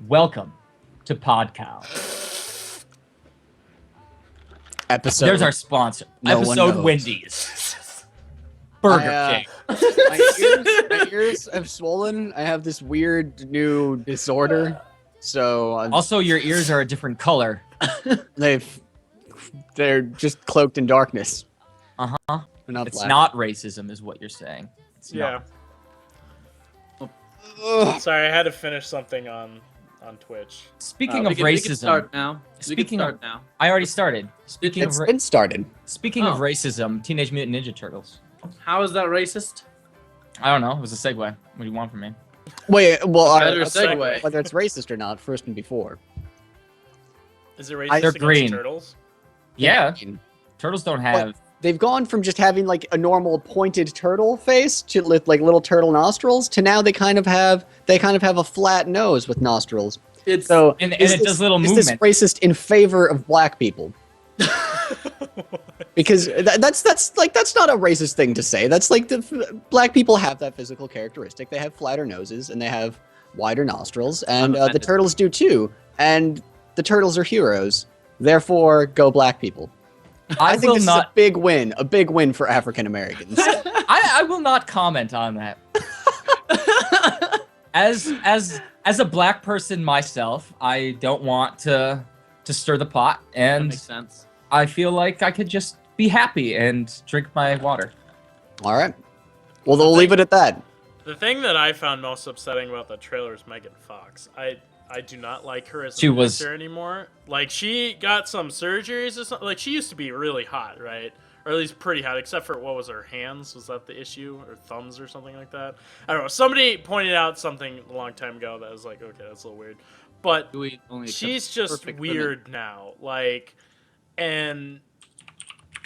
Welcome to Podcow. Episode. There's our sponsor. No one Episode knows. Wendy's. Burger King. My ears have swollen. I have this weird new disorder. So Also, your ears are a different color. they're just cloaked in darkness. Uh-huh. They're not It's black. not racism, is what you're saying. It's Yeah. not. Ugh. Sorry, I had to finish something on Twitch. Speaking of we can racism, start now. Speaking of- now. I already started. Speaking It's of been started. of racism, Teenage Mutant Ninja Turtles. How is that racist? I don't know. It was a segue. What do you want from me? Wait, well, Better let's- segue. whether it's racist or not, first and before. Is it racist They're against green. turtles? Yeah, I mean, turtles don't have. they've gone from just having like a normal pointed turtle face to with like little turtle nostrils to now they kind of have a flat nose with nostrils. It's So And is it does little is this movement. racist in favor of black people? Because that's not a racist thing to say. That's like black people have that physical characteristic. They have flatter noses and they have wider nostrils, and the offended. turtles do too. And the turtles are heroes. Therefore, go black people. I think will this is not. a big win for African Americans. I will not comment on that. As a black person myself, I don't want to stir the pot, that and makes sense. I feel like I could just be happy and drink my water. All right. Well, they'll leave it at that. The thing that I found most upsetting about the trailer is Megan Fox. I do not like her as She an was- actor anymore. Like, she got some surgeries or something. Like, she used to be really hot, right? Or at least pretty hot, except for, what was her hands? Was that the issue? Or thumbs or something like that? I don't know. Somebody pointed out something a long time ago that was like, okay, that's a little weird. But We only accept she's just perfect women. weird now. Like, and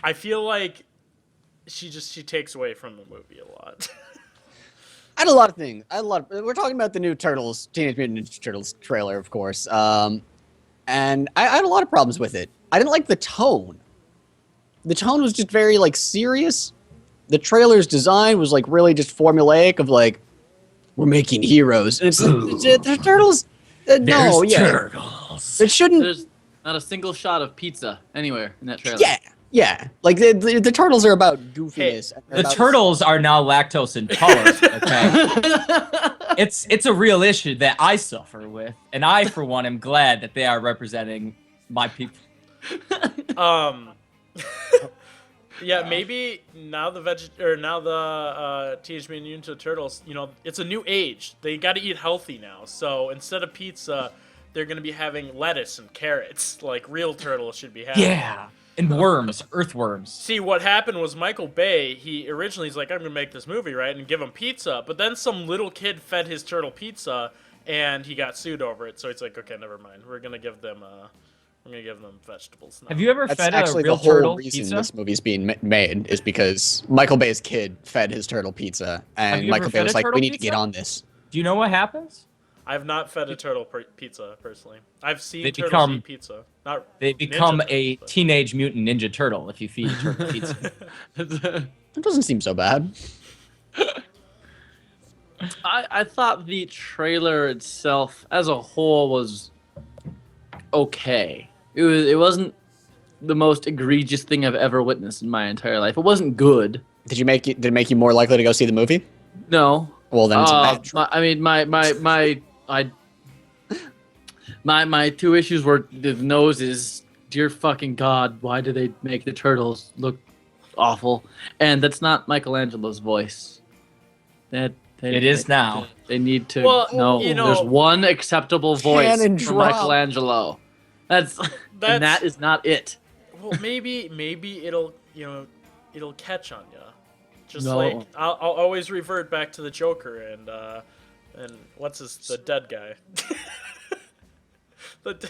I feel like she takes away from the movie a lot. I had a lot of things. We're talking about the new Turtles, Teenage Mutant Ninja Turtles trailer, of course. And I had a lot of problems with it. I didn't like the tone. The tone was just very like serious. The trailer's design was like really just formulaic of like, we're making heroes. And it's the turtles. No, yeah, turtles. it shouldn't. There's not a single shot of pizza anywhere in that trailer. Yeah. Like the turtles are about goofiness. and they're The about- turtles are now lactose intolerant. Okay, it's a real issue that I suffer with, and I, for one, am glad that they are representing my people. Yeah, maybe now the Teenage Mutant Ninja Turtles, you know, it's a new age. They got to eat healthy now. So instead of pizza, they're going to be having lettuce and carrots, like real turtles should be having. Yeah, and worms, earthworms. See, what happened was Michael Bay, he originally is like, I'm going to make this movie, right, and give him pizza. But then some little kid fed his turtle pizza, and he got sued over it. So it's like, okay, never mind. We're going to give them vegetables now. Have you ever That's fed a actually real the whole turtle reason pizza? this movie's being made is because Michael Bay's kid fed his turtle pizza, and you ever Michael Bay fed was a like, turtle "We need to pizza? get on this." Do you know what happens? I've not fed a turtle pizza, personally. I've seen They turtles become- eat pizza. Not They ninja become turtles, a but- teenage mutant ninja turtle if you feed a turtle pizza. It doesn't seem so bad. I thought the trailer itself, as a whole, was okay. It wasn't the most egregious thing I've ever witnessed in my entire life. It wasn't good. Did it make you more likely to go see the movie? No. Well, then it's a bad choice. My two issues were the noses. Dear fucking God, why do they make the turtles look awful? And that's not Michelangelo's voice. It is now. They need to Well, no. you know- There's one acceptable voice Cannon for drop. Michelangelo. And that is not it. Well, maybe it'll catch on ya. Just No. like I'll always revert back to the Joker and the dead guy. God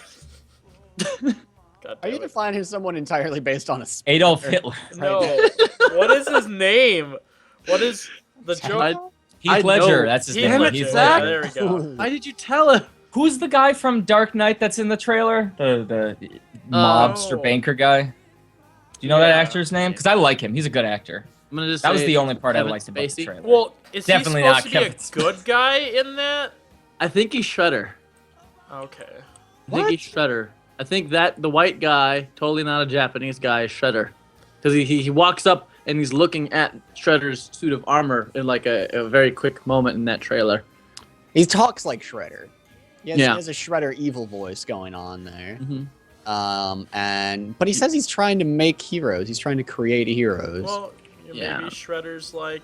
Are damn you it. defining someone entirely based on a? Adolf Hitler. No. What is his name? What is the Joker? Heath I Ledger. know. That's his Heath name. Ledger. Heath Yeah, Ledger. there we go. Why did you tell him? Who's the guy from Dark Knight that's in the trailer? The mobster Oh. banker guy. Do you know that Yeah. actor's name? Because I like him. He's a good actor. I'm gonna just That was say the only part I Kevin liked about the Spacey. trailer. Well, is Definitely he not supposed to be Kevin a good guy in that? I think he's Shredder. Okay. I think he's Shredder. I think that the white guy, totally not a Japanese guy, is Shredder. Because he walks up and he's looking at Shredder's suit of armor in like a very quick moment in that trailer. He talks like Shredder. He Yeah. has a Shredder evil voice going on there. Mm-hmm. But he says he's trying to make heroes. He's trying to create heroes. Well, Yeah. maybe Shredder's like,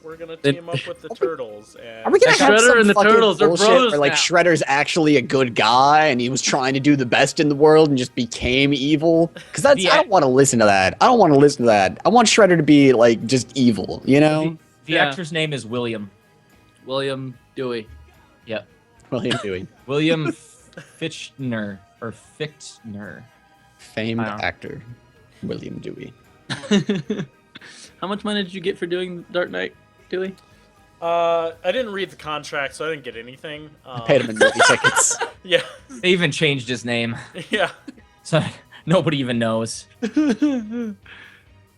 we're gonna Then- team up with the turtles. And Are we gonna have Shredder some and the fucking Turtles are bullshit bros where like now. Shredder's actually a good guy and he was trying to do the best in the world and just became evil? Because I don't want to listen to that. I don't want to listen to that. I want Shredder to be like just evil, you know? The Yeah. actor's name is William. William Dewey. Yep. William Dewey, William Fichtner or Fichtner. famed Wow. actor, William Dewey. How much money did you get for doing Dark Knight, Dewey? I didn't read the contract, so I didn't get anything. I paid him in movie tickets. Yeah, They even changed his name, yeah. so nobody even knows.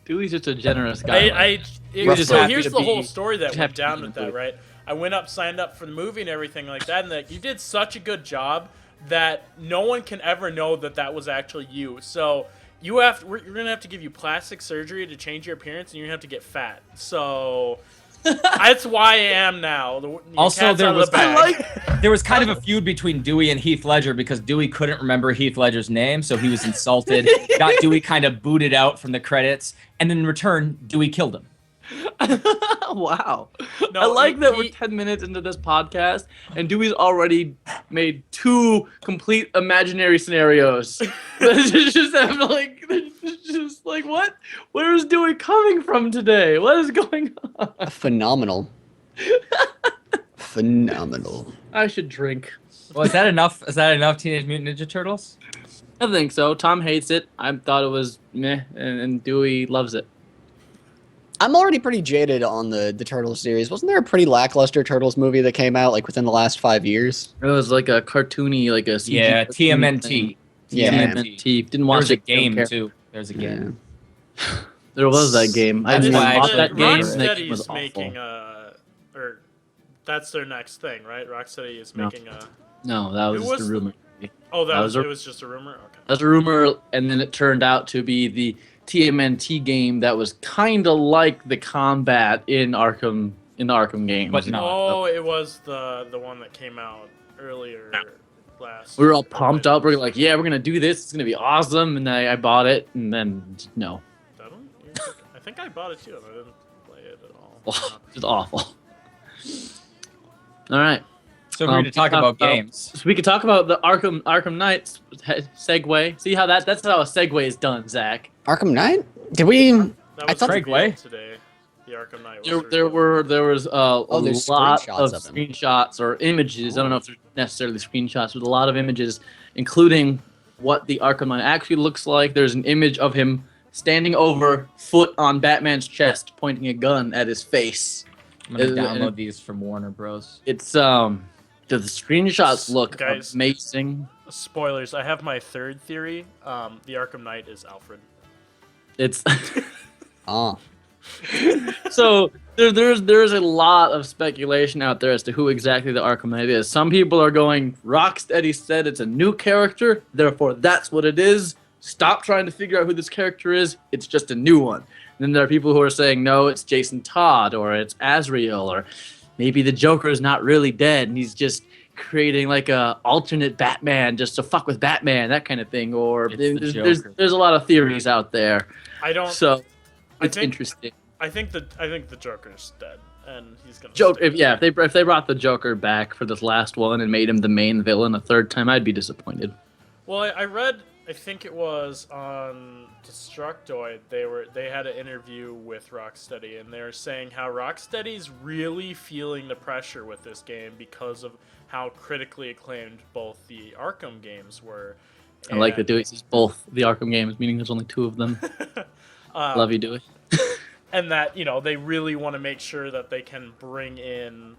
Dewey's just a generous guy. just So happy here's to the whole be- story that just went happy to down be with that, included. right? I went up, signed up for the movie and everything like that, and that you did such a good job that no one can ever know that was actually you. So you're gonna have to give you plastic surgery to change your appearance, and you're gonna have to get fat. So that's why I am now. The Also, cat's there out of was the bag. There was kind of a feud between Dewey and Heath Ledger because Dewey couldn't remember Heath Ledger's name, so he was insulted. Got Dewey kind of booted out from the credits, and in return, Dewey killed him. Wow. No, I like that we're he- 10 minutes into this podcast and Dewey's already made 2 complete imaginary scenarios. It's just like, what? Where is Dewey coming from today? What is going on? Phenomenal. Phenomenal. I should drink. Well, is that enough? Is that enough, Teenage Mutant Ninja Turtles? I think so. Tom hates it. I thought it was meh, and Dewey loves it. I'm already pretty jaded on the Turtles series. Wasn't there a pretty lackluster Turtles movie that came out like within the last 5 years? It was like a cartoony, like a CG Yeah, cartoony TMNT. thing. Yeah. TMNT. Didn't watch There's a it. don't game care. too. There's a game. There was that game. I That's didn't why I watch actually that game. remember That game was Rocksteady's awful. making or that's their next thing, right? Rocksteady is No. making a. No, that was Who just was a rumor. Oh, That was a- it was just a rumor. Okay. That's a rumor, and then it turned out to be the TMNT game that was kind of like the combat in Arkham the Arkham games. But no. Oh, it was the one that came out earlier last. We were all pumped up. We are like, yeah, we're gonna do this. It's gonna be awesome. And I bought it, and then no, That one? Yeah, I think I bought it too, and I didn't play it at all. just awful. All right, So we're going to talk about games. so we could talk about the Arkham Knights segue. See how that's how a segue is done, Zach. Arkham Knight? Did we? That I was thought- Craig revealed Way? today. The Arkham Knight. There was a there's lot screenshots of of them. screenshots or images. I don't know if they're necessarily screenshots, but a lot of images, including what the Arkham Knight actually looks like. There's an image of him standing over, foot on Batman's chest, pointing a gun at his face. I'm going to Uh, download these from Warner Bros. It's the screenshots look Guys. amazing. Spoilers. I have my third theory. The Arkham Knight is Alfred. It's Ah. so there's a lot of speculation out there as to who exactly the Arkham Knight is. Some people are going, Rocksteady said it's a new character, therefore that's what it is. Stop trying to figure out who this character is. It's just a new one. And then there are people who are saying, no, it's Jason Todd, or it's Azrael, or maybe the Joker is not really dead and he's just creating like a alternate Batman just to fuck with Batman, that kind of thing. Or It's the there's Joker. a lot of theories out there. I don't. So I it's think- interesting. I think the Joker's dead, and he's gonna. Joker, stay. if they brought the Joker back for this last one and made him the main villain a third time, I'd be disappointed. Well, I read. I think it was on Destructoid. They had an interview with Rocksteady, and they were saying how Rocksteady's really feeling the pressure with this game because of how critically acclaimed both the Arkham games were. I like that Dewey says both the Arkham games, meaning there's only 2 of them. Love you, Dewey. And that they really want to make sure that they can bring in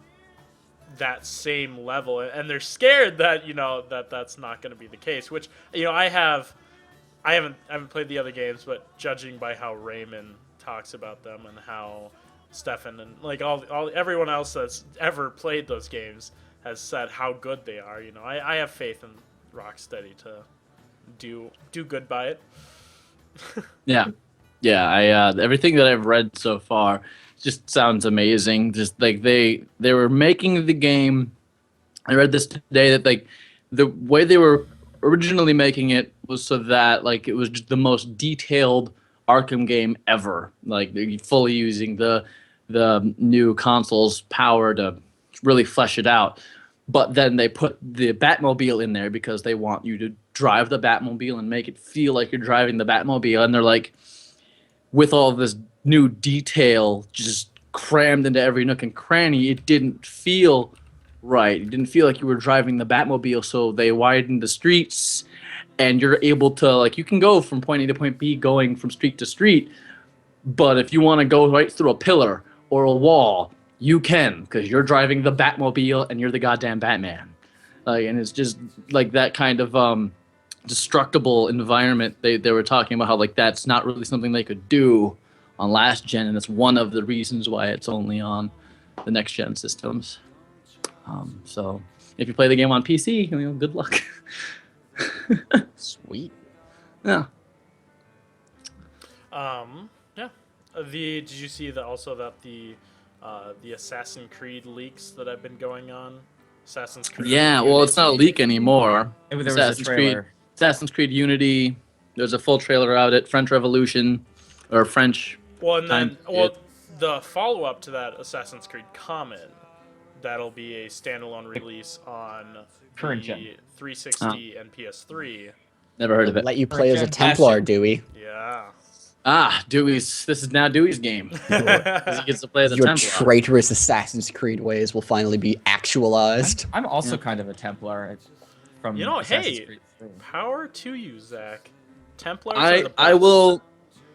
that same level, and they're scared that that's not going to be the case, which I haven't played the other games, but judging by how Raymond talks about them and how Stefan and like all everyone else that's ever played those games has said how good they are. You know, I have faith in Rocksteady to do good by it. Yeah, yeah. Everything that I've read so far just sounds amazing. Just like they were making the game. I read this today that like the way they were originally making it was so that like it was just the most detailed Arkham game ever. Like they're fully using the new console's power to really flesh it out. But then they put the Batmobile in there because they want you to drive the Batmobile and make it feel like you're driving the Batmobile. And they're like, with all of this new detail just crammed into every nook and cranny, it didn't feel right. It didn't feel like you were driving the Batmobile. So they widened the streets, and you're able to, like, you can go from point A to point B going from street to street. But if you want to go right through a pillar or a wall, you can, because you're driving the Batmobile and you're the goddamn Batman. And it's just like that kind of destructible environment. They were talking about how like that's not really something they could do on last gen, and it's one of the reasons why it's only on the next gen systems. So if you play the game on PC, good luck. Sweet. Yeah. Yeah. Did you see that also that the Assassin's Creed leaks that have been going on? Assassin's Creed. Yeah. Well, it's not a leak anymore. There was a trailer. Assassin's Creed Unity. There's a full trailer out at French Revolution, or French. Well, and then the follow-up to that Assassin's Creed Common, that'll be a standalone release on Current the gen. 360 and PS3. Never heard of it. Let you play as a Fantastic. Templar, Dewey. Yeah. Dewey's. This is now Dewey's game. 'Cause he gets to play as a Your Templar. traitorous Assassin's Creed ways will finally be actualized. I'm also kind of a Templar from Assassin's Creed 3. Power to you, Zach. Templars are the best.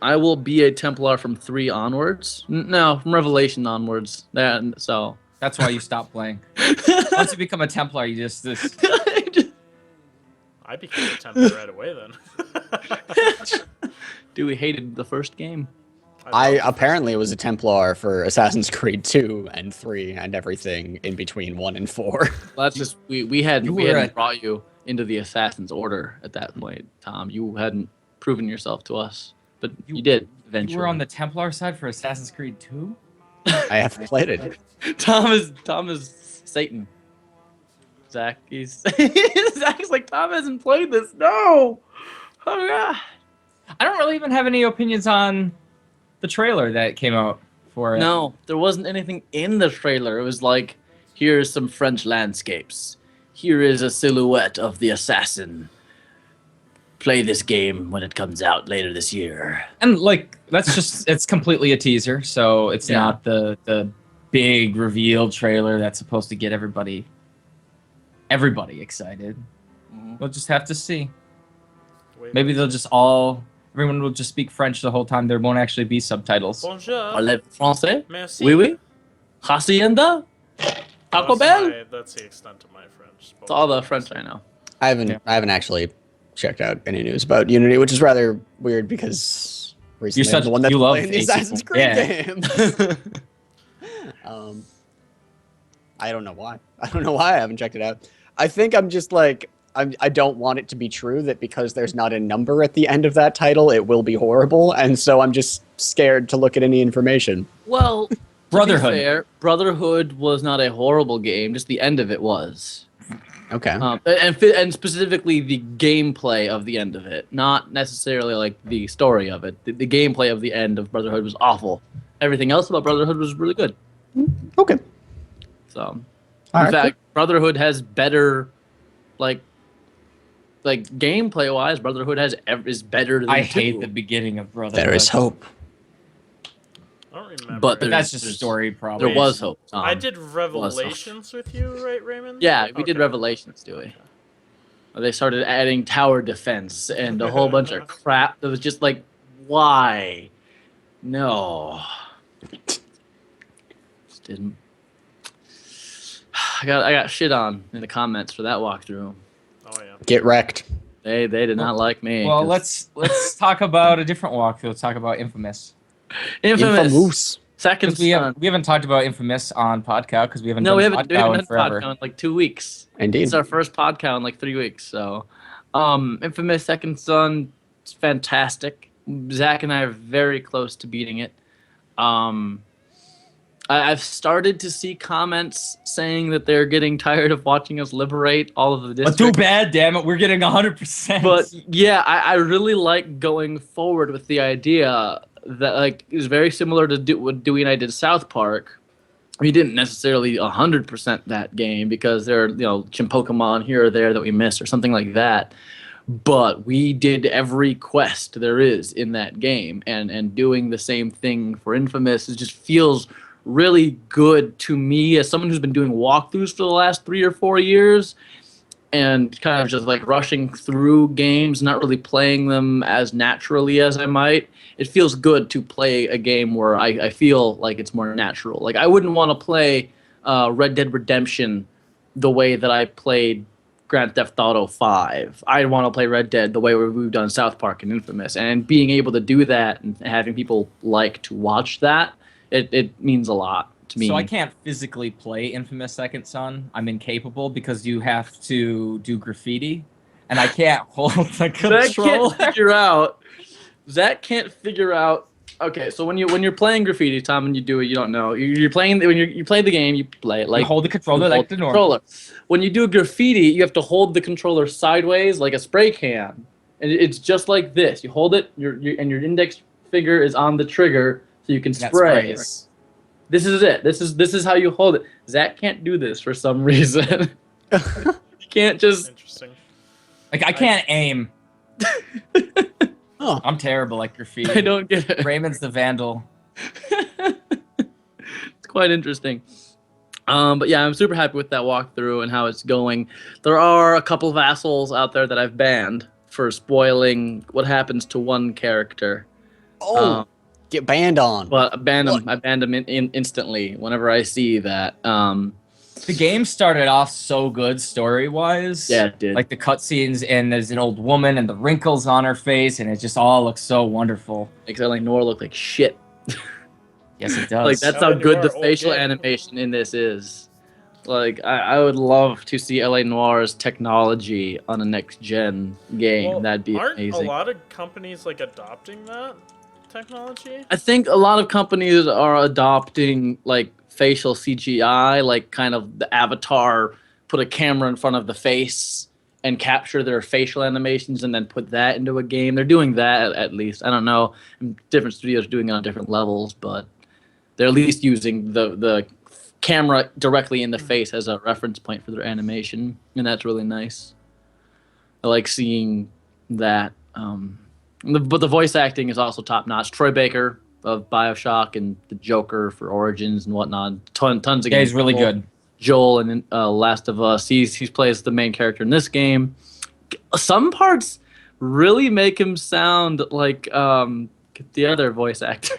I will be a Templar from 3 onwards. No, from Revelation onwards. So That's why you stop playing. Once you become a Templar, you just I became a Templar right away then. Dewey hated the first game. I apparently was a Templar for Assassin's Creed 2 and 3 and everything in between 1 and 4. Well, that's just we hadn't brought you into the Assassin's Order at that point, Tom. You hadn't proven yourself to us, but you did eventually. You were on the Templar side for Assassin's Creed 2? I have played it. Tom is Satan. Zach, Zach's like, Tom hasn't played this. No. Oh god. I don't really even have any opinions on the trailer that came out for it. No, there wasn't anything in the trailer. It was like, here's some French landscapes. Here is a silhouette of the assassin. Play this game when it comes out later this year. And like it's completely a teaser, so it's not the big reveal trailer that's supposed to get everybody excited. We'll just have to see. Maybe everyone will just speak French the whole time. There won't actually be subtitles. Bonjour. Parlez français? Merci. Oui, oui. Hacienda? Taco Bell? That's the extent of my French. It's all the French I know. I haven't actually checked out any news about Unity, which is rather weird because recently I'm the one that's playing the Assassin's Creed games. I don't know why. I haven't checked it out. I think I'm just like I don't want it to be true that because there's not a number at the end of that title, it will be horrible, and so I'm just scared to look at any information. Well, Brotherhood. To be fair, Brotherhood was not a horrible game. Just the end of it was. Okay. And specifically the gameplay of the end of it, not necessarily like the story of it. The gameplay of the end of Brotherhood was awful. Everything else about Brotherhood was really good. Okay. So, in fact, Brotherhood has better, like gameplay wise, Brotherhood is better than I 2. hate the beginning of Brotherhood. There is hope. I don't remember. But That's just a story problem. There was hope. I did Revelations with you, right, Raymond? Yeah, we did Revelations, Dewey. They started adding tower defense and a whole bunch of crap that was just like, why? No. Just didn't. I got shit on in the comments for that walkthrough. Oh yeah. Get wrecked. They did not like me. Well, let's talk about a different walkthrough. Let's talk about Infamous. Infamous. Second 'Cause we Son. haven't talked about Infamous on Podcow because we haven't No, done we haven't Podcow in done forever. Podcow in like 2 weeks. Indeed. It's our first Podcow in like 3 weeks. So, Infamous Second Son, it's fantastic. Zach and I are very close to beating it. I've started to see comments saying that they're getting tired of watching us liberate all of the But districts. too bad, damn it, we're getting 100%. But yeah, I really like going forward with the idea that like is very similar to what Dewey and I did South Park. We didn't necessarily 100% that game because there are some Pokemon here or there that we missed or something like that. But we did every quest there is in that game, and doing the same thing for Infamous just feels really good to me as someone who's been doing walkthroughs for the last 3 or 4 years and kind of just like rushing through games, not really playing them as naturally as I might. It feels good to play a game where I feel like it's more natural. Like I wouldn't want to play Red Dead Redemption the way that I played Grand Theft Auto 5. I want to play Red Dead the way we've done South Park and Infamous. And being able to do that and having people like to watch that, it means a lot to me. So I can't physically play Infamous Second Son. I'm incapable because you have to do graffiti, and I can't hold the controller. Zach can't figure out. Okay, so when you're playing graffiti, Tom, and you do it, you don't know. You're playing when you play the game, you play it like You hold the controller like the normal. controller. When you do graffiti, you have to hold the controller sideways like a spray can, and it's just like this. You hold it, and your index finger is on the trigger, so you can And that spray. sprays. This is it. This is how you hold it. Zach can't do this for some reason. He can't just. Interesting. Like I can't aim. Oh. I'm terrible at graffiti. I don't get it. Raymond's the vandal. It's quite interesting. But yeah, I'm super happy with that walkthrough and how it's going. There are a couple of assholes out there that I've banned for spoiling what happens to one character. Oh, get banned on. But I banned them instantly whenever I see that. The game started off so good story-wise. Yeah, it did. Like the cutscenes, and there's an old woman and the wrinkles on her face, and it just all looks so wonderful. Makes Eleanor look like shit. Yes, it does. Like that's how good the facial animation in this is. Like I would love to see LA Noir's technology on a next gen game. Well, That'd be aren't amazing. a lot of companies like adopting that technology? I think a lot of companies are adopting like facial CGI, like kind of the avatar, put a camera in front of the face and capture their facial animations and then put that into a game. They're doing that at least. I don't know. Different studios are doing it on different levels, but they're at least using the camera directly in the face as a reference point for their animation, and that's really nice. I like seeing that. But the voice acting is also top notch. Troy Baker of BioShock and the Joker for Origins and whatnot. Tons of Yeah, games. he's really good. Joel and Last of Us. He plays the main character in this game. Some parts really make him sound like the other voice actor.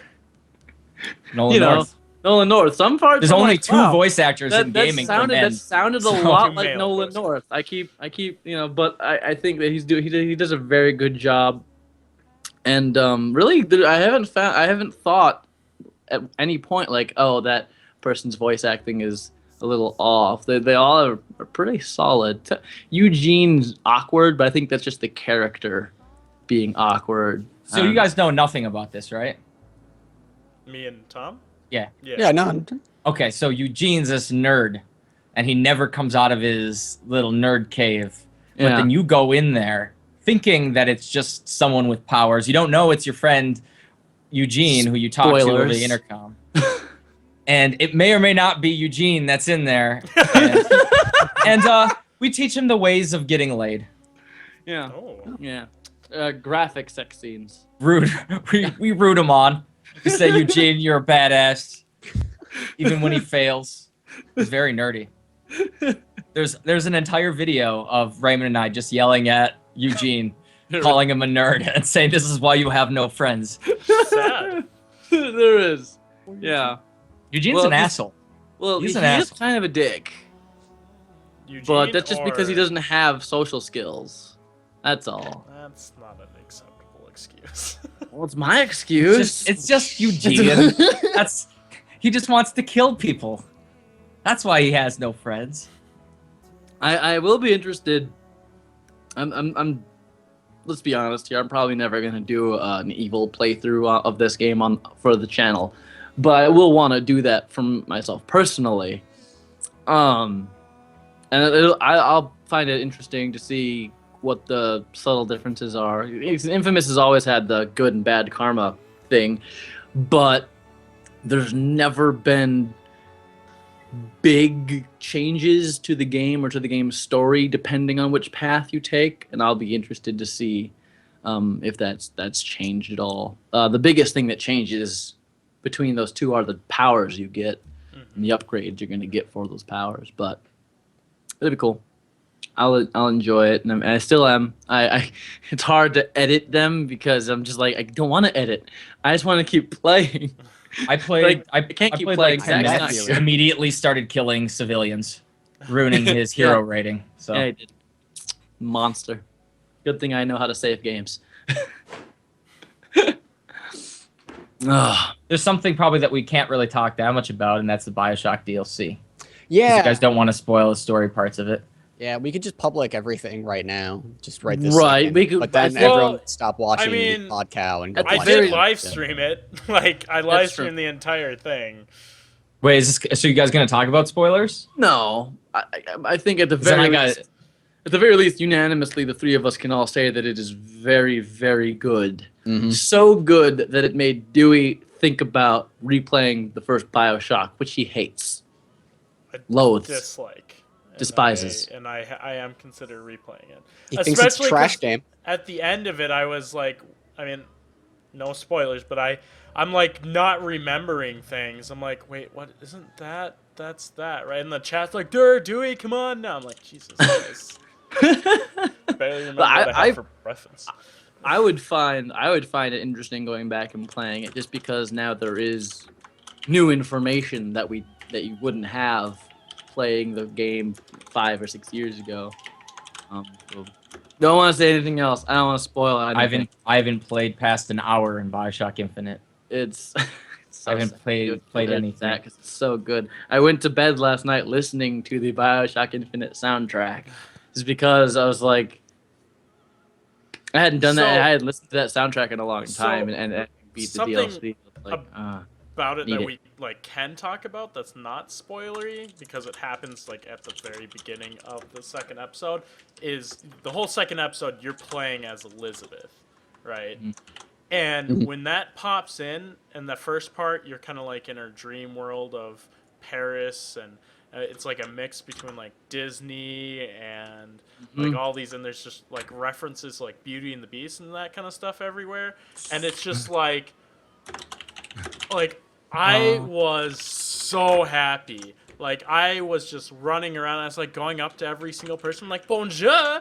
Nolan North. Nolan North. Some parts. There's I'm only like, two wow, voice actors in gaming for men. That sounded a So- lot Two like male Nolan voice North. I keep, but I think that he does a very good job. And really, I haven't thought at any point like, oh, that person's voice acting is a little off. They all are pretty solid. Eugene's awkward, but I think that's just the character being awkward. So you guys know nothing about this, right? Me and Tom? Yeah. Yeah, no. Okay, so Eugene's this nerd, and he never comes out of his little nerd cave. But Yeah. then you go in there thinking that it's just someone with powers. You don't know it's your friend Eugene, who you talk to over Spoilers. the intercom. And it may or may not be Eugene that's in there. And we teach him the ways of getting laid. Yeah. Oh. Yeah. Graphic sex scenes. Rude. We root him on. We say, Eugene, you're a badass. Even when he fails. He's very nerdy. There's an entire video of Raymond and I just yelling at Eugene, calling him a nerd, and saying this is why you have no friends. Sad. There is. Yeah. Eugene's Well, an he's- asshole. Well, He's he an is asshole. kind of a dick, Eugene, but that's just because he or- doesn't have social skills. That's all. That's not an acceptable excuse. Well, it's my excuse. It's just Eugene. He just wants to kill people. That's why he has no friends. I will be interested. I'm let's be honest here. I'm probably never gonna do an evil playthrough of this game for the channel, but I will want to do that for myself personally. And I'll find it interesting to see what the subtle differences are. Infamous has always had the good and bad karma thing, but there's never been big changes to the game or to the game's story depending on which path you take, and I'll be interested to see if that's changed at all. The biggest thing that changes between those two are the powers you get and the upgrades you're going to get for those powers, but it'll be cool. I'll enjoy it, and I still am. I it's hard to edit them because I'm just like, I don't want to edit. I just want to keep playing. I played. I can't keep played playing. like 10 Zach's minutes. not here. Immediately started killing civilians, ruining his hero rating. So Yeah, I did. Monster. Good thing I know how to save games. Ugh. there's something probably that we can't really talk that much about, and that's the BioShock DLC. 'Cause Yeah. you guys don't want to spoil the story parts of it. Yeah, we could just public everything right now. Just right this Right, second. we could- But then Well, everyone would stop watching I mean, Podcow and go at the I watch did very- it. live stream it. Like I live That's true. streamed the entire thing. Wait, is this, so you guys gonna talk about spoilers? No, I think at the 'Cause then very I least, got at the very least, unanimously, the three of us can all say that it is very, very good. Mhm. So good that it made Dewey think about replaying the first BioShock, which he hates, I loathes. dislike. And Despises. I am consider replaying it. He thinks it's a Especially trash 'cause game. At the end of it, I was like, I mean, no spoilers, but I'm like not remembering things. I'm like, wait, what? Isn't that? That's that, right? And the chat's like, Dewey, come on now. I'm like, Jesus Christ. Barely remember what I have for reference. I would find it interesting going back and playing it just because now there is new information that you wouldn't have playing the game 5 or 6 years ago. So don't want to say anything else. I don't want to spoil anything. I haven't played past an hour in BioShock Infinite. It's I haven't played anything. because it's so good. I went to bed last night listening to the BioShock Infinite soundtrack, just because I was like, I hadn't done that. So- I had listened to that soundtrack in a long time, and beat the something DLC. Like, About it Need that it. we like can talk about that's not spoilery because it happens like at the very beginning of the second episode is the whole second episode you're playing as Elizabeth, right? And when that pops in the first part you're kind of like in her dream world of Paris, and it's like a mix between like Disney and like all these, and there's just like references like Beauty and the Beast and that kind of stuff everywhere, and it's just like I was so happy. Like I was just running around. I was like going up to every single person, like bonjour,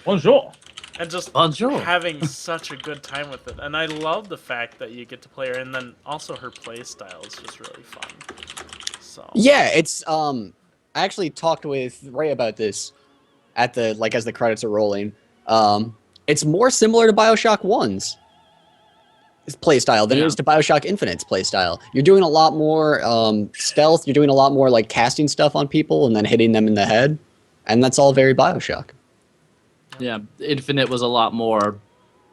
Bonjour. and just Bonjour. having such a good time with it. And I love the fact that you get to play her, and then also her play style is just really fun. So Yeah, it's I actually talked with Ray about this at the as the credits are rolling. It's more similar to BioShock 1's playstyle than it is to BioShock Infinite's playstyle. You're doing a lot more stealth, you're doing a lot more like casting stuff on people and then hitting them in the head. And that's all very BioShock. yeah, Infinite was a lot more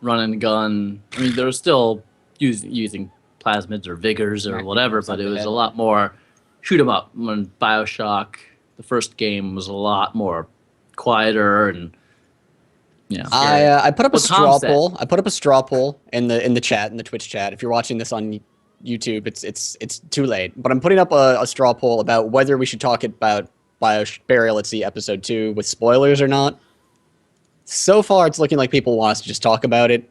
run and gun. I mean, there was still using plasmids or vigors or whatever, but it was a lot more shoot 'em up. When BioShock, the first game, was a lot more quieter and I put up a What Tom straw said. poll. I put up a straw poll in the chat, in the Twitch chat. If you're watching this on YouTube, it's too late. But I'm putting up a straw poll about whether we should talk about Burial at Sea Episode 2 with spoilers or not. So far, it's looking like people want us to just talk about it.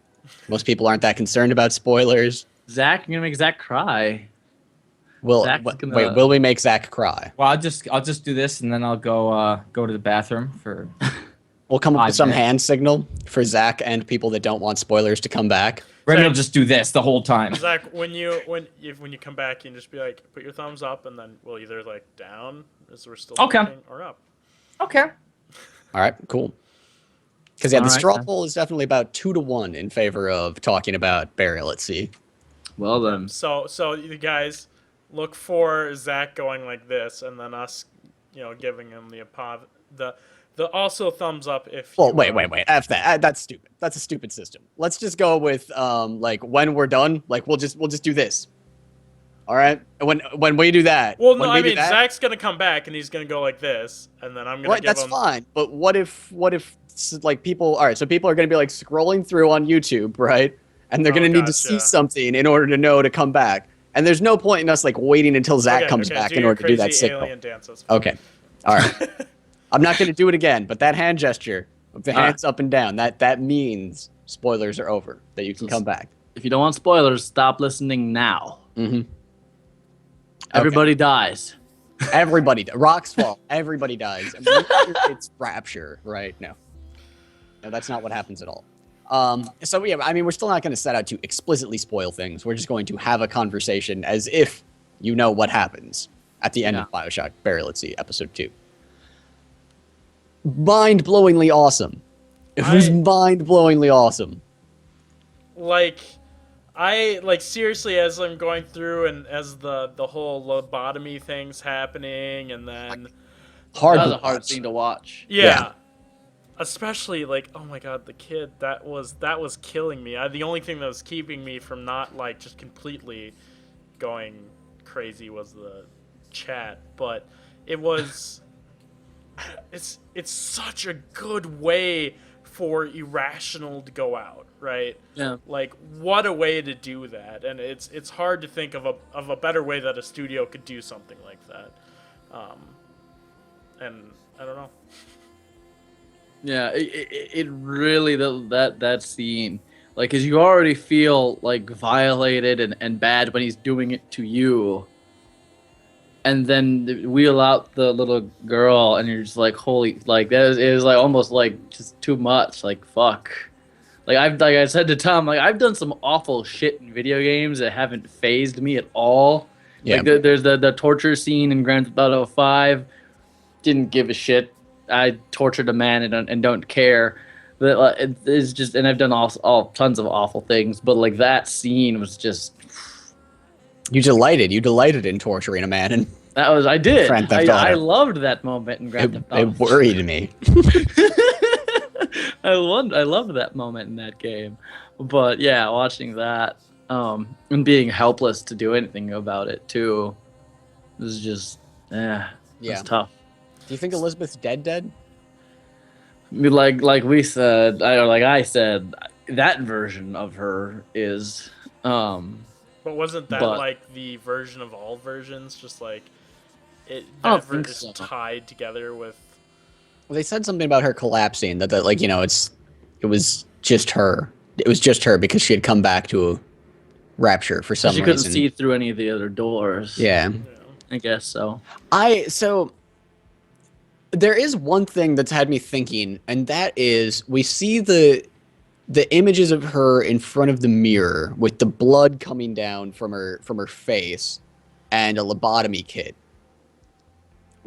Most people aren't that concerned about spoilers. Zach, you're gonna make Zach cry. Will Zach's wait, gonna- will we make Zach cry? Well, I'll just do this, and then I'll go to the bathroom for. We'll come up with some bet. hand signal for Zach and people that don't want spoilers to come back. Remy will Zach- just do this the whole time. Zach, when you come back, you can just be like, put your thumbs up, and then we'll either like down as we're still Okay. talking, or up. Okay. All right, cool. Because yeah, the All right, straw then. poll is definitely about 2-1 in favor of talking about Burial at Sea. Well then, So you guys, look for Zach going like this, and then us, giving him the also thumbs up if. Well, wait. F that. That's stupid. That's a stupid system. Let's just go with like when we're done. Like we'll just do this. All right. When we do that. Well, no, when we do that, Zach's gonna come back and he's gonna go like this, and then I'm gonna right, give that's him. fine. But what if like people? All right. So people are gonna be like scrolling through on YouTube, right? And they're gonna need to see gotcha. something in order to know to come back. And there's no point in us like waiting until Zach comes back in order to do that signal. Alien dances. Okay. All right. I'm not going to do it again, but that hand gesture of the hands up and down, that means spoilers are over, that you can come back. If you don't want spoilers, stop listening now. Mm-hmm. Everybody dies. Everybody. Rocks fall. Everybody dies. It's rapture, right? No, that's not what happens at all. So yeah, I mean, we're still not going to set out to explicitly spoil things. We're just going to have a conversation as if you know what happens at the end of BioShock Burial at Sea, Episode 2. Mind-blowingly awesome. It was mind-blowingly awesome. Seriously, as I'm going through and as the whole lobotomy thing's happening, and then That was a hard thing to watch. yeah. Especially oh my god, the kid that was killing me. The only thing that was keeping me from not just completely going crazy was the chat, but it was it's such a good way for Irrational to go out, right? Yeah. What a way to do that, and it's hard to think of a better way that a studio could do something like that. And I don't know. Yeah, it really that scene, because you already feel violated and bad when he's doing it to you, and then wheel out the little girl, and you're just holy, it was almost just too much, fuck. I said to Tom, I've done some awful shit in video games that haven't phased me at all. Yeah. There's the torture scene in Grand Theft Auto 5, didn't give a shit. I tortured a man and don't care. But it's just, and I've done all tons of awful things, but that scene was just. You delighted in torturing a man, and that was I did. Grand Theft Auto. I loved that moment in Grand Theft Auto. It worried me. I loved that moment in that game, but yeah, watching that and being helpless to do anything about it too was just it's tough. Do you think Elizabeth's dead? I mean, like we said, I said, that version of her is. But wasn't that the version of all versions? Just it is tied together with. Well, they said something about her collapsing. That it was just her. It was just her because she had come back to Rapture for some reason. She couldn't see through any of the other doors. Yeah. I guess so. There is one thing that's had me thinking, and that is we see the images of her in front of the mirror with the blood coming down from her face and a lobotomy kit.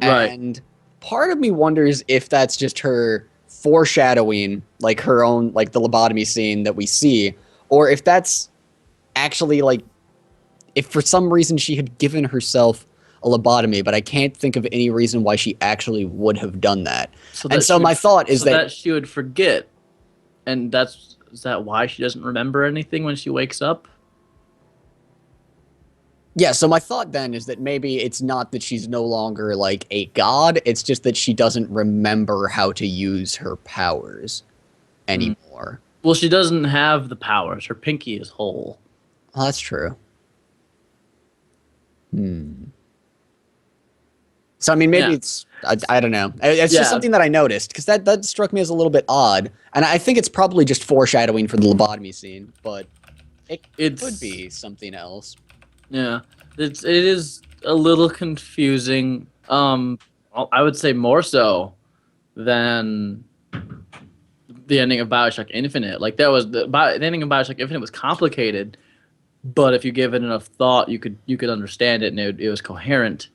Right. And part of me wonders if that's just her foreshadowing her own the lobotomy scene that we see, or if that's actually if for some reason she had given herself a lobotomy, but I can't think of any reason why she actually would have done that. So my thought is that she would forget, and is that why she doesn't remember anything when she wakes up? Yeah, so my thought then is that maybe it's not that she's no longer a god, it's just that she doesn't remember how to use her powers anymore. Well, she doesn't have the powers. Her pinky is whole. Oh, that's true. So, I mean, maybe it's, I don't know. It's just something that I noticed, because that struck me as a little bit odd. And I think it's probably just foreshadowing for the lobotomy scene, but it could be something else. Yeah, it is a little confusing. I would say more so than the ending of BioShock Infinite. That was the ending of BioShock Infinite was complicated, but if you give it enough thought, you could understand it, and it was coherent.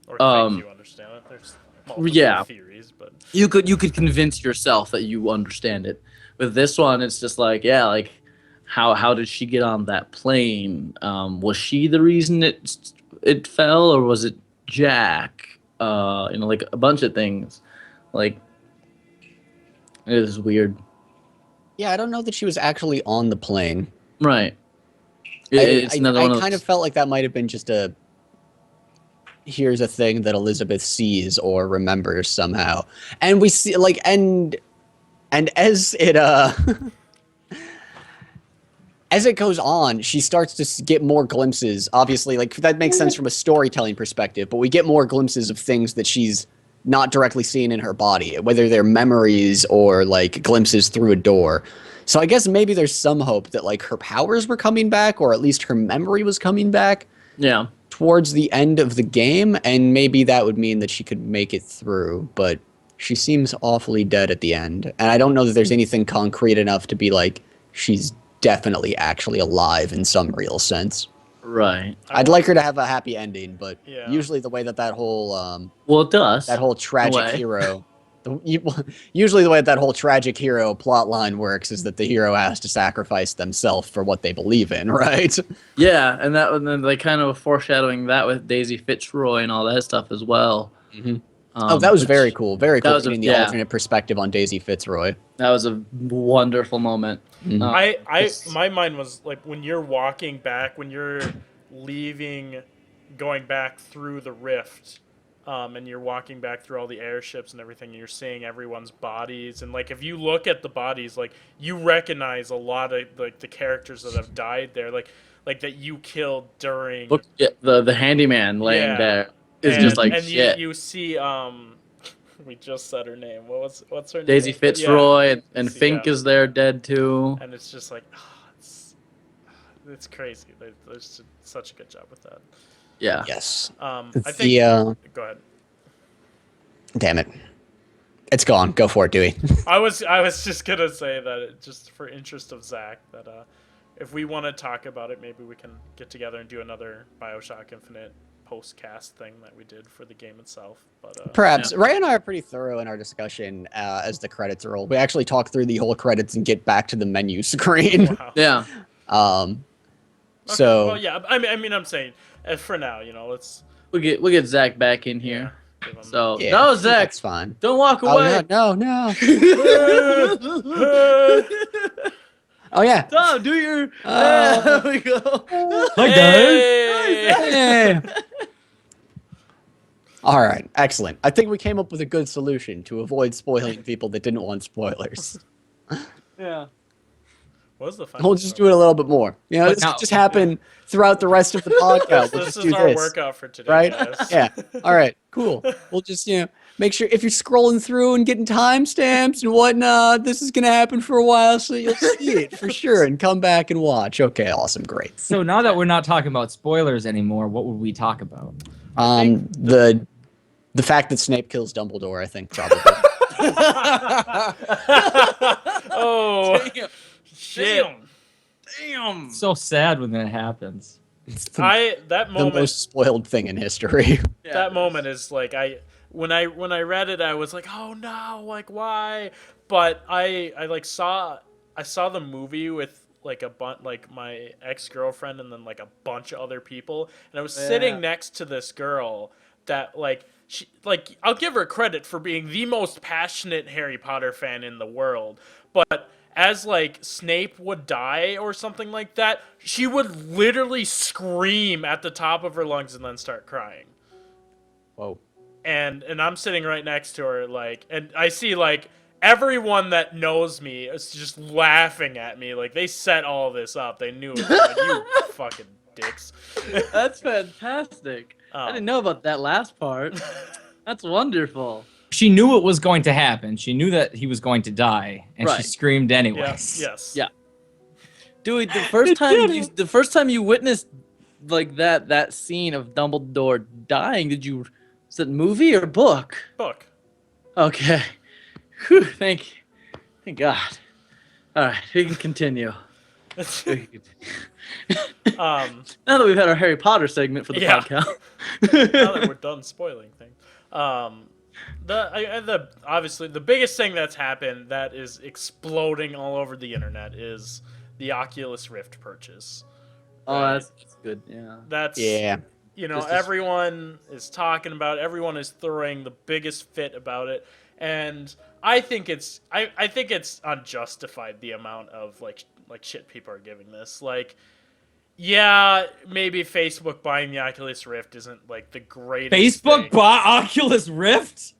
Or think you understand it. There's multiple theories, but you could convince yourself that you understand it. With this one, it's just how did she get on that plane? Was she the reason it it fell, or was it Jack? Like a bunch of things. Like, it was weird. Yeah, I don't know that she was actually on the plane. Right. It's another one I of kind those. of felt like that might have been just a here's a thing that Elizabeth sees or remembers somehow. And we see like and as it as it goes on, she starts to get more glimpses. Obviously, like that makes sense from a storytelling perspective, but we get more glimpses of things that she's not directly seeing in her body, whether they're memories or like glimpses through a door. So I guess maybe there's some hope that like her powers were coming back, or at least her memory was coming back Yeah. towards the end of the game, and maybe that would mean that she could make it through, but she seems awfully dead at the end. And I don't know that there's anything concrete enough to be like she's definitely actually alive in some real sense. Right. I'd like her to have a happy ending, but Yeah. usually the way that whole Well, it does. tragic way. hero usually the way that whole tragic hero plot line works is that the hero has to sacrifice themselves for what they believe in, right? Yeah, and then they kind of foreshadowing that with Daisy Fitzroy and all that stuff as well. Mm-hmm. Oh, that was which- very cool. Very cool was a- getting the yeah. alternate perspective on Daisy Fitzroy. That was a wonderful moment. Mhm. My mind was like when you're walking back, when you're leaving, going back through the rift, and you're walking back through all the airships and everything, and you're seeing everyone's bodies, and like if you look at the bodies, like you recognize a lot of like the characters that have died there, like that you killed during. Look at the handyman laying Yeah. there is and, just like and shit. you see we just said her name. What's her name? Daisy Yeah. Fitzroy and See, Fink yeah. is there dead too. And it's just like, it's crazy. They did such a good job with that. Yeah. Yes. I The think. Go ahead. damn it. It's gone. Go for it, Dewey. I was just gonna say that just for interest of Zach, that if we want to talk about it, maybe we can get together and do another BioShock Infinite post-cast thing that we did for the game itself. But Perhaps. Yeah. Ray and I are pretty thorough in our discussion as the credits roll. We actually talk through the whole credits and get back to the menu screen. wow. Yeah. Okay, So well, yeah. I mean, I'm saying for now, let's. We'll get Zach back in here. Yeah, give him- So yeah, no, Zach, that's fine. don't walk Oh away. no. Oh yeah. Tom, do your. Oh. There we go. Hi, Hey! Hey. All right, excellent. I think we came up with a good solution to avoid spoiling people that didn't want spoilers. Yeah. What was the final? We'll just do it a little bit more. But This now- could just happen throughout the rest of the podcast. We'll This just is do our this. workout for today, right? guys. Yeah. All right. Cool. We'll just make sure if you're scrolling through and getting timestamps and whatnot, this is gonna happen for a while, so you'll see it for sure and come back and watch. Okay. Awesome. Great. So now that we're not talking about spoilers anymore, what would we talk about? The fact that Snape kills Dumbledore, I think probably. Oh, Damn. shit! Damn. So sad when that happens. It's That the moment. most spoiled thing in history. That moment is like when I read it, I was like, oh no, like why? But I saw the movie with like my ex-girlfriend and then like a bunch of other people, and I was sitting next to this girl that she I'll give her credit for being the most passionate Harry Potter fan in the world, but as Snape would die or something like that, she would literally scream at the top of her lungs and then start crying. Whoa. And I'm sitting right next to her, and I see everyone that knows me is just laughing at me. They set all this up. They knew it. You fucking dicks. That's fantastic. I didn't know about that last part. That's wonderful. She knew it was going to happen. She knew that he was going to die, and she Right. screamed Yeah, anyways. yes. Yeah. Dude, the first time you witnessed that scene of Dumbledore dying, was it movie or book? Book. Okay. Whew, thank God. All right, we can continue. Um, Now that we've had our Harry Potter segment for the Yeah. podcast. now that we're done spoiling things. Obviously the biggest thing that's happened that is exploding all over the internet is the Oculus Rift purchase. Oh, Right. that's good. Yeah. That's Yeah. you know, Just as- everyone is talking about it, everyone is throwing the biggest fit about it, and I think it's I think it's unjustified the amount of like shit people are giving this. Like, yeah, maybe Facebook buying the Oculus Rift isn't like the greatest Facebook thing. bought Oculus Rift?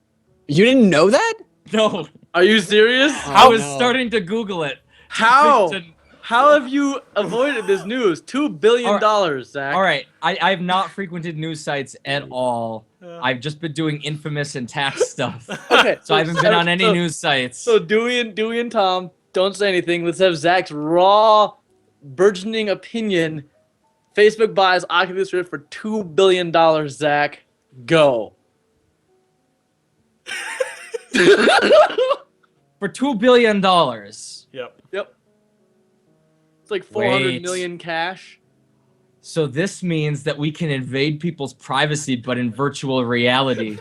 You didn't know that? No. Are you serious? I was no. starting to Google it. How? To- How have you avoided this news? $2 billion, Zach. all right, I've not frequented news sites at all. Yeah. I've just been doing infamous and tax stuff. Okay, So I haven't been on any news sites. So Dewey and Tom, don't say anything. Let's have Zach's raw, burgeoning opinion. Facebook buys Oculus Rift for $2 billion, Zach. Go. For $2 billion. Yep. Yep. It's like 400 Wait. million cash. So this means that we can invade people's privacy, but in virtual reality.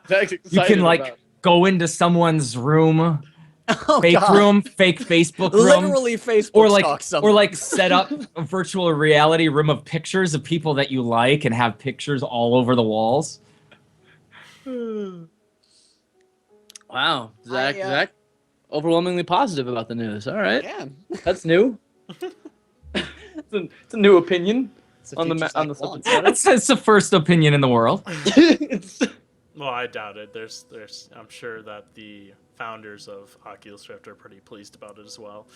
Zach's You excited can like about it. go into someone's room, Oh, fake God. room, fake Facebook room, Literally Facebook or like stalk someone. or like set up a virtual reality room of pictures of people that you like and have pictures all over the walls. Wow, Zach, I, Zach, overwhelmingly positive about the news. All right, Yeah. that's new. it's a new opinion It's on the future on the Zach Wong. subject. That's the first opinion in the world. It's- Well, I doubt it. There's I'm sure that the founders of Oculus Rift are pretty pleased about it as well.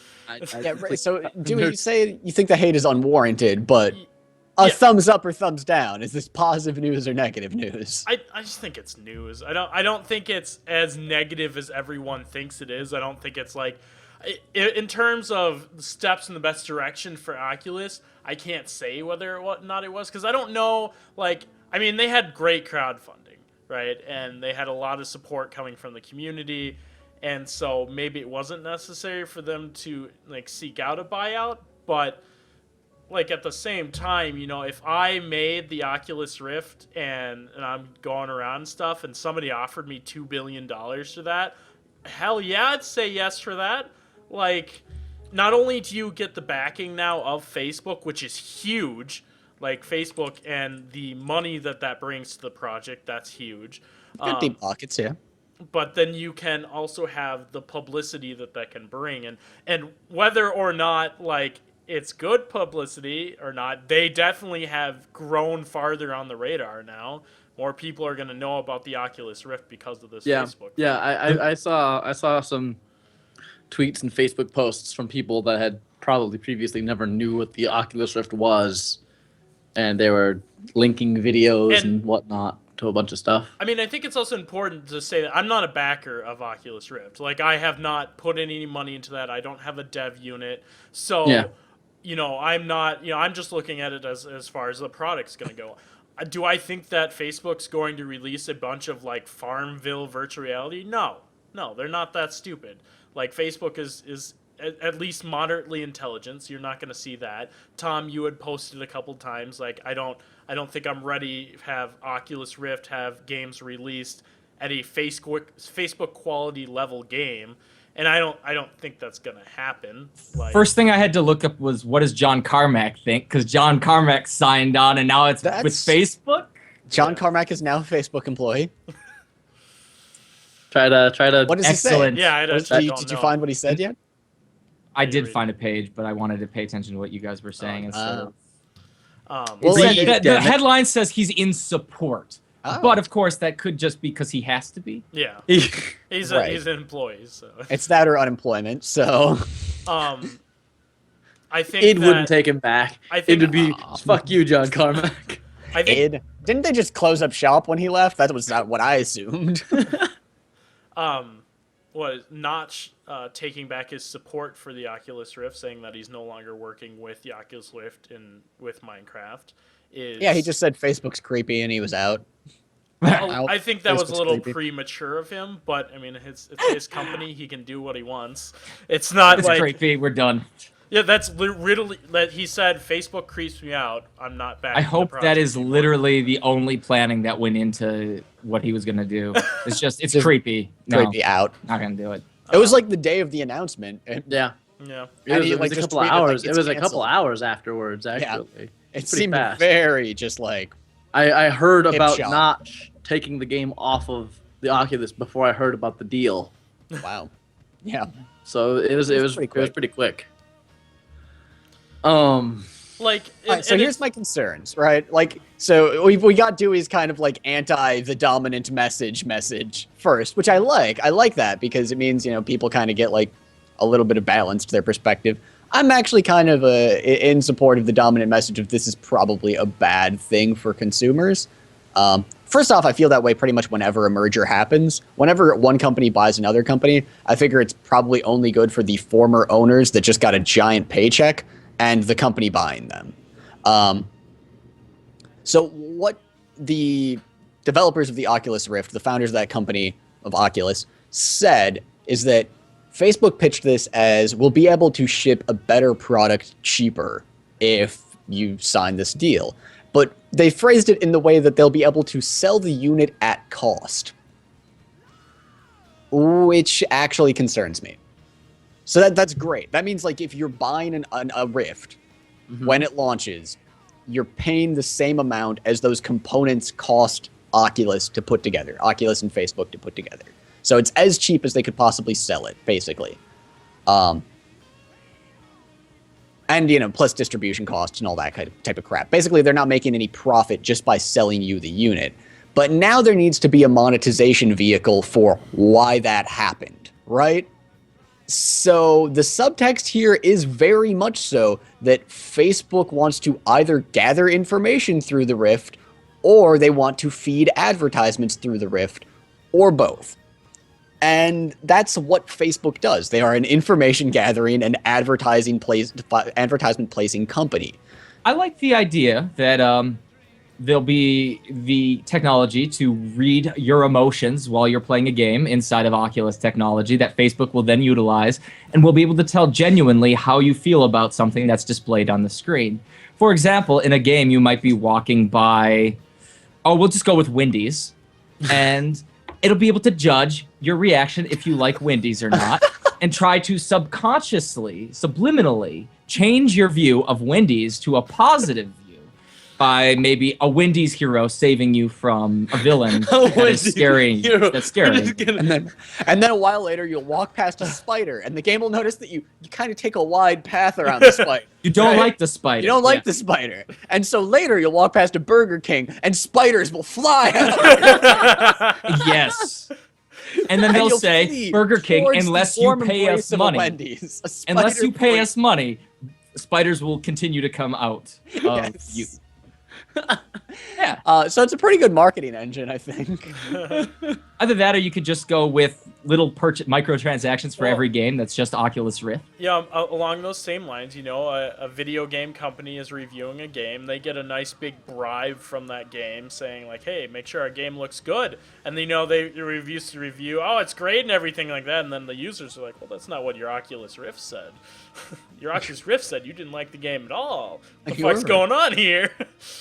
Yeah, right. So, Dewey, you say you think the hate is unwarranted, but a Yeah. thumbs up or thumbs down. Is this positive news or negative news? I just think it's news. I don't think it's as negative as everyone thinks it is. I don't think it's like in terms of steps in the best direction for Oculus, I can't say whether or not it was because I don't know. Like, I mean, they had great crowdfunding, right? And they had a lot of support coming from the community, and so maybe it wasn't necessary for them to like seek out a buyout, but like at the same time, you know, if I made the Oculus Rift and I'm going around and stuff and somebody offered me $2 billion for that, hell yeah, I'd say yes for that. Like, not only do you get the backing now of Facebook, which is huge, like Facebook and the money that brings to the project, that's huge. Good deep pockets, yeah. But then you can also have the publicity that can bring, and whether or not like it's good publicity or not, they definitely have grown farther on the radar now. More people are going to know about the Oculus Rift because of this Facebook. Yeah, I saw some tweets and Facebook posts from people that had probably previously never knew what the Oculus Rift was, and they were linking videos and whatnot to a bunch of stuff. I mean, I think it's also important to say that I'm not a backer of Oculus Rift. Like, I have not put any money into that. I don't have a dev unit. So, Yeah. you know, I'm not, you know, I'm just looking at it as far as the product's going to go. Do I think that Facebook's going to release a bunch of, like, Farmville virtual reality? No. No, they're not that stupid. Like, Facebook is at least moderately intelligent, so you're not going to see that. Tom, you had posted a couple times, like, I don't think I'm ready to have Oculus Rift have games released at a Facebook quality level game, and I don't think that's going to happen. Like, First thing I had to look up was what does John Carmack think? Because John Carmack signed on, and now it's with That's- Facebook. John Carmack is now a Facebook employee. Try to. What does Excellent. he say? yeah, I actually don't Did you know. find what he said yet? I did read find a page, but I wanted to pay attention to what you guys were saying instead of. Well, It like, said- damn the it. headline says he's in support, Oh. but of course that could just be because he has to be. Yeah, He- he's Right. he's an employee, so It's that or unemployment, so I think Id that, wouldn't take him back. I think- It would be fuck you, John Carmack. I think Id. Didn't they just close up shop when he left? That was not what I assumed. was Notch taking back his support for the Oculus Rift, saying that he's no longer working with the Oculus Rift with Minecraft. Is Yeah, he just said Facebook's creepy and he was out. Well, I think that was a Facebook's little creepy. premature of him, but I mean, it's his company. He can do what he wants. It's not It's like creepy. We're done. yeah, that's literally that he said. Facebook creeps me out. I'm not back. I hope that is literally the only planning that went into what he was gonna do. It's just it's creepy. No, Creepy out. not gonna do it. It was like the day of the announcement. Yeah. Yeah. It was, he, it like, was a just couple of tweeted, like, hours. it's it was a couple canceled. hours afterwards, actually. It Pretty seemed fast. very just like I heard Hip about shot. not taking the game off of the Oculus before I heard about the deal. Wow. Yeah. So it was pretty quick. Like, All right, so here's my concerns, right? Like, so we got Dewey's kind of like anti the dominant message first, which I like. I like that because it means, you know, people kind of get like a little bit of balance to their perspective. I'm actually kind of in support of the dominant message of this is probably a bad thing for consumers. First off, I feel that way pretty much whenever a merger happens. Whenever one company buys another company, I figure it's probably only good for the former owners that just got a giant paycheck and the company buying them. So what the developers of the Oculus Rift, the founders of that company of Oculus, said is that Facebook pitched this as, we'll be able to ship a better product cheaper if you sign this deal. But they phrased it in the way that they'll be able to sell the unit at cost, which actually concerns me. So that's great. That means, like, if you're buying a Rift, when it launches, you're paying the same amount as those components cost Oculus to put together, Oculus and Facebook to put together. So it's as cheap as they could possibly sell it, basically. And, you know, plus distribution costs and all that kind of type of crap. Basically, they're not making any profit just by selling you the unit. But now there needs to be a monetization vehicle for why that happened, right? So the subtext here is very much so that Facebook wants to either gather information through the Rift, or they want to feed advertisements through the Rift, or both. And that's what Facebook does. They are an information gathering and advertisement placing company. I like the idea that there'll be the technology to read your emotions while you're playing a game inside of Oculus technology that Facebook will then utilize, and will be able to tell genuinely how you feel about something that's displayed on the screen. For example, in a game, you might be walking by, we'll just go with Wendy's, and it'll be able to judge your reaction if you like Wendy's or not, and try to subconsciously, subliminally, change your view of Wendy's to a positive view by maybe a Wendy's hero saving you from a villain that's scary. And then a while later, you'll walk past a spider, and the game will notice that you kind of take a wide path around the spider. You don't like the spider. You don't like the spider. And so later, you'll walk past a Burger King, and spiders will fly out. Yes. And then they'll say, Burger King, unless you pay us money, spiders will continue to come out of you. Yeah. So it's a pretty good marketing engine, I think. Either that, or you could just go with little microtransactions for every game that's just Oculus Rift. Yeah, along those same lines, you know, a video game company is reviewing a game. They get a nice big bribe from that game saying, like, hey, make sure our game looks good. And, you know, they review, oh, it's great and everything like that. And then the users are like, well, that's not what your Oculus Rift said. Your Oculus Rift said you didn't like the game at all. What the fuck's going on here?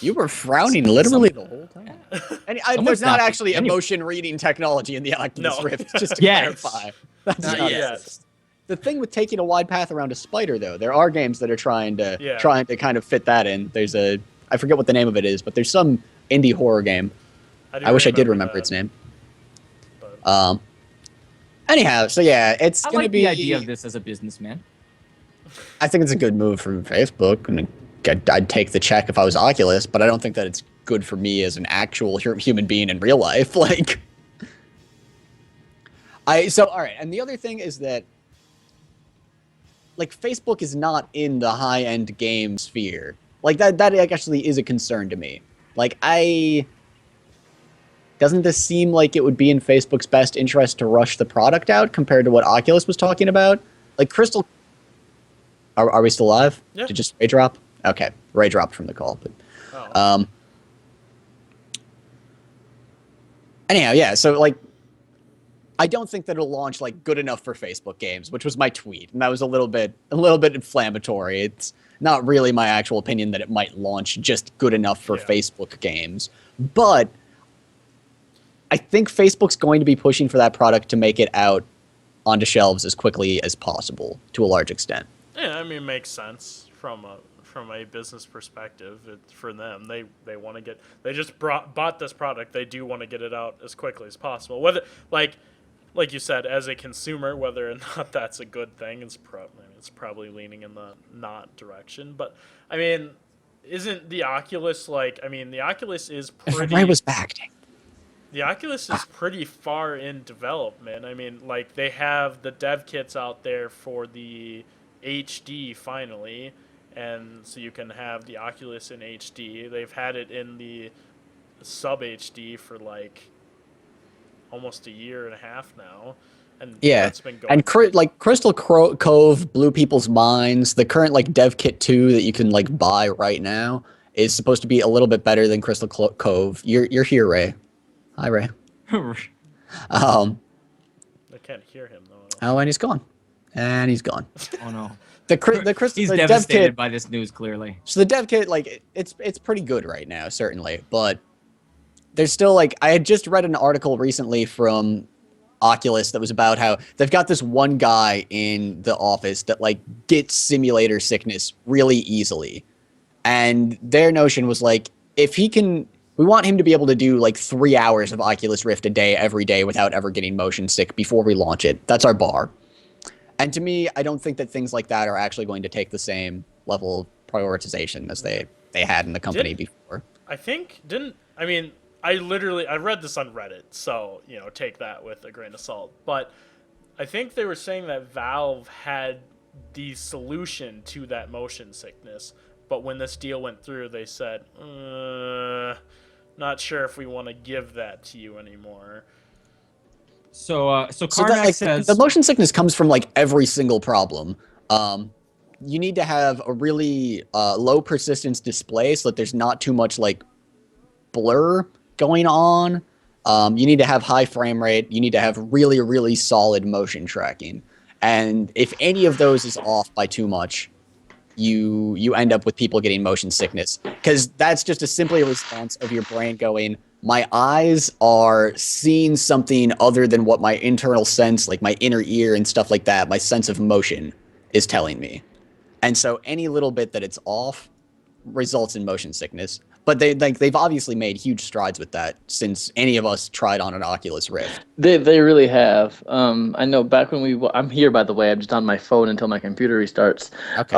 You were frowning literally the whole time. And there's not actually emotion reading technology in the Oculus Rift, just to clarify. That's not yet. The thing with taking a wide path around a spider, though, there are games that are trying to kind of fit that in. There's I forget what the name of it is, but there's some indie horror game. I wish I did remember its name. Anyhow, so yeah, it's going to be the idea of this as a businessman. I think it's a good move from Facebook, and I'd take the check if I was Oculus, but I don't think that it's good for me as an actual human being in real life. Like, all right, and the other thing is that, like, Facebook is not in the high-end game sphere. Like, that actually is a concern to me. Like, doesn't this seem like it would be in Facebook's best interest to rush the product out compared to what Oculus was talking about? Like, Crystal... Are we still live? Yeah. Did just Ray drop? Okay, Ray dropped from the call. But, anyhow, yeah. So like, I don't think that it'll launch like good enough for Facebook games, which was my tweet, and that was a little bit inflammatory. It's not really my actual opinion that it might launch just good enough for Facebook games, but I think Facebook's going to be pushing for that product to make it out onto shelves as quickly as possible, to a large extent. Yeah, I mean, it makes sense from from a business perspective. For them, they want to get, they just bought this product. They do want to get it out as quickly as possible. Whether like you said, as a consumer, whether or not that's a good thing, it's probably leaning in the not direction. But I mean, isn't the Oculus the Oculus is pretty. Ray was back. The Oculus is pretty far in development. I mean, like, they have the dev kits out there for the HD finally, and so you can have the Oculus in HD. They've had it in the sub HD for like almost a year and a half now. And Yeah, that's been going. and like Crystal Cove blew people's minds. The current like dev kit 2 that you can like buy right now is supposed to be a little bit better than Crystal Cove. You're here, Ray. Hi, Ray. I can't hear him though. Oh, and he's gone. And he's gone. Oh no. He's the dev devastated kit, by this news, clearly. so the dev kit, like, it's pretty good right now, certainly. But there's still, like, I had just read an article recently from Oculus that was about how they've got this one guy in the office that, like, gets simulator sickness really easily. And their notion was, like, if he can... We want him to be able to do like 3 hours of Oculus Rift a day, every day, without ever getting motion sick before we launch it. That's our bar. And to me, I don't think that things like that are actually going to take the same level of prioritization as they had in the company before. I read this on Reddit, so, take that with a grain of salt. But I think they were saying that Valve had the solution to that motion sickness. But when this deal went through, they said, not sure if we want to give that to you anymore. So Carmack that, like, says the motion sickness comes from like every single problem. You need to have a really low persistence display so that there's not too much like blur going on. You need to have high frame rate. You need to have really, really solid motion tracking. And if any of those is off by too much, you end up with people getting motion sickness, because that's just simply a response of your brain going, my eyes are seeing something other than what my internal sense, like my inner ear and stuff like that, my sense of motion is telling me. And so any little bit that it's off results in motion sickness. But they've obviously made huge strides with that since any of us tried on an Oculus Rift. They really have. I know back when I'm here, by the way. I'm just on my phone until my computer restarts. Okay.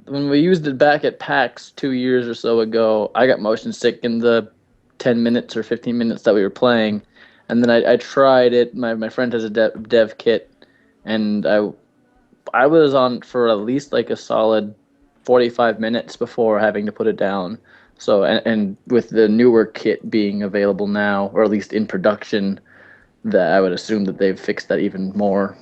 When we used it back at PAX 2 years or so ago, I got motion sick in the 10 minutes or 15 minutes that we were playing. And then I tried it. My friend has a dev kit, and I was on for at least like a solid 45 minutes before having to put it down. So, and with the newer kit being available now, or at least in production, that I would assume that they've fixed that even more.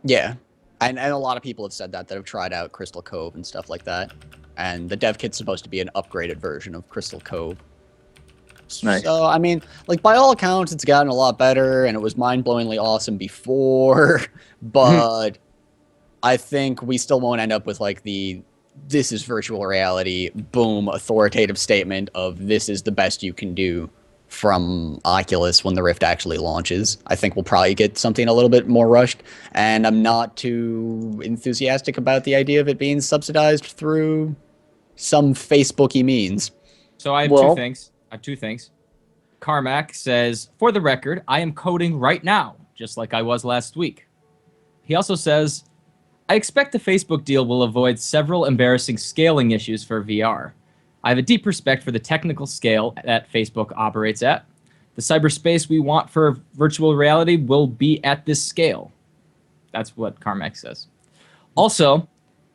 Yeah. And a lot of people have said that have tried out Crystal Cove and stuff like that. And the dev kit's supposed to be an upgraded version of Crystal Cove. Nice. So, I mean, like, by all accounts, it's gotten a lot better, and it was mind-blowingly awesome before, but I think we still won't end up with, like, this is virtual reality, boom, authoritative statement of this is the best you can do from Oculus when the Rift actually launches. I think we'll probably get something a little bit more rushed, and I'm not too enthusiastic about the idea of it being subsidized through some Facebooky means. So I have two things. Carmack says, for the record, I am coding right now, just like I was last week. He also says, I expect the Facebook deal will avoid several embarrassing scaling issues for VR. I have a deep respect for the technical scale that Facebook operates at. The cyberspace we want for virtual reality will be at this scale. That's what Carmack says. Also,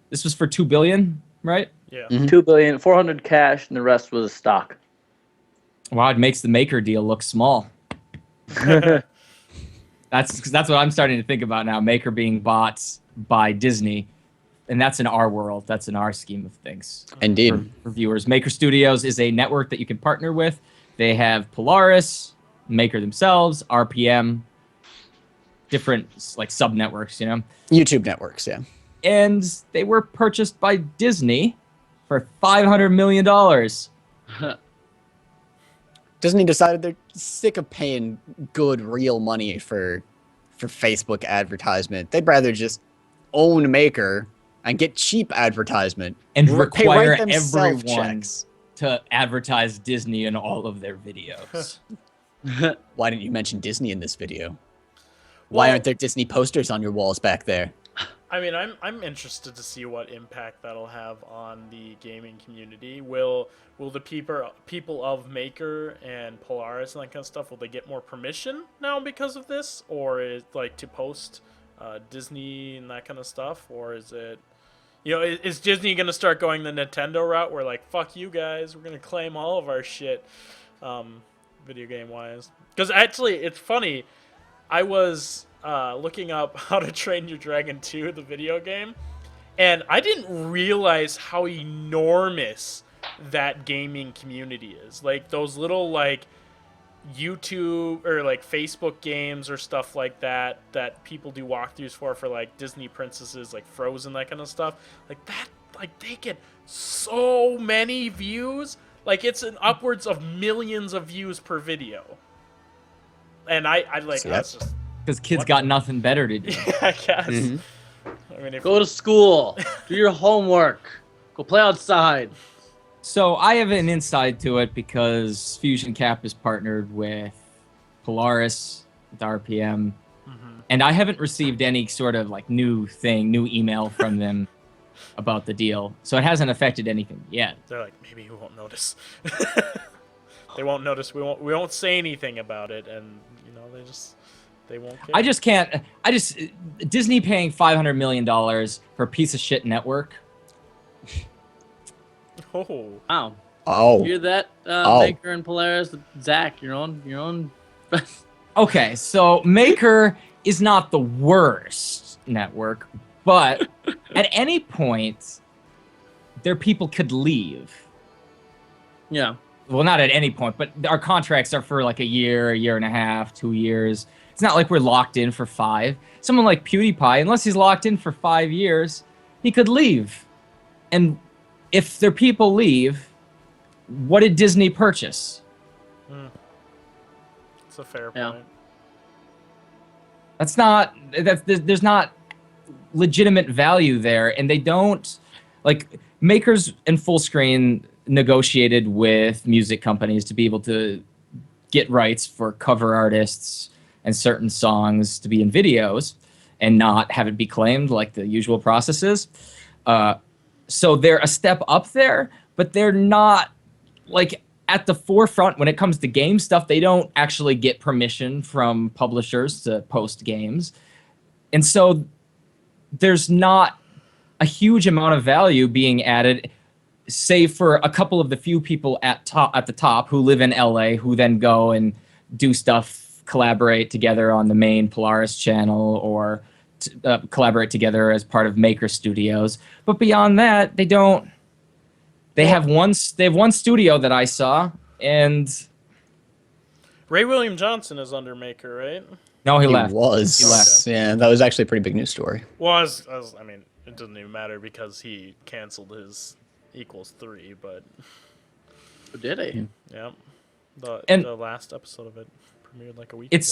this was for $2 billion, right? Yeah. Mhm. $2 billion, 400 cash, and the rest was stock. Wow, it makes the Maker deal look small. That's what I'm starting to think about now. Maker being bought by Disney, and that's in our world. That's in our scheme of things. Indeed. For viewers, Maker Studios is a network that you can partner with. They have Polaris, Maker themselves, RPM, different like sub networks, YouTube networks, yeah. And they were purchased by Disney for $500 million. Disney decided they're sick of paying good, real money for Facebook advertisement. They'd rather just own Maker and get cheap advertisement and Pay require write them everyone self-checks. to advertise Disney in all of their videos. Why didn't you mention Disney in this video? Why Well- aren't there Disney posters on your walls back there? I mean, I'm interested to see what impact that'll have on the gaming community. Will the people of Maker and Polaris and that kind of stuff, will they get more permission now because of this, or is like to post Disney and that kind of stuff, or is it, is Disney gonna start going the Nintendo route where like, fuck you guys, we're gonna claim all of our shit, video game wise? Because actually, it's funny. I was looking up How to Train Your Dragon 2, the video game, and I didn't realize how enormous that gaming community is. Like those little like YouTube or like Facebook games or stuff like that people do walkthroughs for like Disney princesses, like Frozen, that kind of stuff. Like that, like they get so many views. Like it's an upwards of millions of views per video. And I like, So that's that's- just, Because kids What? got nothing better to do. I guess. Mhm. I mean, if Go to school. Do your homework. Go play outside. So I have an insight to it because Fusion Cap is partnered with Polaris, with RPM, and I haven't received any sort of like new email from them about the deal. So it hasn't affected anything yet. they're like, maybe we won't notice. They won't notice. We won't say anything about it, and they won't care. I just can't. Disney paying $500 million for a piece of shit network. Oh. Wow. Oh, Hear that, Oh. Maker and Polaris? Zach, your own. Okay, so Maker is not the worst network, but at any point, their people could leave. Yeah. Well, not at any point, but our contracts are for like a year and a half, 2 years. It's not like we're locked in for 5. Someone like PewDiePie, unless he's locked in for 5 years, he could leave. And if their people leave, what did Disney purchase? It's a fair Yeah. point. There's not legitimate value there, and they don't, like, Makers and Fullscreen negotiated with music companies to be able to get rights for cover artists and certain songs to be in videos and not have it be claimed like the usual processes. So they're a step up there, but they're not like at the forefront when it comes to game stuff. They don't actually get permission from publishers to post games. And so there's not a huge amount of value being added, save for a couple of the few people at the top who live in LA, who then go and do stuff, collaborate together on the main Polaris channel, or collaborate together as part of Maker Studios. But beyond that, they don't. They have one studio that I saw, and Ray William Johnson is under Maker, right? no, he he left. was. He left. Yeah, that was actually a pretty big news story. Well, I mean, it doesn't even matter because he canceled his Equals 3, but Did he? yeah, And- the last episode of it premiered like a week ago.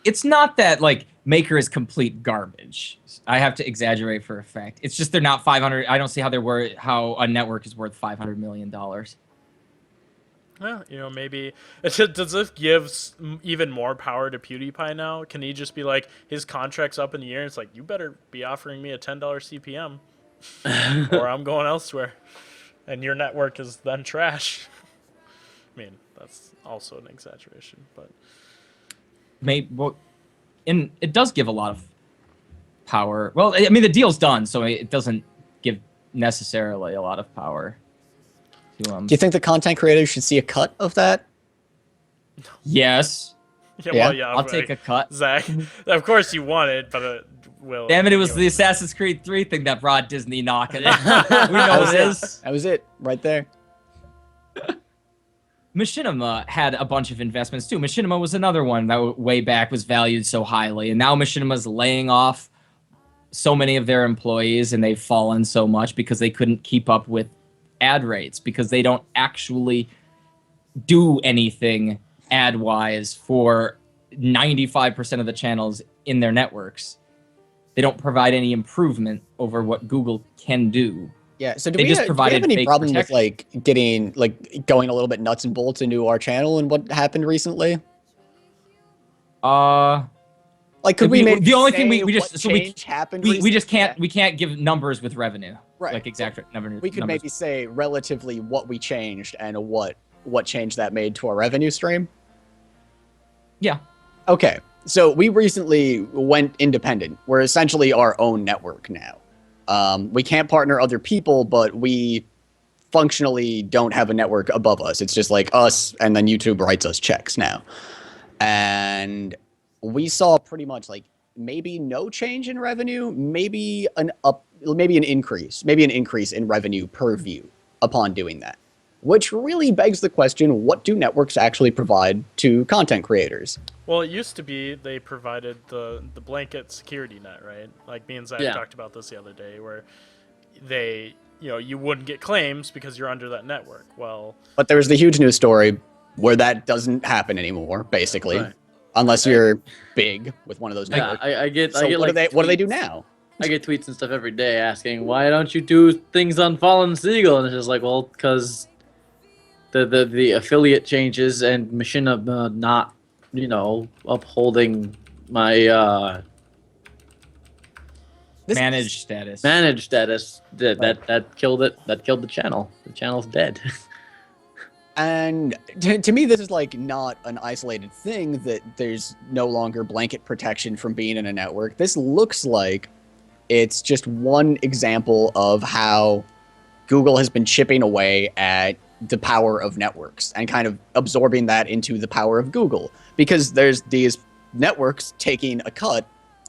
It's not that like Maker is complete garbage. I have to exaggerate for effect. It's just they're not 500. I don't see how a network is worth $500 million. Well, maybe does this give even more power to PewDiePie now? Can he just be like, his contract's up in the air? It's like, you better be offering me a $10 CPM, or I'm going elsewhere, and your network is then trash. I mean, that's also an exaggeration, but And it does give a lot of power. Well, I mean, the deal's done, so it doesn't give necessarily a lot of power to Do you think the content creators should see a cut of that? Yes, well, yeah, I'll take a cut. Zach. Of course you want it, but will. Damn it! It was the Assassin's Creed 3 thing that brought Disney knocking. We know it is. That was it, right there. Machinima had a bunch of investments too. Machinima was another one that way back was valued so highly, and now Machinima's laying off so many of their employees, and they've fallen so much because they couldn't keep up with ad rates, because they don't actually do anything ad-wise for 95% of the channels in their networks. They don't provide any improvement over what Google can do. Yeah, so do They we, just do we have provided any fake problem with protection. getting going a little bit nuts and bolts into our channel and what happened recently? Like, could we maybe the only say thing we what just change happened we just recently? can't give numbers with revenue, Right. like exact numbers. We could maybe say relatively what we changed and what change that made to our revenue stream. Yeah. Okay, so we recently went independent. We're essentially our own network now. We can't partner other people, but we functionally don't have a network above us. It's just like us, and then YouTube writes us checks now. And we saw pretty much like maybe no change in revenue, maybe an increase in revenue per view upon doing that. Which really begs the question, what do networks actually provide to content creators? Well, it used to be they provided the blanket security net, right? Like me and Zach talked about this the other day, where they, you wouldn't get claims because you're under that network. Well, but there's the huge news story where that doesn't happen anymore, basically, Right. unless you're big with one of those networks. I get. So I get what like do they do tweets. now? I get tweets and stuff every day asking, why don't you do things on Fallen Seagull? And it's just like, well, because the affiliate changes and Machinima not, upholding my Managed status. managed status that killed it. That killed the channel. The channel's dead. And to me, this is like not an isolated thing that there's no longer blanket protection from being in a network. This looks like it's just one example of how Google has been chipping away at the power of networks and kind of absorbing that into the power of Google, because there's these networks taking a cut.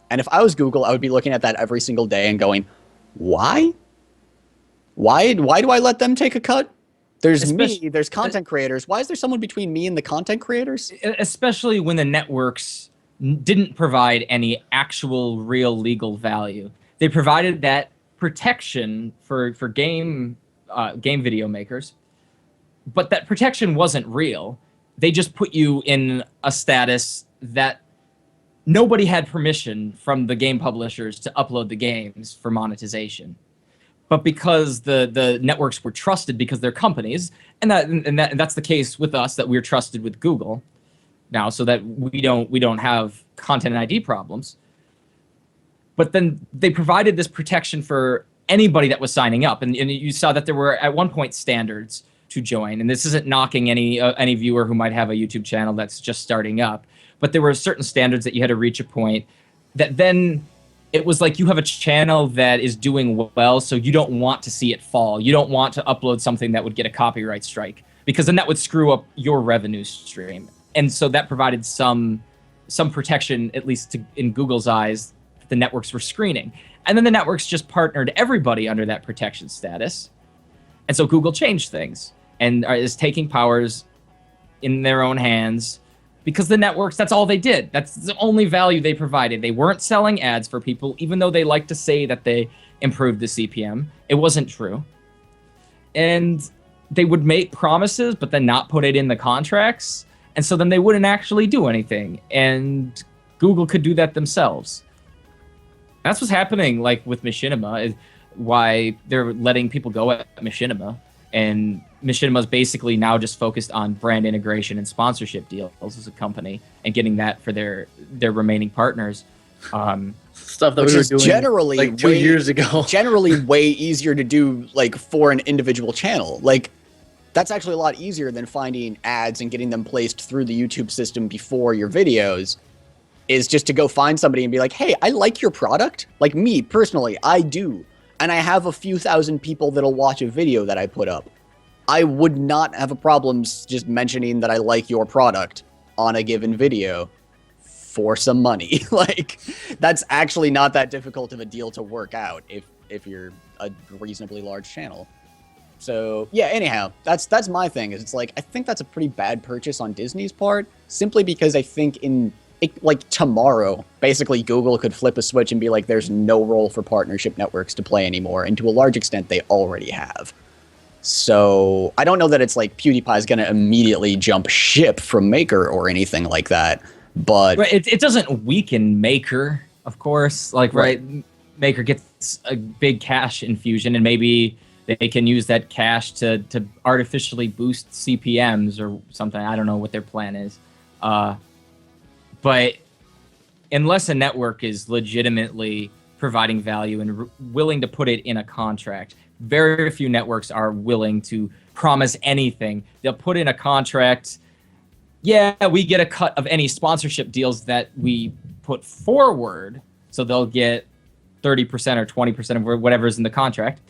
And if I was Google, I would be looking at that every single day and going, why? Why do I let them take a cut? There's me, there's content creators. Why is there someone between me and the content creators? Especially when the networks didn't provide any actual real legal value. They provided that protection for game video makers, but that protection wasn't real. They just put you in a status that nobody had permission from the game publishers to upload the games for monetization. But because the networks were trusted because they're companies, and that's the case with us, that we're trusted with Google now, so that we don't have content ID problems. But then they provided this protection for anybody that was signing up, and you saw that there were at one point standards to join. And this isn't knocking any viewer who might have a YouTube channel that's just starting up, but there were certain standards that you had to reach a point that then it was like you have a channel that is doing well, so you don't want to see it fall. You don't want to upload something that would get a copyright strike, because then that would screw up your revenue stream. And so that provided some protection, at least in Google's eyes, that the networks were screening. And then the networks just partnered everybody under that protection status. And so Google changed things and is taking powers in their own hands, because the networks, that's all they did. That's the only value they provided. They weren't selling ads for people, even though they like to say that they improved the CPM. It wasn't true. And they would make promises, but then not put it in the contracts. And so then they wouldn't actually do anything. And Google could do that themselves. That's what's happening, like with Machinima, is why they're letting people go at Machinima. And Machinima's basically now just focused on brand integration and sponsorship deals as a company and getting that for their remaining partners. Stuff that we were doing generally like 2 years ago. Generally way easier to do, like, for an individual channel. Like, that's actually a lot easier than finding ads and getting them placed through the YouTube system before your videos, is just to go find somebody and be like, hey, I like your product. Like, me, personally, I do. And I have a few thousand people that'll watch a video that I put up. I would not have a problem just mentioning that I like your product on a given video for some money. Like, that's actually not that difficult of a deal to work out if you're a reasonably large channel. So yeah, anyhow, that's my thing. Is it's like, I think that's a pretty bad purchase on Disney's part, simply because I think like tomorrow, basically Google could flip a switch and be like, there's no role for partnership networks to play anymore. And to a large extent, they already have. So I don't know that it's like PewDiePie's going to immediately jump ship from Maker or anything like that. But it doesn't weaken Maker. of course. Like, right, Maker gets a big cash infusion, and maybe they can use that cash to artificially boost CPMs or something. I don't know what their plan is. But unless a network is legitimately providing value and willing to put it in a contract, very few networks are willing to promise anything. They'll put in a contract, yeah, we get a cut of any sponsorship deals that we put forward, so they'll get 30% or 20% of whatever's in the contract.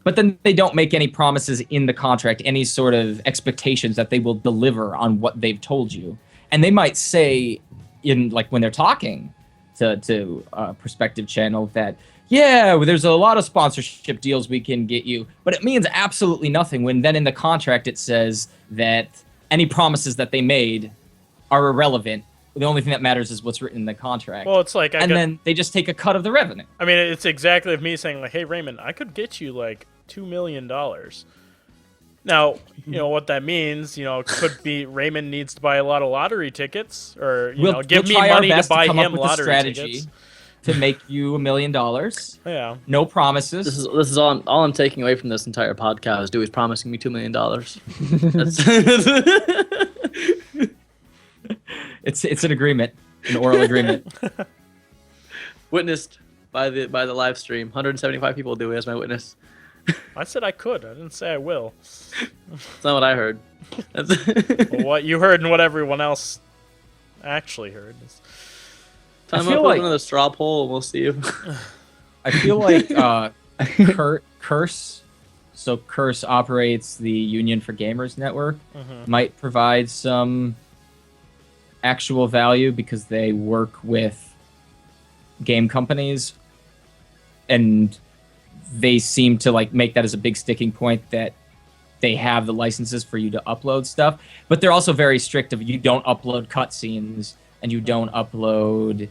But then they don't make any promises in the contract, any sort of expectations that they will deliver on what they've told you. And they might say, in like when they're talking to a prospective channel, that yeah, there's a lot of sponsorship deals we can get you, but it means absolutely nothing when then in the contract it says that any promises that they made are irrelevant. The only thing that matters is what's written in the contract. Well, it's like then they just take a cut of the revenue. I mean, it's exactly of me saying like, "Hey, Raymond, I could get you like $2 million." Now, you know what that means. You know, it could be Raymond needs to buy a lot of lottery tickets, or give me money to buy him lottery tickets to make you $1 million. Yeah. No promises. This is all I'm taking away from this entire podcast is Dewey's promising me $2 million. It's an agreement, an oral agreement. Witnessed by the live stream. 175 people, Dewey, as my witness. I said I could. I didn't say I will. That's not what I heard. Well, what you heard and what everyone else actually heard. Time up with another straw poll, and we'll see if. I feel like Curse. So Curse operates the Union for Gamers network. Might provide some actual value because they work with game companies, and they seem to like make that as a big sticking point that they have the licenses for you to upload stuff, but they're also very strict of you don't upload cutscenes and you don't upload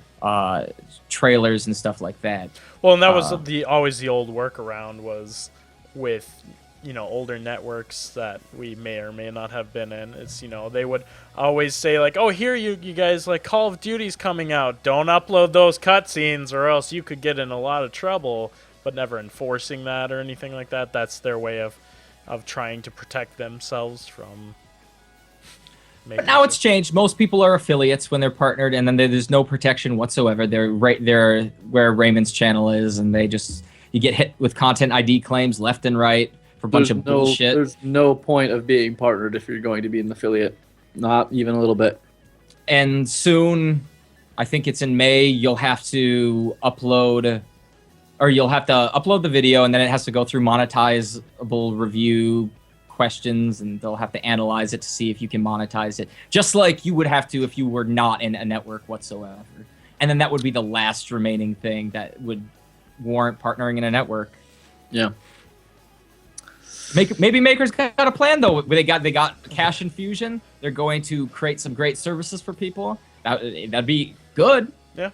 trailers and stuff like that. Well, and that was always the old workaround was with older networks that we may or may not have been in. It's they would always say like, oh, here you guys, like Call of Duty's coming out, don't upload those cutscenes or else you could get in a lot of trouble. But never enforcing that or anything like that. That's their way of trying to protect themselves from. But now it's changed. Most people are affiliates when they're partnered, and then there's no protection whatsoever. They're right there where Raymond's channel is, and you get hit with content ID claims left and right for a bunch of bullshit. There's no point of being partnered if you're going to be an affiliate, not even a little bit. And soon, I think it's in May, you'll have to upload the video, and then it has to go through monetizable review questions, and they'll have to analyze it to see if you can monetize it, just like you would have to if you were not in a network whatsoever. And then that would be the last remaining thing that would warrant partnering in a network. Yeah. Maybe Maker's got a plan though. They got cash infusion. They're going to create some great services for people. That'd be good. Yeah.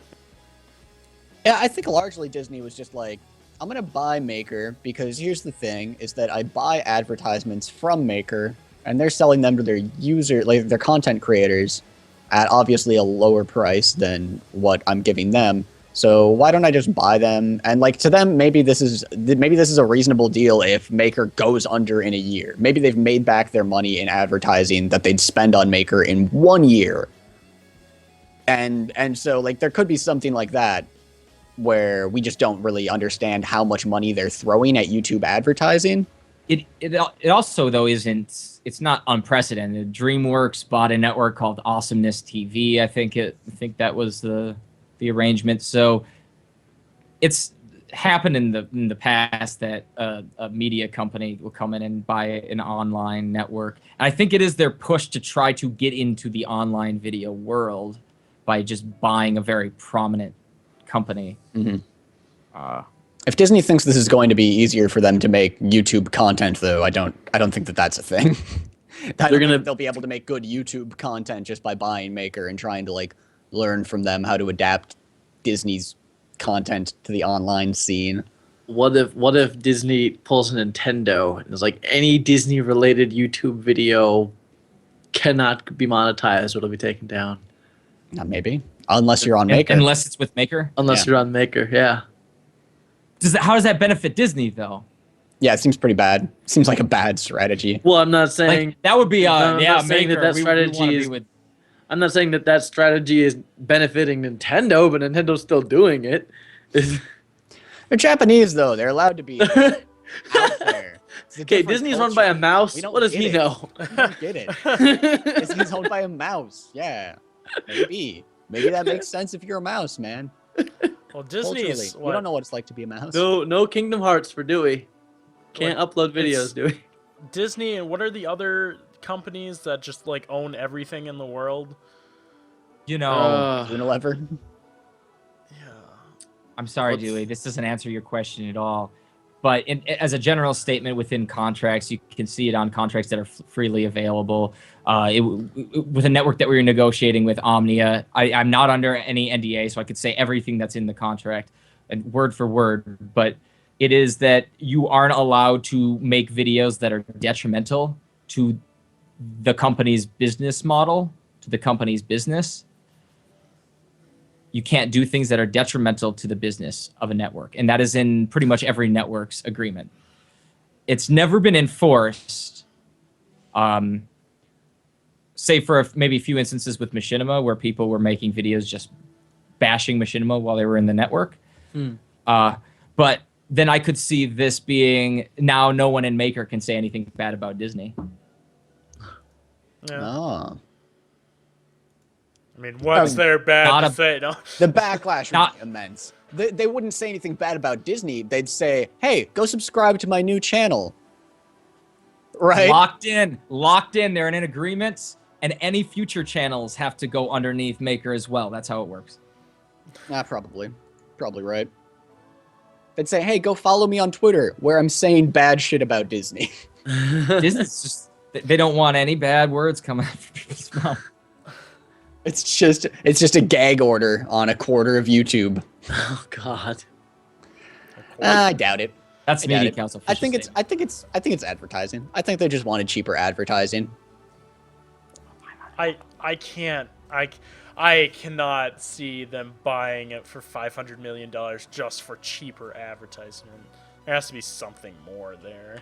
Yeah, I think largely Disney was just like, I'm going to buy Maker because here's the thing, is that I buy advertisements from Maker, and they're selling them to their their content creators at obviously a lower price than what I'm giving them. So why don't I just buy them? And like to them, maybe this is a reasonable deal if Maker goes under in a year. Maybe they've made back their money in advertising that they'd spend on Maker in 1 year. And so like there could be something like that, where we just don't really understand how much money they're throwing at YouTube advertising. It also though it's not unprecedented. DreamWorks bought a network called Awesomeness TV. I think that was the arrangement. So it's happened in the past that a media company will come in and buy an online network. And I think it is their push to try to get into the online video world by just buying a very prominent company. If Disney thinks this is going to be easier for them to make YouTube content, though, I don't think that that's a thing. They'll be able to make good YouTube content just by buying Maker and trying to like learn from them how to adapt Disney's content to the online scene. What if Disney pulls a Nintendo and is like, any Disney related YouTube video cannot be monetized or it'll be taken down? Maybe. Unless you're on Maker. Unless it's with Maker. Unless Yeah. you're on Maker, yeah. How does that benefit Disney though? Yeah, it seems pretty bad. Seems like a bad strategy. Well, I'm not saying Like that would be I'm yeah, not saying Maker. that We wanna strategy be is. with I'm not saying that strategy is benefiting Nintendo, but Nintendo's still doing it. They're Japanese though. They're allowed to be out there. It's a Okay, different Disney's run by a culture. mouse. We don't What does get he it. know? We don't get it. Disney's owned by a mouse. Yeah, maybe that makes sense if you're a mouse, man. Well, Culturally, Disney's we don't know what it's like to be a mouse. No Kingdom Hearts for Dewey. Can't Like, upload videos, it's- Dewey. Disney, and what are the other companies that just like own everything in the world? you know. Unilever. Yeah. I'm sorry, What's- Dewey. This doesn't answer your question at all. But as a general statement within contracts, you can see it on contracts that are freely available. With a network that we were negotiating with, Omnia, I'm not under any NDA, so I could say everything that's in the contract, and word for word. But it is that you aren't allowed to make videos that are detrimental to the company's business model, to the company's business. You can't do things that are detrimental to the business of a network. And that is in pretty much every network's agreement. It's never been enforced, save for maybe a few instances with Machinima where people were making videos just bashing Machinima while they were in the network. But then I could see this being, now no one in Maker can say anything bad about Disney. Yeah. Oh. I mean, what's there not bad to a- say? No. The backlash would Not- be immense. They wouldn't say anything bad about Disney. They'd say, "Hey, go subscribe to my new channel." Right? Locked in. They're in agreements, and any future channels have to go underneath Maker as well. That's how it works. Probably right. They'd say, "Hey, go follow me on Twitter, where I'm saying bad shit about Disney." Disney's just, they don't want any bad words coming out of people's mouth. It's just a gag order on a quarter of YouTube. Oh God. I doubt it. That's I doubt Media it. Council. I think it's advertising. I think they just wanted cheaper advertising. I can't. I cannot see them buying it for $500 million just for cheaper advertisement. There has to be something more there.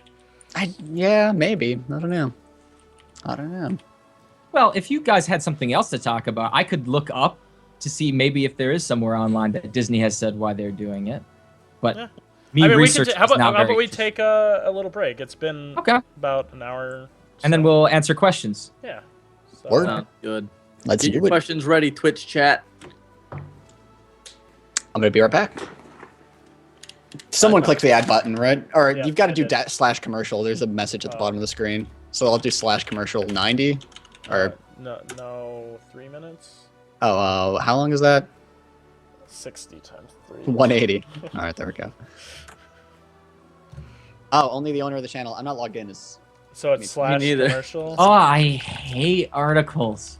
Yeah, maybe. I don't know. Well, if you guys had something else to talk about, I could look up to see maybe if there is somewhere online that Disney has said why they're doing it. But Yeah. me I mean, researching how is not about very we interesting. take a little break? It's been Okay, about an hour. and then so- we'll answer questions. Yeah. So, Word. Sounds good. Let's Get do your it. questions ready, Twitch chat. I'm gonna be right back. Someone click the add button, right? Or Yeah, you've got to I do did. slash commercial. There's a message at the Oh. bottom of the screen. So I'll do slash commercial 90. Or no, 3 minutes. how long is that? 60 times 3. 180. All right, there we go. Oh, only the owner of the channel. I'm not logged in. So it's Me slash neither. commercial. Oh, I hate articles.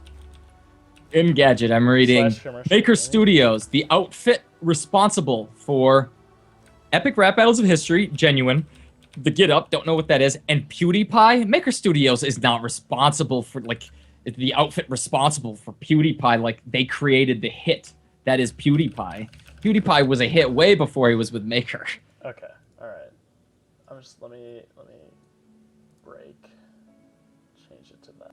Engadget, I'm reading. Slash commercial, Maker right? Studios, the outfit responsible for Epic Rap Battles of History, Genuine, The Get Up, don't know what that is, and PewDiePie. Maker Studios is not responsible for, like, the outfit responsible for PewDiePie. Like, they created the hit that is PewDiePie. PewDiePie was a hit way before he was with Maker. Okay. All right. Let me break. Change it to that.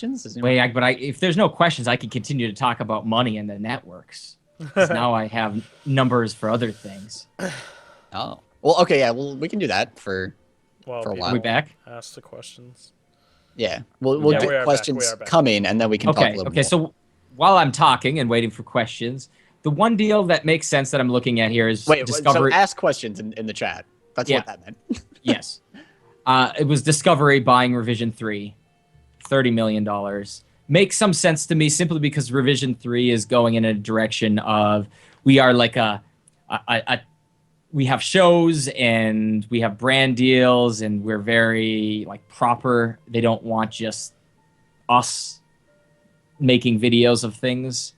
Wait, if there's no questions, I can continue to talk about money and the networks. 'Cause now I have numbers for other things. Oh. Well, okay, yeah, well, we can do that for a while. Are we back? Ask the questions. Yeah, we'll Yeah, get we are questions back. coming, and then we can talk a little Okay, more. so while I'm talking and waiting for questions, the one deal that makes sense that I'm looking at here is Wait, Discovery. so ask questions in the chat. That's Yeah. what that meant. Yes. It was Discovery buying Revision 3, $30 million. Makes some sense to me simply because Revision 3 is going in a direction of we are like we have shows and we have brand deals and we're very like proper. They don't want just us making videos of things.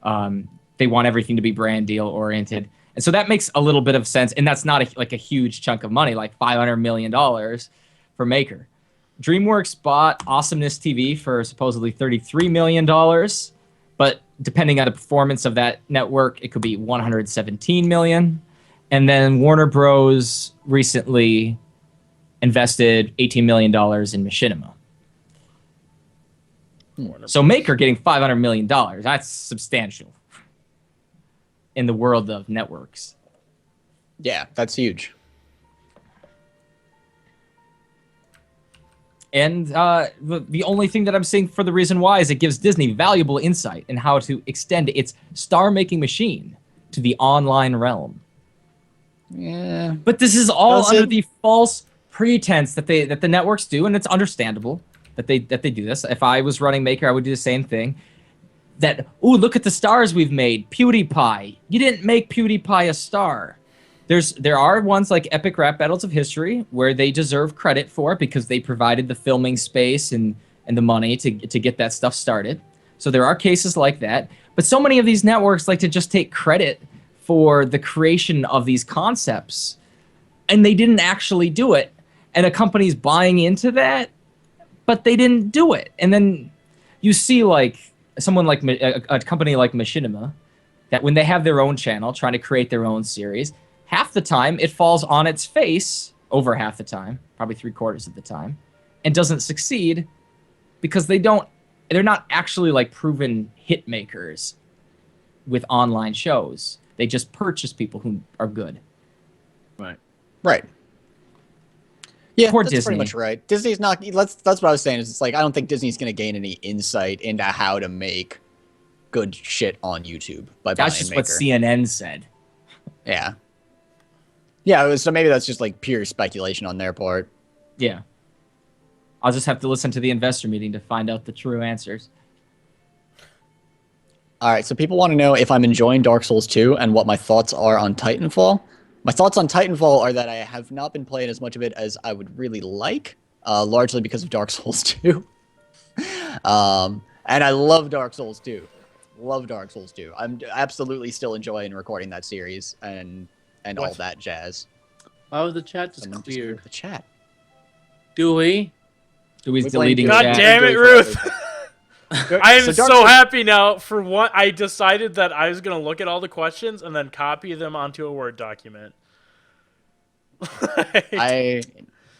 They want everything to be brand deal oriented. And so that makes a little bit of sense. And that's not like a huge chunk of money, like $500 million for Maker. DreamWorks bought Awesomeness TV for supposedly $33 million. But depending on the performance of that network, it could be $117 million. And then Warner Bros. Recently invested $18 million in Machinima. So Maker getting $500 million. That's substantial in the world of networks. Yeah, that's huge. And the only thing that I'm seeing for the reason why is it gives Disney valuable insight in how to extend its star-making machine to the online realm. Yeah. But this is all under the false pretense that the networks do, and it's understandable that they do this. If I was running Maker, I would do the same thing. That, ooh, look at the stars we've made. PewDiePie. You didn't make PewDiePie a star. There are ones like Epic Rap Battles of History where they deserve credit for it because they provided the filming space and the money to get that stuff started. So there are cases like that. But so many of these networks like to just take credit for the creation of these concepts, and they didn't actually do it. And a company's buying into that, but they didn't do it. And then you see like someone like a company like Machinima, that when they have their own channel trying to create their own series, half the time it falls on its face, over half the time, probably 3/4 of the time, and doesn't succeed because they're not actually like proven hit makers with online shows. They just purchase people who are good. Right. Yeah, Poor that's Disney. pretty much right. Disney's not. That's what I was saying. Is it's like I don't think Disney's going to gain any insight into how to make good shit on YouTube by buying That's just Maker. what CNN said. Yeah. Yeah. So maybe that's just like pure speculation on their part. Yeah. I'll just have to listen to the investor meeting to find out the true answers. All right. So people want to know if I'm enjoying Dark Souls 2 and what my thoughts are on Titanfall. My thoughts on Titanfall are that I have not been playing as much of it as I would really like, largely because of Dark Souls 2. And I love Dark Souls 2. Love Dark Souls 2. I'm absolutely still enjoying recording that series and all that jazz. Why was the chat just Someone cleared? moved the chat. Dewey? Dewey's We blame deleting Dewey. God chat. damn it, Enjoy Ruth! forever. I am So so, Dark Souls- happy now. For one, I decided that I was gonna look at all the questions and then copy them onto a Word document.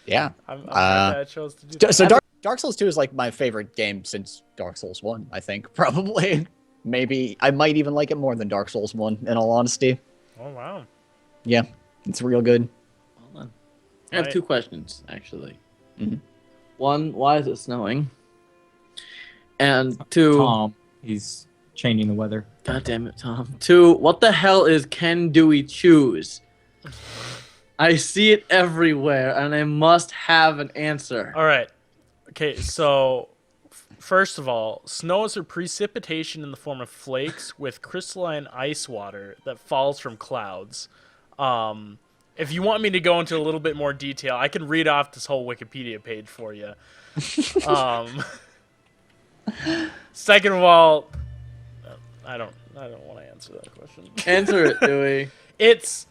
Yeah. I'm happy I chose to do that. So Dark Souls 2 is like my favorite game since Dark Souls 1, I think, probably. Maybe I might even like it more than Dark Souls 1, in all honesty. Oh wow. Yeah, it's real good. Hold on. I have Right. 2 questions, actually. Mhm. One, why is it snowing? And 2, Tom, he's changing the weather. God damn it, Tom. 2, what the hell is Can Dewey Choose? I see it everywhere, and I must have an answer. All right. Okay, so first of all, snow is a precipitation in the form of flakes with crystalline ice water that falls from clouds. If you want me to go into a little bit more detail, I can read off this whole Wikipedia page for you. Second of all, I don't want to answer that question. Answer it, Dewey. It's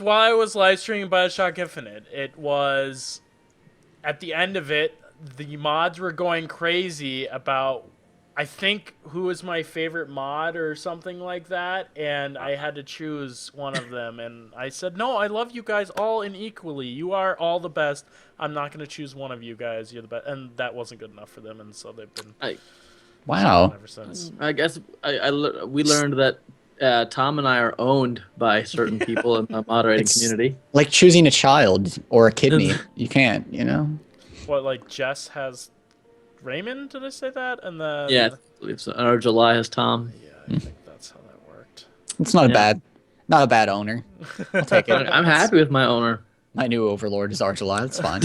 while I was live streaming BioShock Infinite. It was at the end of it, the mods were going crazy about I think who is my favorite mod or something like that, and I had to choose one of them, and I said, no, I love you guys all in equally. You are all the best. I'm not going to choose one of you guys. You're the best. And that wasn't good enough for them, and so they've been Wow. ever since. I guess we learned that Tom and I are owned by certain people in the moderating community. Like choosing a child or a kidney. You can't, you know? What, like Jess has Raymond, did I say that? And then Yeah, I believe so. Or July has Tom. Yeah, I think that's how that worked. It's not a bad owner. I'll take it. I'm happy with my owner. My new overlord is Archula. That's fine.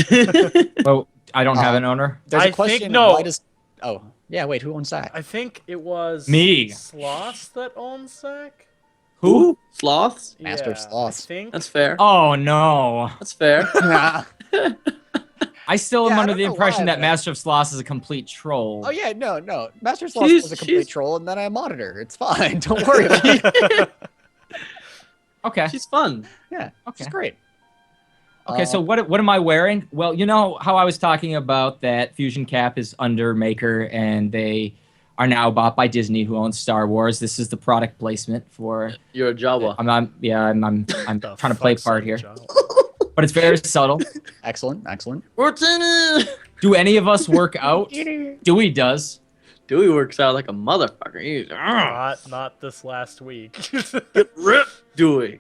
Well, I don't have an owner. There's I a question. think no. Why does? Oh, yeah. Wait, who owns that? I think it was Me. Sloth that owns Zach. Who? Sloths? Master of Yeah, Sloths. I think. That's fair. Oh no. That's fair. Nah. I still Yeah, am I under don't the know impression why, that but- Master of Sloths is a complete troll. Oh yeah, no. Master of Sloths was a complete she's- troll, and then I monitor. It's fine. Don't worry about it. Okay. She's fun. Yeah, Okay. it's great. Okay, so what am I wearing? Well, you know how I was talking about that Fusion Cap is under Maker and they are now bought by Disney, who owns Star Wars. This is the product placement for. You're a Jawa. I'm The trying to play a fuck's part that here, job? but it's very subtle. Excellent. What's in it? Do any of us work out? Dewey does. Dewey works out like a motherfucker. He's Not this last week. get ripped, Dewey.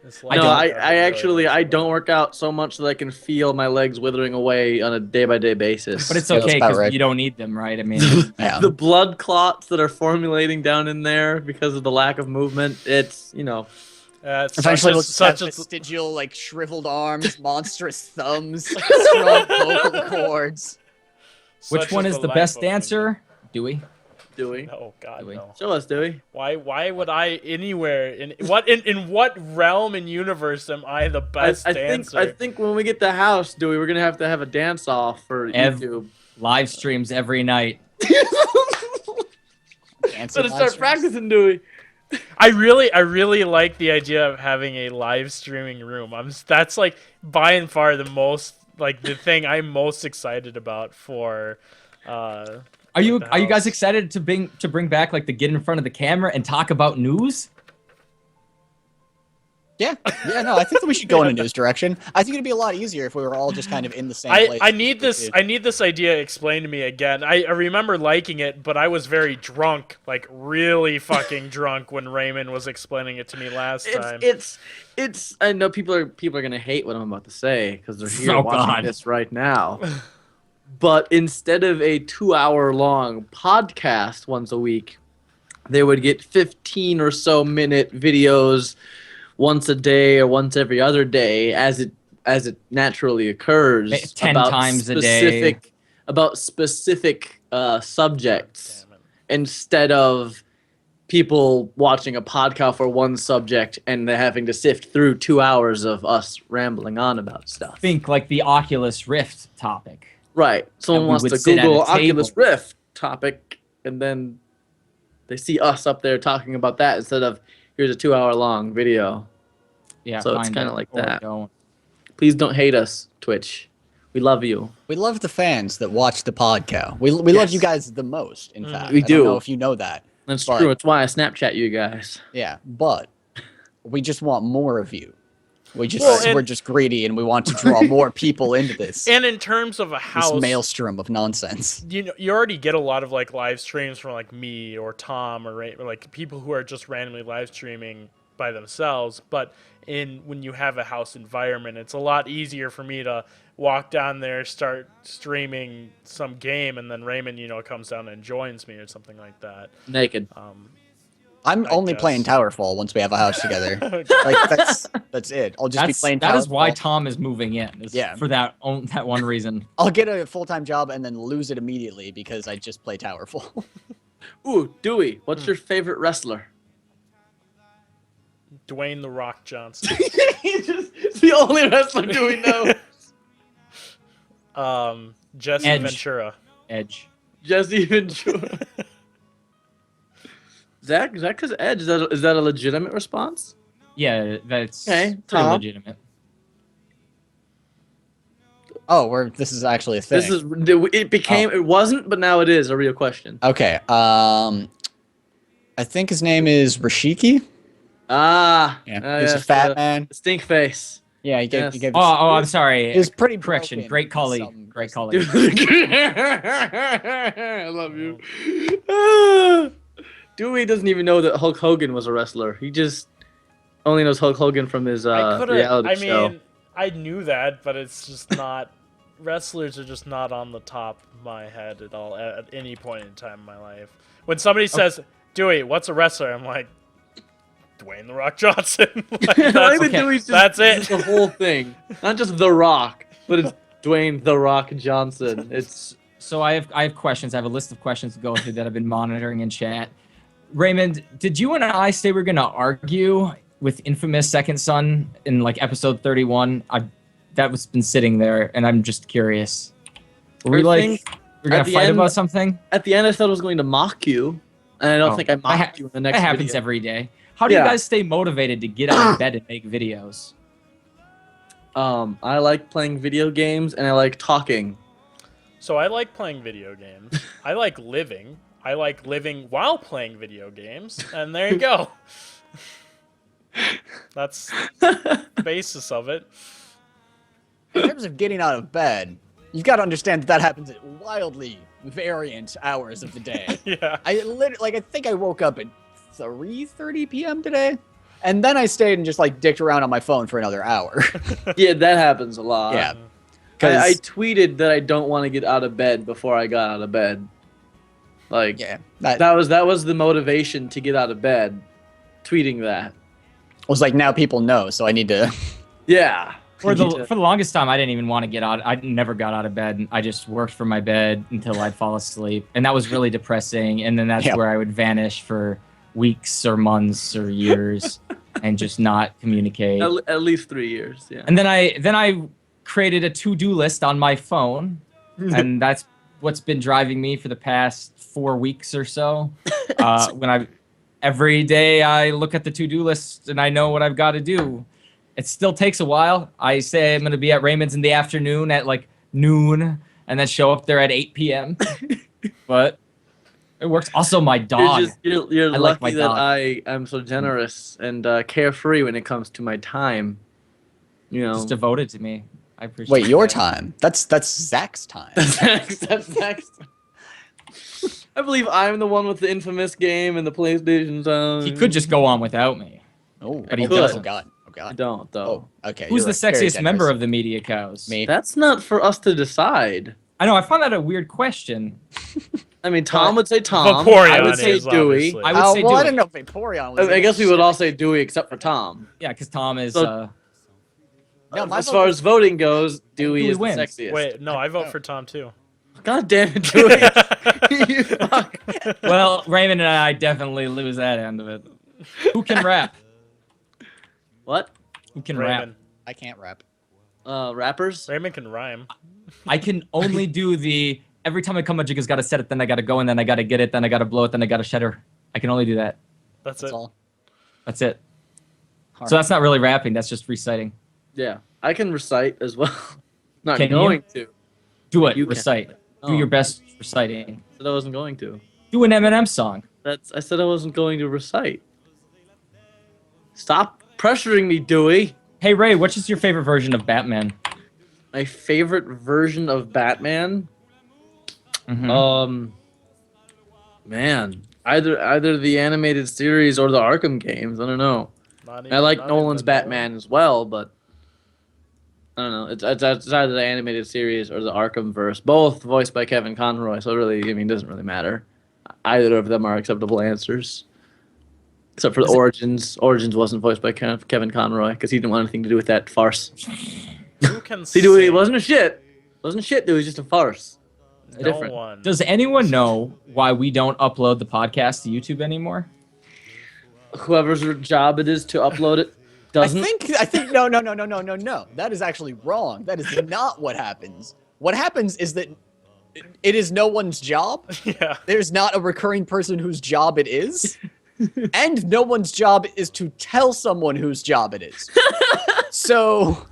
This I No, don't. I actually I don't work out so much that I can feel my legs withering away on a day-by-day basis. But it's Yeah, that's okay about because right. you don't need them, right? I mean, Yeah. the blood clots that are formulating down in there because of the lack of movement. It's It's Eventually, we'll such just a, have such a, vestigial, like shriveled arms, monstrous thumbs, strong vocal cords. which such one is is the life best of dancer? Dewey. Dewey. Oh God, Dewey. no. Show us, Dewey. Why would I anywhere in what realm and universe am I the best dancer? I think when we get the house, Dewey, we're gonna have to have a dance off for YouTube. Live streams every night. Dancing Better live start streams. practicing, Dewey. I really like the idea of having a live streaming room. That's like by and far the most like the thing I'm most excited about for. Are you guys excited to bring back like the get in front of the camera and talk about news? Yeah, no, I think that we should go in a news direction. I think it'd be a lot easier if we were all just kind of in the same place. I need this idea explained to me again. I remember liking it, but I was very drunk, like really fucking drunk when Raymond was explaining it to me last time. It's. I know people are gonna hate what I'm about to say because they're here Oh, watching God. this right now. But instead of a 2-hour-long podcast once a week, they would get 15 or so minute videos once a day or once every other day as it naturally occurs 10 times a day. about specific subjects Damn it. instead of people watching a podcast for one subject and they're having to sift through 2 hours of us rambling on about stuff. Think like the Oculus Rift topic. Right. Someone we wants would to sit at Google a table. Oculus Rift topic, and then they see us up there talking about that instead of here's a 2-hour-long video. Yeah, So it's find kinda it like or that. don't. Please don't hate us, Twitch. We love you. We love the fans that watch the Podcow. We love Yes. you guys the most. In fact, We I do. don't know if you know that. That's But- true. It's why I Snapchat you guys. Yeah, but we just want more of you. We're and- just greedy, and we want to draw more people into this And in terms of a house, this maelstrom of nonsense. you already get a lot of like live streams from like me or Tom or like people who are just randomly live streaming by themselves. But when you have a house environment, it's a lot easier for me to walk down there, start streaming some game, and then Raymond, comes down and joins me or something like that. Naked. I'm I only guess. playing Towerfall once we have a house together. Like that's it. I'll just be playing That is why Towerfall. Tom is moving in. Is Yeah. For that one reason. I'll get a full-time job and then lose it immediately because I just play Towerfall. Ooh, Dewey, what's your favorite wrestler? Dwayne the Rock Johnson. It's the only wrestler Dewey knows. Jesse Edge. Ventura. Edge. Jesse Ventura. Zach, is that because Edge? Is that a legitimate response? Yeah, that's Okay, pretty Tom? legitimate. Oh, this is actually a thing. It became. It wasn't, but now it is a real question. Okay. I think his name is Rashiki. Ah. Yeah. He's a fat man. Stink face. Yeah, he Yes. gave I'm sorry. He was pretty Correction. broken Great in colleague. some Great wrestling. colleague. I love you. Dewey doesn't even know that Hulk Hogan was a wrestler. He just only knows Hulk Hogan from his reality show. mean, I knew that, but it's just not. Wrestlers are just not on the top of my head at all at any point in time in my life. When somebody says, "Dewey, what's a wrestler?" I'm like, Dwayne "The Rock" Johnson. That's it. It's the whole thing, not just The Rock, but it's Dwayne "The Rock" Johnson. It's So I have questions. I have a list of questions to go through that I've been monitoring in chat. Raymond, did you and I say we're gonna argue with infamous Second Son in like episode 31? That was been sitting there, and I'm just curious. Were we we're gonna fight about something? At the end, I thought I was going to mock you, and I don't think I mocked you in the next That happens video. every day. How do you guys stay motivated to get out of bed and make videos? I like playing video games, and I like talking. So I like playing video games. I like living. I like living while playing video games, and there you go. That's the basis of it. In terms of getting out of bed, you've got to understand that happens at wildly variant hours of the day. Yeah. I think I woke up at 3:30 p.m. today, and then I stayed and just like dicked around on my phone for another hour. Yeah, that happens a lot. Yeah. I tweeted that I don't want to get out of bed before I got out of bed. Like, Yeah. that was the motivation to get out of bed. Tweeting that. was like, now people know, so I need to. Yeah. For the longest time, I didn't even want to get out. I never got out of bed. I just worked from my bed until I'd fall asleep, and that was really depressing. And then that's where I would vanish for weeks or months or years, and just not communicate. At least 3 years. Yeah. And then I created a to-do list on my phone, and that's what's been driving me for the past 4 weeks or so. Every day I look at the to-do list and I know what I've got to do. It still takes a while. I say I'm going to be at Raymond's in the afternoon at like noon, and then show up there at 8 p.m. But it works. Also, my dog. You're I lucky like my that dog. I'm so generous and carefree when it comes to my time. You know, Just devoted to me. I appreciate. Wait, your that. time? That's Zach's time. That's next. I believe I'm the one with the infamous game and the PlayStation Zone. He could just go on without me. Oh, But he oh, doesn't. Oh god. Oh I god. don't though. Oh, okay. Who's you're the right. Very sexiest member generous. of the media cows? Me? That's not for us to decide. I know. I found that a weird question. I mean, Tom would say Tom. Vaporeon I would say is, Dewey. obviously. I would say well, I Dewey. didn't know if Vaporeon was. I guess we would all say Dewey except for Tom. Yeah, because Tom is. So- No, my As vote far was- as voting goes, Dewey Dewey is wins. the sexiest. Wait, no, I vote for Tom too. God damn it, Dewey. You fuck. well, Raymond and I definitely lose that end of it. Who can rap? What? Who can Raymond. rap? I can't rap. Rappers? Raymond can rhyme. I can only do the every time I come a jigga's got to set it, then I got to go, and then I got to get it, then I got to blow it, then I got to shutter. I can only do that. That's That's it. all. That's it. Hard. So that's not really rapping. That's just reciting. Yeah. I can recite as well. Not Can you? going to. Do it. You can. Recite. Oh. Do your best reciting. I said I wasn't going to. Do an Eminem song. I said I wasn't going to recite. Stop pressuring me, Dewey. Hey Ray, which is your favorite version of Batman? My favorite version of Batman? Mhm. Man, either the animated series or the Arkham games. I don't know. I like Nolan's Batman as well, but I don't know. It's either the animated series or the Arkham verse. Both voiced by Kevin Conroy, so really, I mean, it doesn't really matter. Either of them are acceptable answers. Except for the Origins. Origins wasn't voiced by Kevin Conroy because he didn't want anything to do with that farce. Who can See, Dewey, it sing? wasn't a shit. It wasn't shit, Dewey. It was just a farce. No different. one. Does anyone know why we don't upload the podcast to YouTube anymore? Whoever's job it is to upload it doesn't. I think no. That is actually wrong. That is not what happens. What happens is that it is no one's job. Yeah. There's not a recurring person whose job it is. And no one's job is to tell someone whose job it is. So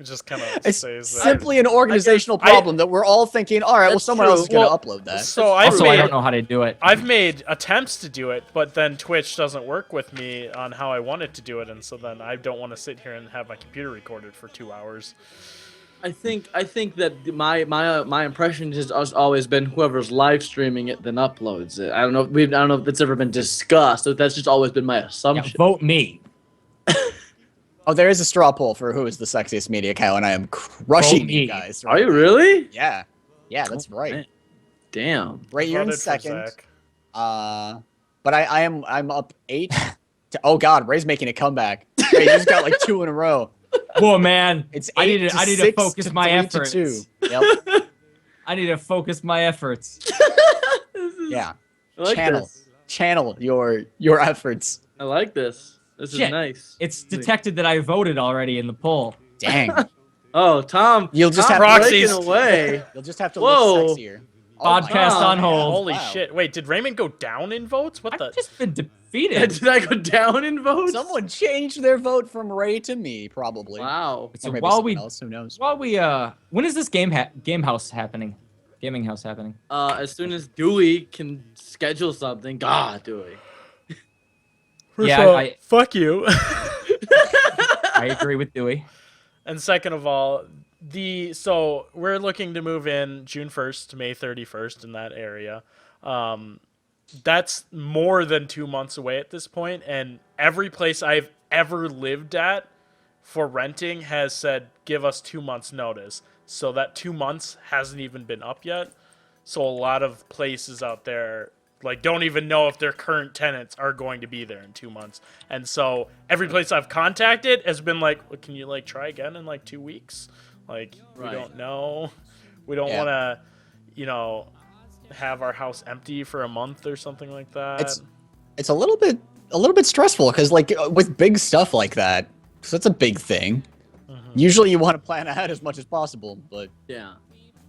It just kind of It's stays there. simply an organizational problem that we're all thinking, all right, well, That's someone true. else is going to Well, upload that. So I've Also, I made don't know how to do it. I've made attempts to do it, but then Twitch doesn't work with me on how I want it to do it, and so then I don't want to sit here and have my computer recorded for 2 hours. I think that my impression has always been whoever's live streaming it then uploads it. I don't know if it's ever been discussed. But that's just always been my Yeah, assumption. vote me. Oh, there is a straw poll for who is the sexiest media cow, and I am crushing me. you guys. Are you really? Yeah. Yeah, that's right. Man. Damn. Right, you're in Voted for second. Zach. But I'm up 8 to, oh god, Ray's making a comeback. Ray, you just got like 2 in a row. Whoa, man. It's I 8 need to to 6 focus to my 3 efforts. to 2. Yep. I need to focus my efforts. Yeah. I like this. Channel your efforts. I like this. This is Shit. nice. It's detected that I voted already in the poll. Dang. Oh, Tom. You'll just Tom have Proxies. breaking away. You'll just have to Whoa. look sexier. Oh my Podcast God. on hold. Holy Wow. shit! Wait, did Raymond go down in votes? What the? I've just been defeated. Did I go down in votes? Someone changed their vote from Ray to me, probably. Wow. So Or maybe while someone we else, who knows? when is this game house happening? Gaming house happening. As soon as Dewey can schedule something, God, Dewey. First Yeah, of all, I- fuck you. I agree with Dewey. And second of all, so we're looking to move in June 1st to May 31st in that area. That's more than 2 months away at this point, and every place I've ever lived at for renting has said give us 2 months notice. So that 2 months hasn't even been up yet. So a lot of places out there like don't even know if their current tenants are going to be there in 2 months. And so every place I've contacted has been like, well, can you like try again in like 2 weeks? Like, Right. we don't know. We don't Yeah. want to, have our house empty for a month or something like that. It's a little bit stressful because like with big stuff like that, because that's a big thing. Usually you want to plan ahead as much as possible, but Yeah.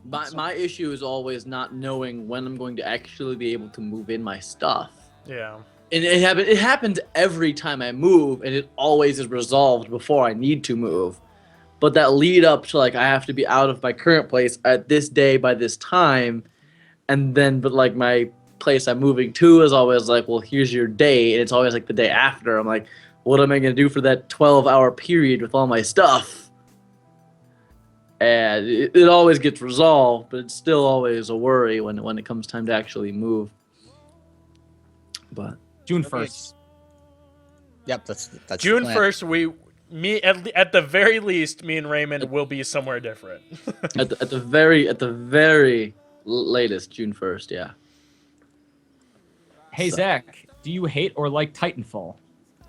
My issue is always not knowing when I'm going to actually be able to move in my stuff. Yeah. And it happens every time I move, and it always is resolved before I need to move. But that lead up to like I have to be out of my current place at this day by this time, and then but like my place I'm moving to is always like, well, here's your day, and it's always like the day after. I'm like, what am I gonna do for that 12-hour period with all my stuff? And it always gets resolved, but it's still always a worry when it comes time to actually move. But June 1st. yep, that's June the plan. 1st, at the very least, me and Raymond will be somewhere different. at the very latest, June 1st, yeah. Hey So- Zach, do you hate or like Titanfall?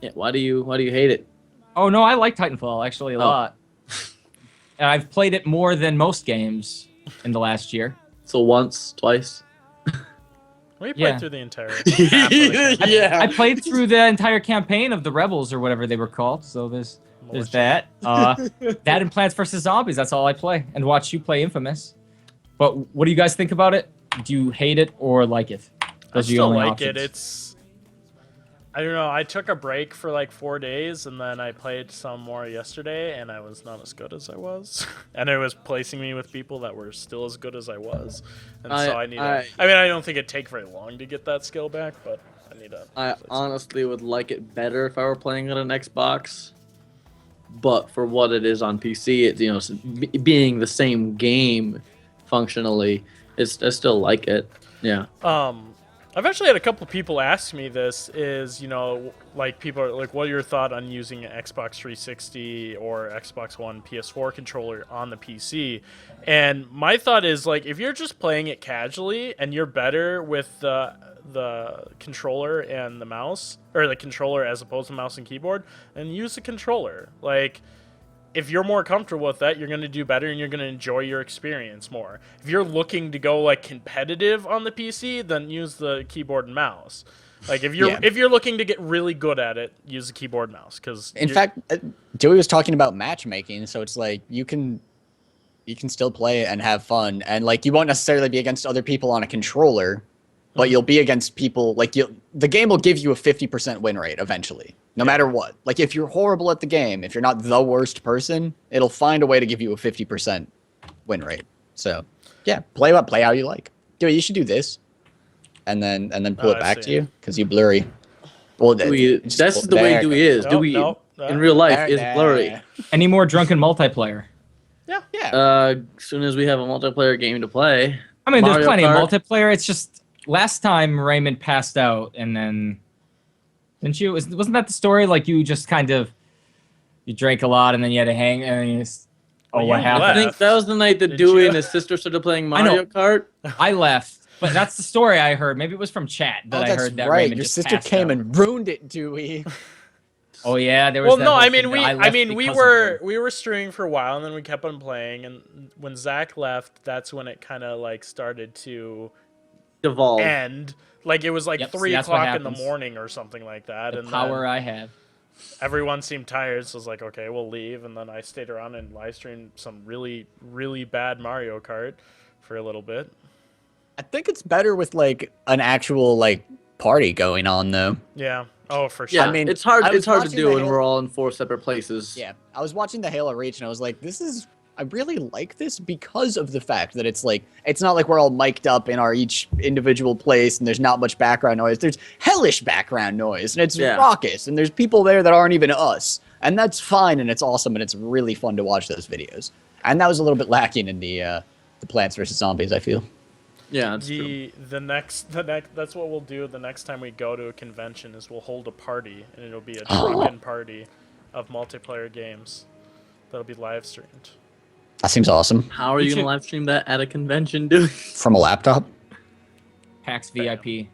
Yeah. Why do you hate it? Oh no, I like Titanfall actually a lot. And I've played it more than most games in the last year. So once, twice. We played Yeah. through the entire half of the campaign. Yeah. I played through the entire campaign of the Rebels or whatever they were called. So there's that. That and Plants vs Zombies. That's all I play, and watch you play Infamous. But what do you guys think about it? Do you hate it or like it? I Those are your still only like it. options. I don't know. I took a break for like 4 days, and then I played some more yesterday, and I was not as good as I was. And it was placing me with people that were still as good as I was. And so I need to... I mean, I don't think it'd take very long to get that skill back, but I need to... I honestly would like it better if I were playing it on Xbox. But for what it is on PC, it being the same game functionally, I still like it. Yeah. I've actually had a couple people ask me this like people are like, what are your thoughts on using an Xbox 360 or Xbox One PS4 controller on the PC? And my thought is like, if you're just playing it casually and you're better with the controller and the mouse, or the controller as opposed to mouse and keyboard, then use the controller. Like, if you're more comfortable with that, you're going to do better and you're going to enjoy your experience more. If you're looking to go like competitive on the PC, then use the keyboard and mouse. Like if you're looking to get really good at it, use the keyboard and mouse. Because In fact, Dewey was talking about matchmaking, so it's like you can still play it and have fun, and like you won't necessarily be against other people on a controller, but you'll be against people like the game will give you a 50% win rate eventually, no matter what. Like if you're horrible at the game, if you're not the worst person, it'll find a way to give you a 50% win rate. So yeah, play how you like. Dude, you should do this, and then pull it back to you because you blurry. Well, that's the way Dewey is. Dewey in real life is blurry. Any more drunken multiplayer? Yeah. As soon as we have a multiplayer game to play. I mean, Mario there's plenty Kart. of multiplayer. It's just last time Raymond passed out, and then didn't you? Wasn't that the story? Like you just kind of you drank a lot, and then you had to hang, and you just, Well, what you happened? I think that was the night that Did Dewey you? and his sister started playing Mario Kart. I left, but that's the story I heard. Maybe it was from chat that I that's heard that right. Raymond Your just sister passed came out. and ruined it, Dewey. Oh yeah, there was. Well, that no, whole I thing mean that we left because of we were streaming for a while, and then we kept on playing. And when Zach left, that's when it kind of like started to Devolve. end. Like it was like Yep, see, 3 that's what o'clock in the happens. morning or something like that. the And power then I have. everyone seemed tired, so I was like, okay, we'll leave. And then I stayed around and live streamed some really, really bad Mario Kart for a little bit. I think it's better with like an actual like party going on though. Yeah. Oh, for sure. Yeah, I mean, it's hard. I was It's hard to watching do the when Halo- we're all in 4 separate places. Yeah, I was watching the Halo Reach and I was like, I really like this because of the fact that it's like, it's not like we're all mic'd up in our each individual place and there's not much background noise. There's hellish background noise and it's raucous and there's people there that aren't even us. And that's fine and it's awesome and it's really fun to watch those videos. And that was a little bit lacking in the Plants vs. Zombies, I feel. Yeah, that's true. The next that's what we'll do the next time we go to a convention is we'll hold a party, and it'll be a drunken party of multiplayer games that'll be live streamed. That seems awesome. How are you should- gonna live stream that at a convention, dude? From a laptop? PAX VIP.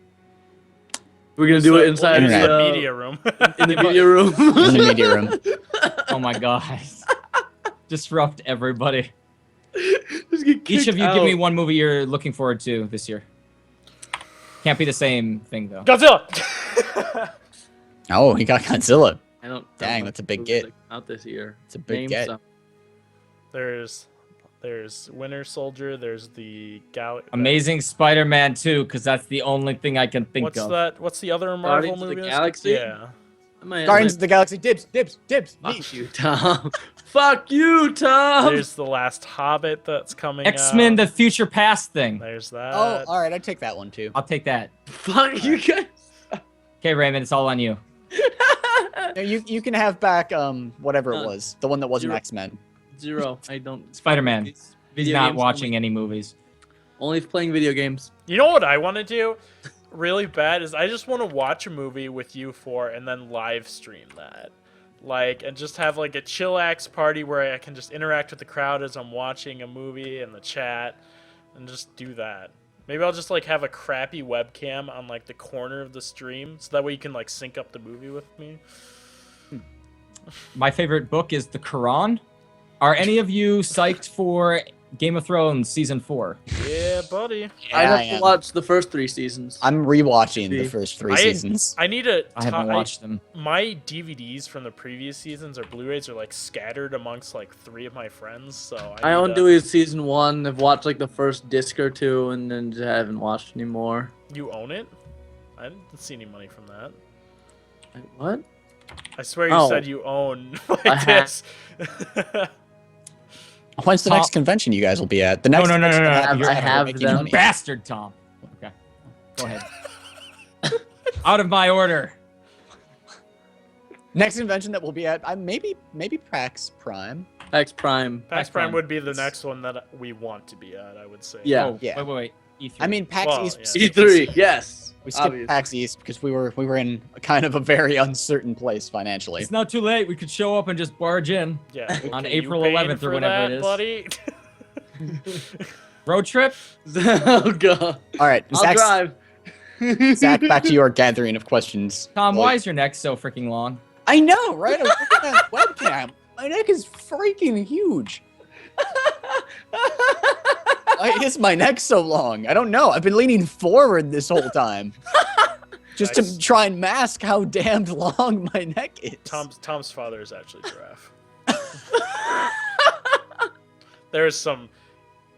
We're gonna do it inside Internet. the the media room. in the media room. In the media room. Oh my god. Disrupt everybody. Just get Each of kicked you give me out. one movie you're looking forward to this year. Can't be the same thing though. Godzilla. Oh, he got Godzilla. I don't. Dang, know that's a big movies get. that come out this year. It's a big Name get. some. There's Winter Soldier. There's the Amazing Spider-Man 2, because that's the only thing I can think What's of. that? What's the other Marvel Guardians of the movie? Galaxy? Yeah. Guardians of the Galaxy, dibs. Fuck you, Tom. Fuck you, Tom. There's the last Hobbit that's coming out. X-Men The Future Past thing. There's that. Oh, all right, I'd take that one too. I'll take that. Fuck you guys. Okay, Raymond, it's all on you. No, you can have back whatever it was, the one that wasn't Zero. X-Men. 0. I don't. Spider-Man. It's He's video not games watching only. any movies. Only playing video games. You know what I want to do really bad is I just want to watch a movie with you four and then live stream that. Like, and just have like a chillax party where I can just interact with the crowd as I'm watching a movie in the chat and just do that. Maybe I'll just like have a crappy webcam on like the corner of the stream so that way you can like sync up the movie with me. My favorite book is The Quran. Are any of you psyched for Game of Thrones Season 4? Yeah, buddy. I I have to am. watch the first 3 seasons. I'm rewatching the See. first 3 I- seasons. I need to. I haven't watched them. My DVDs from the previous seasons or Blu-rays are like scattered amongst like 3 of my friends, so I need own to- Dewey's season 1. I've watched like the first disc or 2, and then just haven't watched anymore. You own it? I didn't see any money from that. Like, what? I swear you Oh. said you own I my have- disc. When's the Tom- next convention you guys will be at? The No, next no, no, no, convention no. that happens I after have making them. money. Bastard, Tom. Okay. Go ahead. Out of my order. Next convention that we'll be at, maybe PAX Prime. X Prime. PAX Prime. Prime would be the next one that we want to be at, I would say. Yeah. Oh, Yeah. wait. E3. I mean PAX Well, East. yeah. E3, yes. We skipped obvious. PAX East because we were in kind of a very uncertain place financially. It's not too late. We could show up and just barge in. Yeah. On Okay, you April paying 11th or for whenever that, it is. buddy? Road trip? Oh god. All right, I'll Zach, drive. Zach, back to your gathering of questions. Tom, Well, why is your neck so freaking long? I know, right? I'm looking at webcam. My neck is freaking huge. Why is my neck so long? I don't know. I've been leaning forward this whole time. Just Nice. to try and mask how damned long my neck is. Tom's father is actually Giraffe. There's some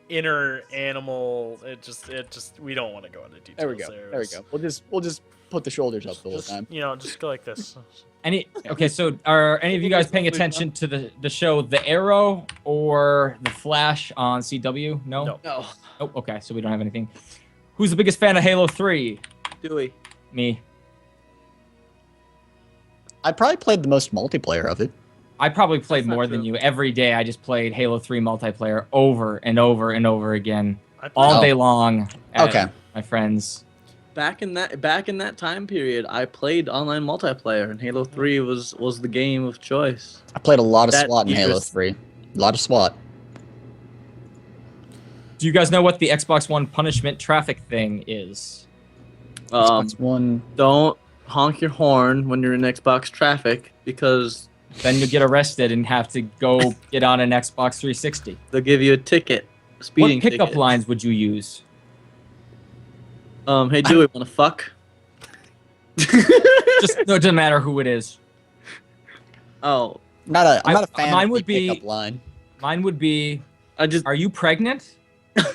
inner animal. It just we don't want to go into details. There we go. There we go. We'll just put the shoulders up the whole Just, time. just go like this. Okay, so are any of you guys paying attention to the show The Arrow or The Flash on CW? No? No. No. Oh, okay, so we don't have anything. Who's the biggest fan of Halo 3? Dewey. Me. I probably played the most multiplayer of it. I probably played That's not more than true. you. Every day I just played Halo 3 multiplayer over and over and over again. I played- All Oh. day long. at Okay. My friends. Back in that time period, I played online multiplayer, and Halo 3 was the game of choice. I played a lot of That SWAT in Halo years- 3. A lot of SWAT. Do you guys know what the Xbox One punishment traffic thing is? Xbox One. Don't honk your horn when you're in Xbox traffic because Then you get arrested and have to go get on an Xbox 360. they'll give you a ticket. Speeding What pickup ticket. lines would you use? Hey, Dewey, wanna fuck? Just no, it doesn't matter who it is. Oh, I'm not a fan mine of would the be- pickup line. Mine would be, I just. are you pregnant? Would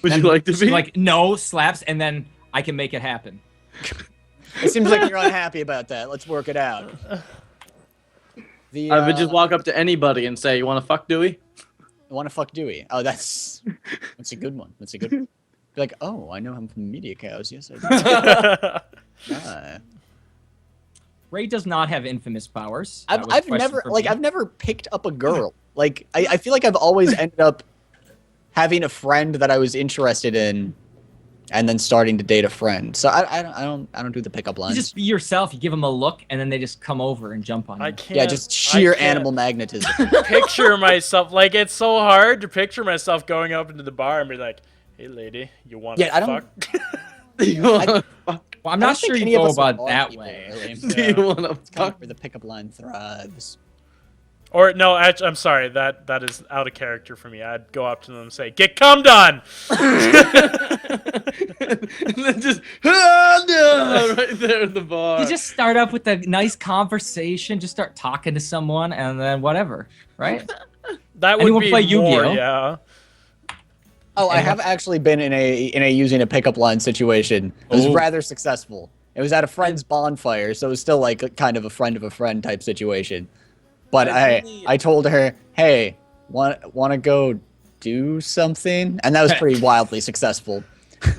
you And like to she's be? like, no, slaps, and then I can make it happen. It seems like you're unhappy about that. Let's work it out. I would just walk up to anybody and say, "You want to fuck Dewey?" Want to fuck Dewey? Oh, that's a good one. That's a good one. Be like, oh, I know him from Media Cows. Yes, I do. Ah. Ray does not have infamous powers. That was a I've question never for me. I've never picked up a girl. Like I feel like I've always ended up having a friend that I was interested in, and then starting to date a friend. So I don't do the pickup You lines. just be yourself. You give them a look, and then they just come over and jump on you. I can't. Yeah, just sheer I can't animal magnetism. Picture myself like it's so hard to picture myself going up into the bar and be like, "Hey, lady, you want to Yeah, I don't- fuck?" You wanna fuck? Well, I'm I not don't think sure you any of go us are about bar that people, way. really. Do you want to Kind of fuck? where the pickup line thrives. Or no, actually, I'm sorry. That is out of character for me. I'd go up to them and say, "Get cummed on." And then just no, right there in the bar. You just start up with a nice conversation, just start talking to someone, and then whatever, right? That would Anyone be play more, Yu-Gi-Oh? yeah. Oh, I have actually been in a using a pickup line situation. It was Oh. rather successful. It was at a friend's bonfire, so it was still like a kind of a friend type situation. But I've only- I told her, "Hey, want to go do something?" And that was pretty wildly successful.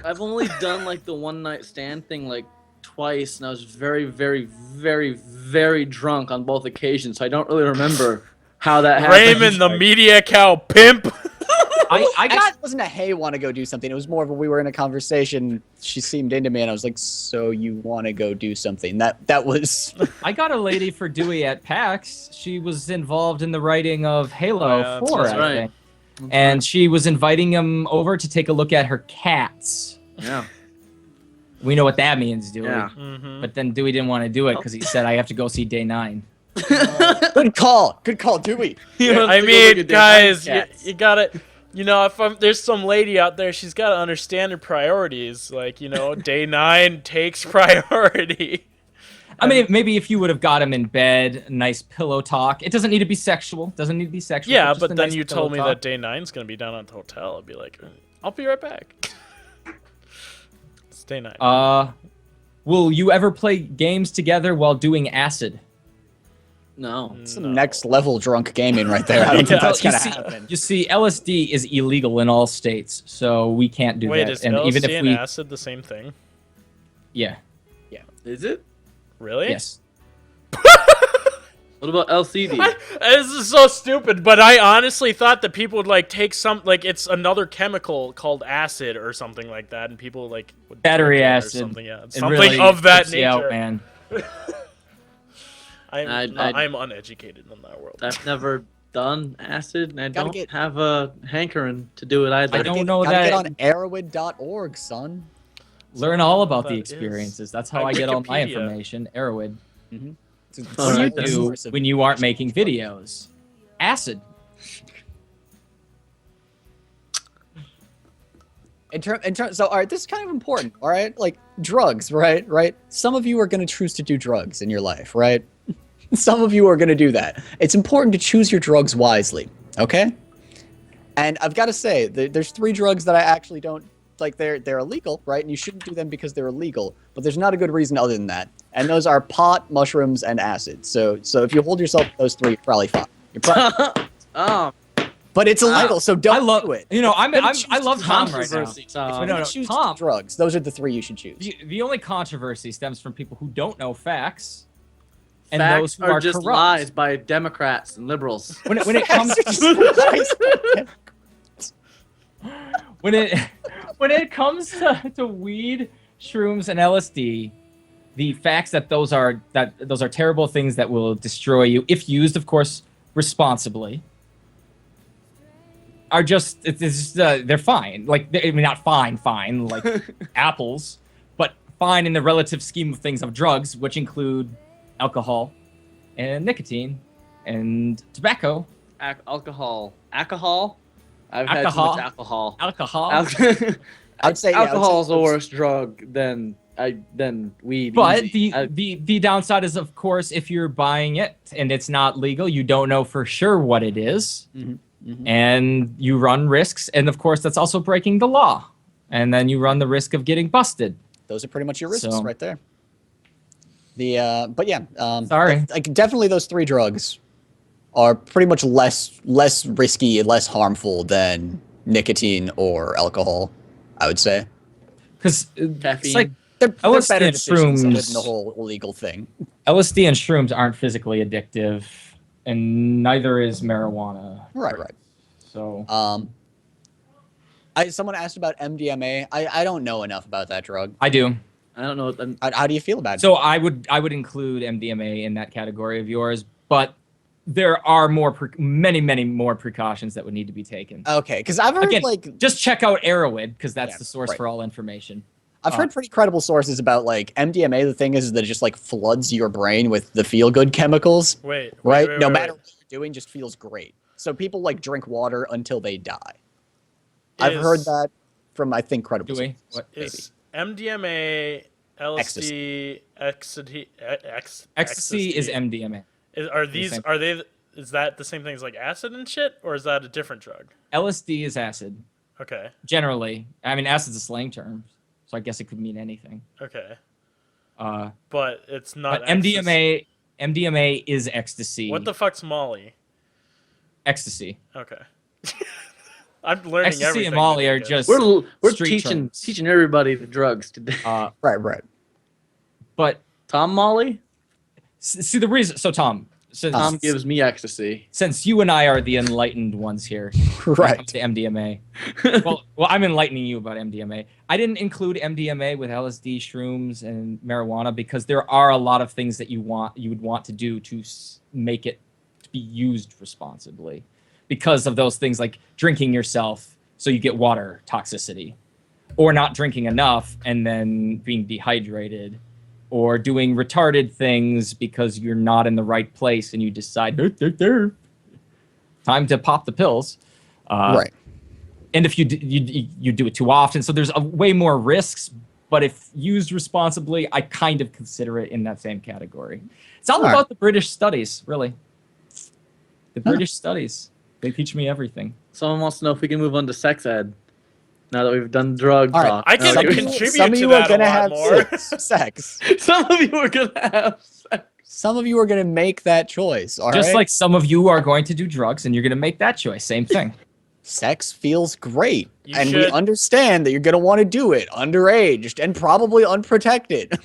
I've only done like the one night stand thing like twice, and I was very, very, very, very drunk on both occasions. So I don't really remember how that happened. Raymond, the media cow pimp. I Actually, got it wasn't a "Hey, want to go do something." It was more of a we were in a conversation. She seemed into me, and I was like, "So you want to go do something?" That was. I got a lady for Dewey at PAX. She was involved in the writing of Halo Oh, yeah, 4, that's I right. think. And she was inviting him over to take a look at her cats. Yeah. We know what that means, Dewey. Yeah. Mm-hmm. But then Dewey didn't want to do it because he said, I have to go see Day 9. Good call, Dewey. I mean, guys, you gotta, if there's some lady out there, she's gotta understand her priorities. Like, day 9 takes priority. I mean, maybe if you would have got him in bed, nice pillow talk. It doesn't need to be sexual. Yeah, just but a then nice you pillow told me talk. that day 9's gonna be down at the hotel. I'd be like, I'll be right back. It's day 9. Will you ever play games together while doing acid? No. Some next level drunk gaming right there. I don't think that's you gonna see, happen. You see, LSD is illegal in all states, so we can't do Wait, that. is And LSD even if and we, acid the same thing? yeah, Is it? Really? yes. What about LCD? This is so stupid, but I honestly thought that people would take it's another chemical called acid or something like that, and people would Battery drink it or acid. something, yeah, It something really of that trips you out, nature. man. I'm uneducated in that world. I've never done acid, and I Gotta don't get- have a hankering to do it either. I don't know Gotta that. get on Arrowwood.org, son. Learn all about the That experiences. is That's how I get all my Wikipedia. information. Arrowwood. What What Alright, do you do when you aren't making videos? Acid. So, all right, this is kind of important, all right? Like, drugs, right? Some of you are going to choose to do drugs in your life, right? Some of you are going to do that. It's important to choose your drugs wisely, okay? And I've got to say, there's 3 drugs that I actually don't like. They're illegal, right? And you shouldn't do them because they're illegal. But there's not a good reason other than that. And those are pot, mushrooms, and acid. So if you hold yourself to those 3, you're probably fine. You're probably, but it's illegal, so don't do it. You know, I love Tom right now. Controversy, Tom. No, Choose Tom. drugs. Those are the 3 you should choose. The only controversy stems from people who don't know facts, and Facts those who are are just corrupt. lies by Democrats and liberals. When it comes when it comes to weed, shrooms, and LSD, the facts that those are terrible things that will destroy you if used, of course, responsibly. Are just they're fine. Like, I mean, not fine like apples, but fine in the relative scheme of things of drugs, which include alcohol and nicotine and tobacco. Alcohol. I've had too much alcohol. I'd say alcohol is a worse drug than weed. But easy. the downside is, of course, if you're buying it and it's not legal, you don't know for sure what it is. And you run risks, and of course that's also breaking the law, and then you run the risk of getting busted. Those are pretty much your risks So- right there. But yeah, Sorry. like definitely those 3 drugs are pretty much less risky and less harmful than nicotine or alcohol, I would say. Because Caffeine. it's like They're LSD better and decisions other shrooms. than the whole illegal thing. LSD and shrooms aren't physically addictive, and neither is marijuana. Right. So Someone asked about MDMA. I don't know enough about that drug. I do. I don't know. How do you feel about it? So I would include MDMA in that category of yours, but there are many more precautions that would need to be taken. Okay, because I've heard Again, just check out Arrowhead, because that's Yeah, the source right. for all information. I've heard pretty credible sources about like MDMA. The thing is that it just like floods your brain with the feel good chemicals. Wait. Right? wait, No wait, matter wait. what you're doing, just feels great. So people like drink water until they die. I've heard that from, I think, credible Do we? sources. What? Is MDMA, LSD, Ecstasy is MDMA. Is that the same thing as like acid and shit, or is that a different drug? LSD is acid, Okay. generally. I mean, acid's a slang term, so I guess it could mean anything. Okay. But But it's not. Ecstasy. MDMA is ecstasy. What the fuck's Molly? Ecstasy? Okay. I'm learning Ecstasy everything. and Molly are today, just We're street teaching terms. everybody the drugs today. Right. But Tom Molly. see the reason. So Tom, Tom gives me ecstasy. since you and I are the enlightened ones here, when it Right. comes to MDMA. well, I'm enlightening you about MDMA. I didn't include MDMA with LSD, shrooms, and marijuana because there are a lot of things that you would want to do to make it to be used responsibly, because of those things like drinking yourself so you get water toxicity, or not drinking enough and then being dehydrated, or doing retarded things because you're not in the right place and you decide time to pop the pills. Right. And if you do it too often, so there's way more risks. But if used responsibly, I kind of consider it in that same category. It's all All about the British studies, really. The British studies, they teach me everything. Someone wants to know if we can move on to sex ed. Now that we've done drug All right. talk. I can Now that contribute Some of to you that are gonna a lot have more. sex. some of you are gonna have sex. Some of you are gonna make that choice. All right. Just like some of you are going to do drugs and you're going to make that choice. Same thing. Sex feels great, You and we should- understand that you're gonna want to do it underage and probably unprotected.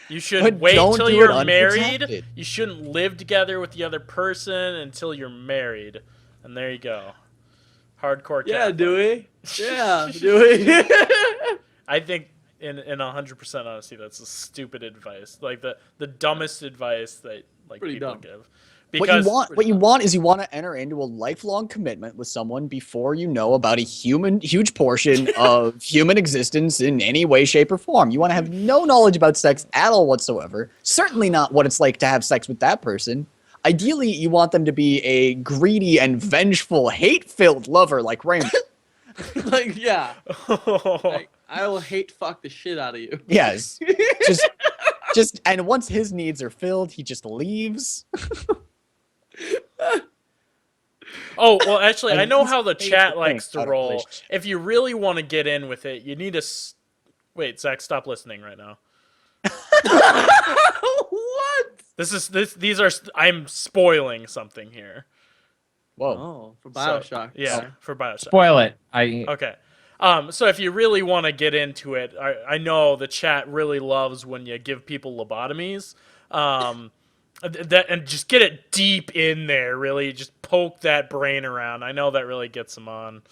You should But wait don't till do it you're married. unprotected. You shouldn't live together with the other person until you're married. And there you go. Hardcore Yeah, Catholic. do we? Yeah, do we? I think in 100% honesty, that's a stupid advice. Like the dumbest advice that like Pretty people dumb. give. What you want is you want to enter into a lifelong commitment with someone before you know about a huge portion of human existence in any way, shape, or form. You want to have no knowledge about sex at all whatsoever. Certainly not what it's like to have sex with that person. Ideally, you want them to be a greedy and vengeful, hate-filled lover like Raymond. like, yeah. Like, I will hate fuck the shit out of you. Yes. And once his needs are filled, he just leaves. Oh, well, actually, I know least how the favorite chat thing likes to about a roll. relationship. If you really want to get in with it, you need to. Wait, Zach, stop listening right now. What? These are. I'm spoiling something here. Whoa. Oh, for So, BioShock. yeah, for BioShock. Spoil it. Okay. So if you really want to get into it, I know the chat really loves when you give people lobotomies. And just get it deep in there, really. Just poke that brain around. I know that really gets them on.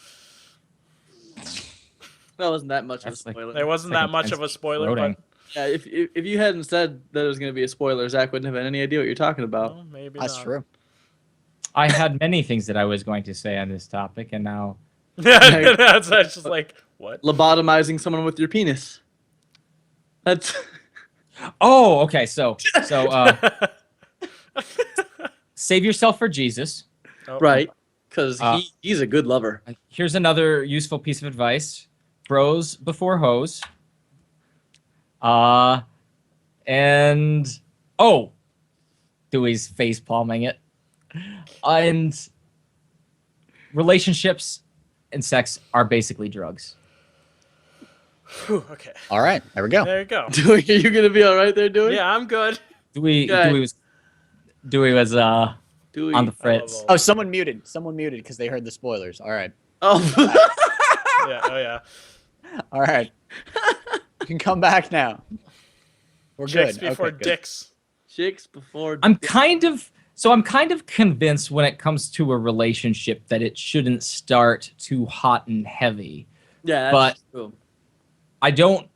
That wasn't that much That's of a like- spoiler. There wasn't It's like that much of a spoiler, floating. Yeah, if you hadn't said that it was going to be a spoiler, Zach wouldn't have had any idea what you're talking but about. well, maybe That's not. true. I had many things that I was going to say on this topic, and now That's just like what? Lobotomizing someone with your penis. That's oh, okay. So save yourself for Jesus. Oh, right, because Uh, he's a good lover. Here's another useful piece of advice: bros before hoes. And oh, Dewey's face palming it. And relationships and sex are basically drugs. Whew, okay. All right, there we go. There you go. Dewey, are you going to be all right there, Dewey? Yeah, I'm good. Dewey Okay. Dewey was Dewey. on the fritz. Oh, Oh, someone muted. Someone muted because they heard the spoilers. All right. Oh. Yeah. Oh yeah. All right. You can come back now. We're Chicks good. before Okay, good. dicks. Chicks before. I'm kind of convinced when it comes to a relationship that it shouldn't start too hot and heavy. Yeah, but- that's true. I don't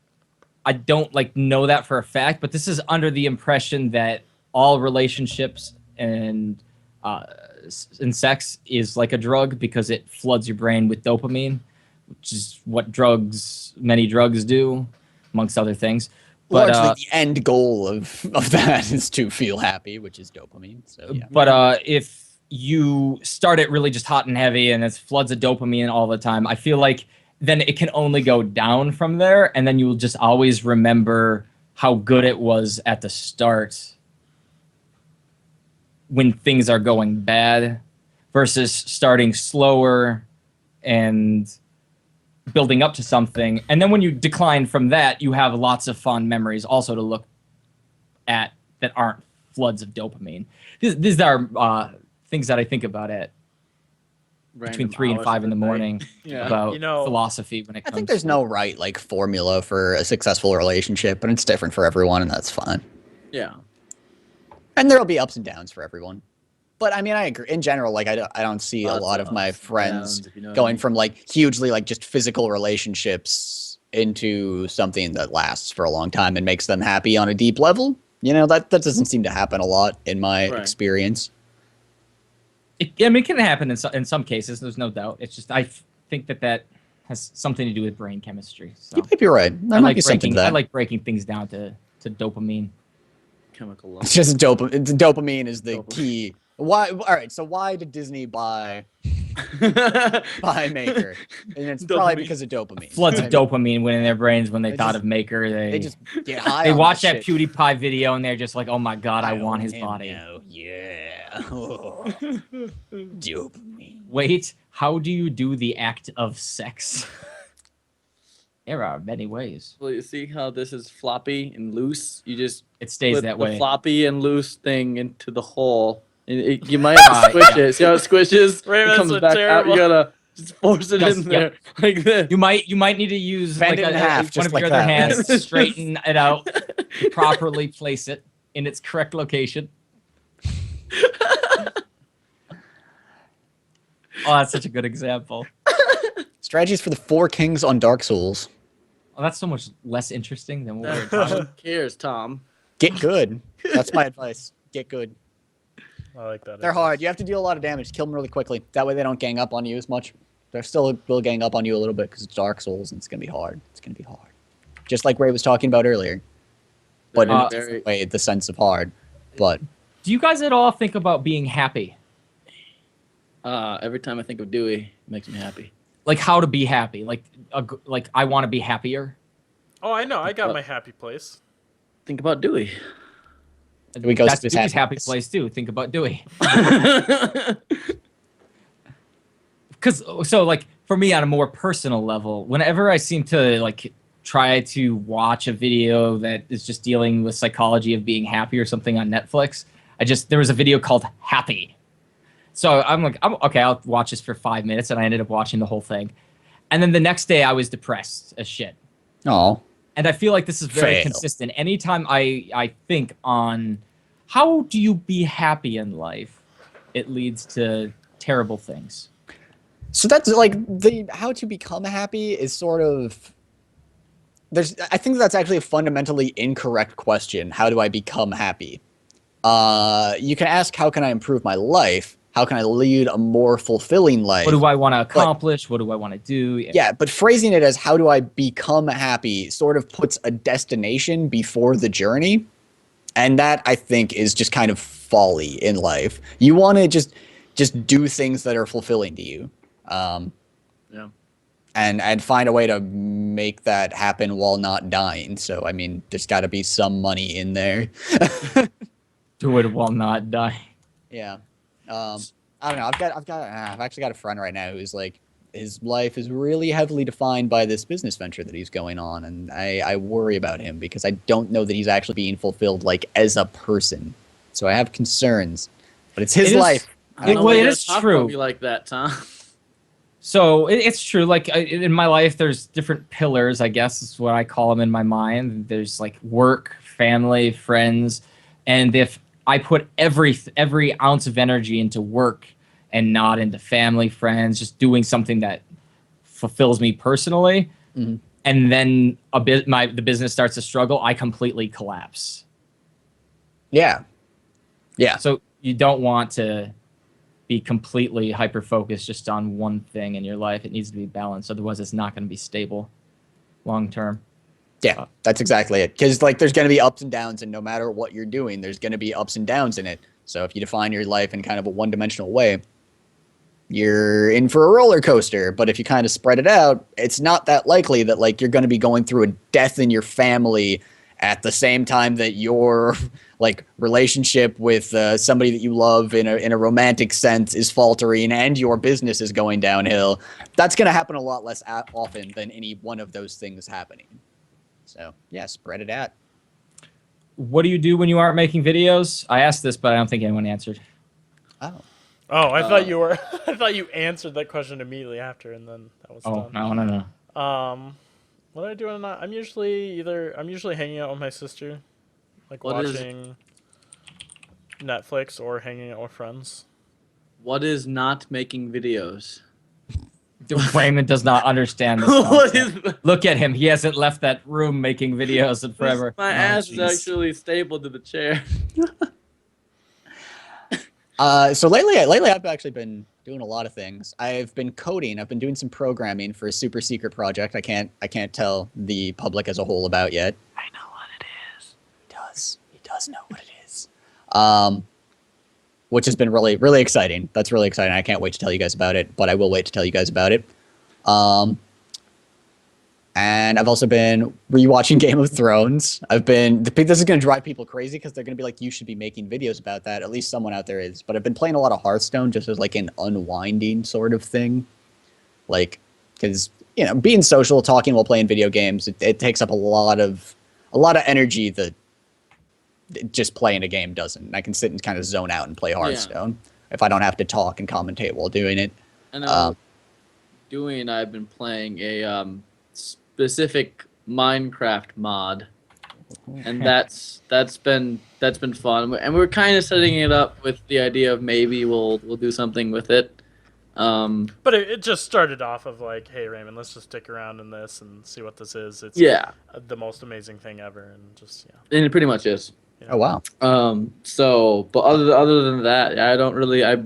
like know that for a fact, but this is under the impression that all relationships and sex is like a drug because it floods your brain with dopamine, which is what many drugs do, amongst other things. But Largely, the end goal of that is to feel happy, which is dopamine. So yeah. but if you start it really just hot and heavy and it's floods of dopamine all the time, I feel like then it can only go down from there, and then you will just always remember how good it was at the start when things are going bad versus starting slower and building up to something. And then when you decline from that, you have lots of fond memories also to look at that aren't floods of dopamine. These are things that I think about at between 3 and 5 in the morning Yeah. about You know, philosophy when it I comes think there's to no right like formula for a successful relationship, but it's different for everyone, and that's fine. Yeah. And there'll be ups and downs for everyone. But I mean, I agree. In general, like I don't see a Lots lot of of my ups and friends downs, if you know what I going mean. from like hugely like just physical relationships into something that lasts for a long time and makes them happy on a deep level. You know, that doesn't seem to happen a lot in my Right. experience. it can happen in some cases, there's no doubt. It's just I think that has something to do with brain chemistry. So You might be right. There I might like be something breaking to that. I like breaking things down to dopamine. Chemical love. It's just dopamine is the Dopamine. key. Why? All right. So why did Disney buy Maker? And it's probably Dopamine. because of dopamine. Floods of right? dopamine went in their brains when they They thought just- of Maker. They just get high. they on watch that shit. PewDiePie video and they're just like, oh my god, I want own his him body. now. Yeah. Oh. Dopamine. Wait, how do you do the act of sex? There are many ways. Well, you see how this is floppy and loose? You just It stays put that the way. floppy and loose thing into the hole. And you might have to squish it. See how it squishes? Raven, It comes that's back terrible. out. You gotta just force it Yes, in yep. there like this. You might need to use Bend like it in half, one just of like your other that, hands, right? straighten it out, properly place it in its correct location. Oh, that's such a good example. Strategies for the 4 kings on Dark Souls. Oh, that's so much less interesting than what we were talking Who about. cares, Tom? Get good. That's my advice. Get good. I like that. They're hard. You have to deal a lot of damage. Kill them really quickly. That way they don't gang up on you as much. They're still will gang up on you a little bit because it's Dark Souls and it's gonna be hard. It's gonna be hard. Just like Ray was talking about earlier. But in a Very- different way, the sense of hard. But Do you guys at all think about being happy? Every time I think of Dewey, it makes me happy. Like how to be happy? Like I want to be happier. Oh, I know. I got my happy place. Think about Dewey. We go to That's his Dewey's happy happy place. place too. Think about Dewey. because so like for me on a more personal level, whenever I seem to like try to watch a video that is just dealing with psychology of being happy or something on Netflix, there was a video called Happy. So I'm like, okay, I'll watch this for 5 minutes, and I ended up watching the whole thing. And then the next day I was depressed as shit. Oh. And I feel like this is very consistent. Anytime I think on how do you be happy in life, it leads to terrible things. So that's like how to become happy is sort of I think that's actually a fundamentally incorrect question. How do I become happy? You can ask, how can I improve my life? How can I lead a more fulfilling life? What do I want to accomplish? What do I want to do? Yeah, but phrasing it as how do I become happy sort of puts a destination before the journey. And that, I think, is just kind of folly in life. You want to just do things that are fulfilling to you. Yeah. And find a way to make that happen while not dying. So, I mean, there's got to be some money in there. Do it while not dying. Yeah. I don't know. I've actually got a friend right now who's like, his life is really heavily defined by this business venture that he's going on, and I worry about him because I don't know that he's actually being fulfilled like as a person. So I have concerns, but it's his life. I don't know Well, why it you is talk true. about me like that, Tom. So it's true. Like in my life, there's different pillars, I guess is what I call them in my mind. There's like work, family, friends, and if I put every ounce of energy into work and not into family, friends, just doing something that fulfills me personally, and then the business starts to struggle, I completely collapse. Yeah. Yeah. So you don't want to be completely hyper-focused just on one thing in your life. It needs to be balanced. Otherwise, it's not going to be stable long term. Yeah, that's exactly it. Because like, there's going to be ups and downs, and no matter what you're doing, there's going to be ups and downs in it. So if you define your life in kind of a one-dimensional way, you're in for a roller coaster. But if you kind of spread it out, it's not that likely that like you're going to be going through a death in your family at the same time that your like relationship with somebody that you love in a romantic sense is faltering and your business is going downhill. That's going to happen a lot less often than any one of those things happening. So yeah, spread it out. What do you do when you aren't making videos? I asked this, but I don't think anyone answered. Oh. Oh, I thought you were. I thought you answered that question immediately after, and then that was done. No. What do I do? I'm usually hanging out with my sister, like watching Netflix or hanging out with friends. What is not making videos? Raymond does not understand this concept. Look at him. He hasn't left that room making videos in forever. My ass is actually stapled to the chair. So lately I've actually been doing a lot of things. I've been coding. I've been doing some programming for a super secret project I can't tell the public as a whole about yet. I know what it is. He does know what it is. Which has been really, really exciting. That's really exciting. I can't wait to tell you guys about it, but I will wait to tell you guys about it. And I've also been rewatching Game of Thrones. This is going to drive people crazy because they're going to be like, you should be making videos about that. At least someone out there is. But I've been playing a lot of Hearthstone just as like an unwinding sort of thing. Like, because, you know, being social, talking while playing video games, it takes up a lot of energy that just playing a game doesn't. I can sit and kind of zone out and play Hearthstone if I don't have to talk and commentate while doing it. And I've been playing a specific Minecraft mod, and that's been fun. And we're kind of setting it up with the idea of maybe we'll do something with it. But it just started off of like, hey Raymond, let's just stick around in this and see what this is. It's the most amazing thing ever, and just And it pretty much is. Oh wow. But other than that, I don't really. I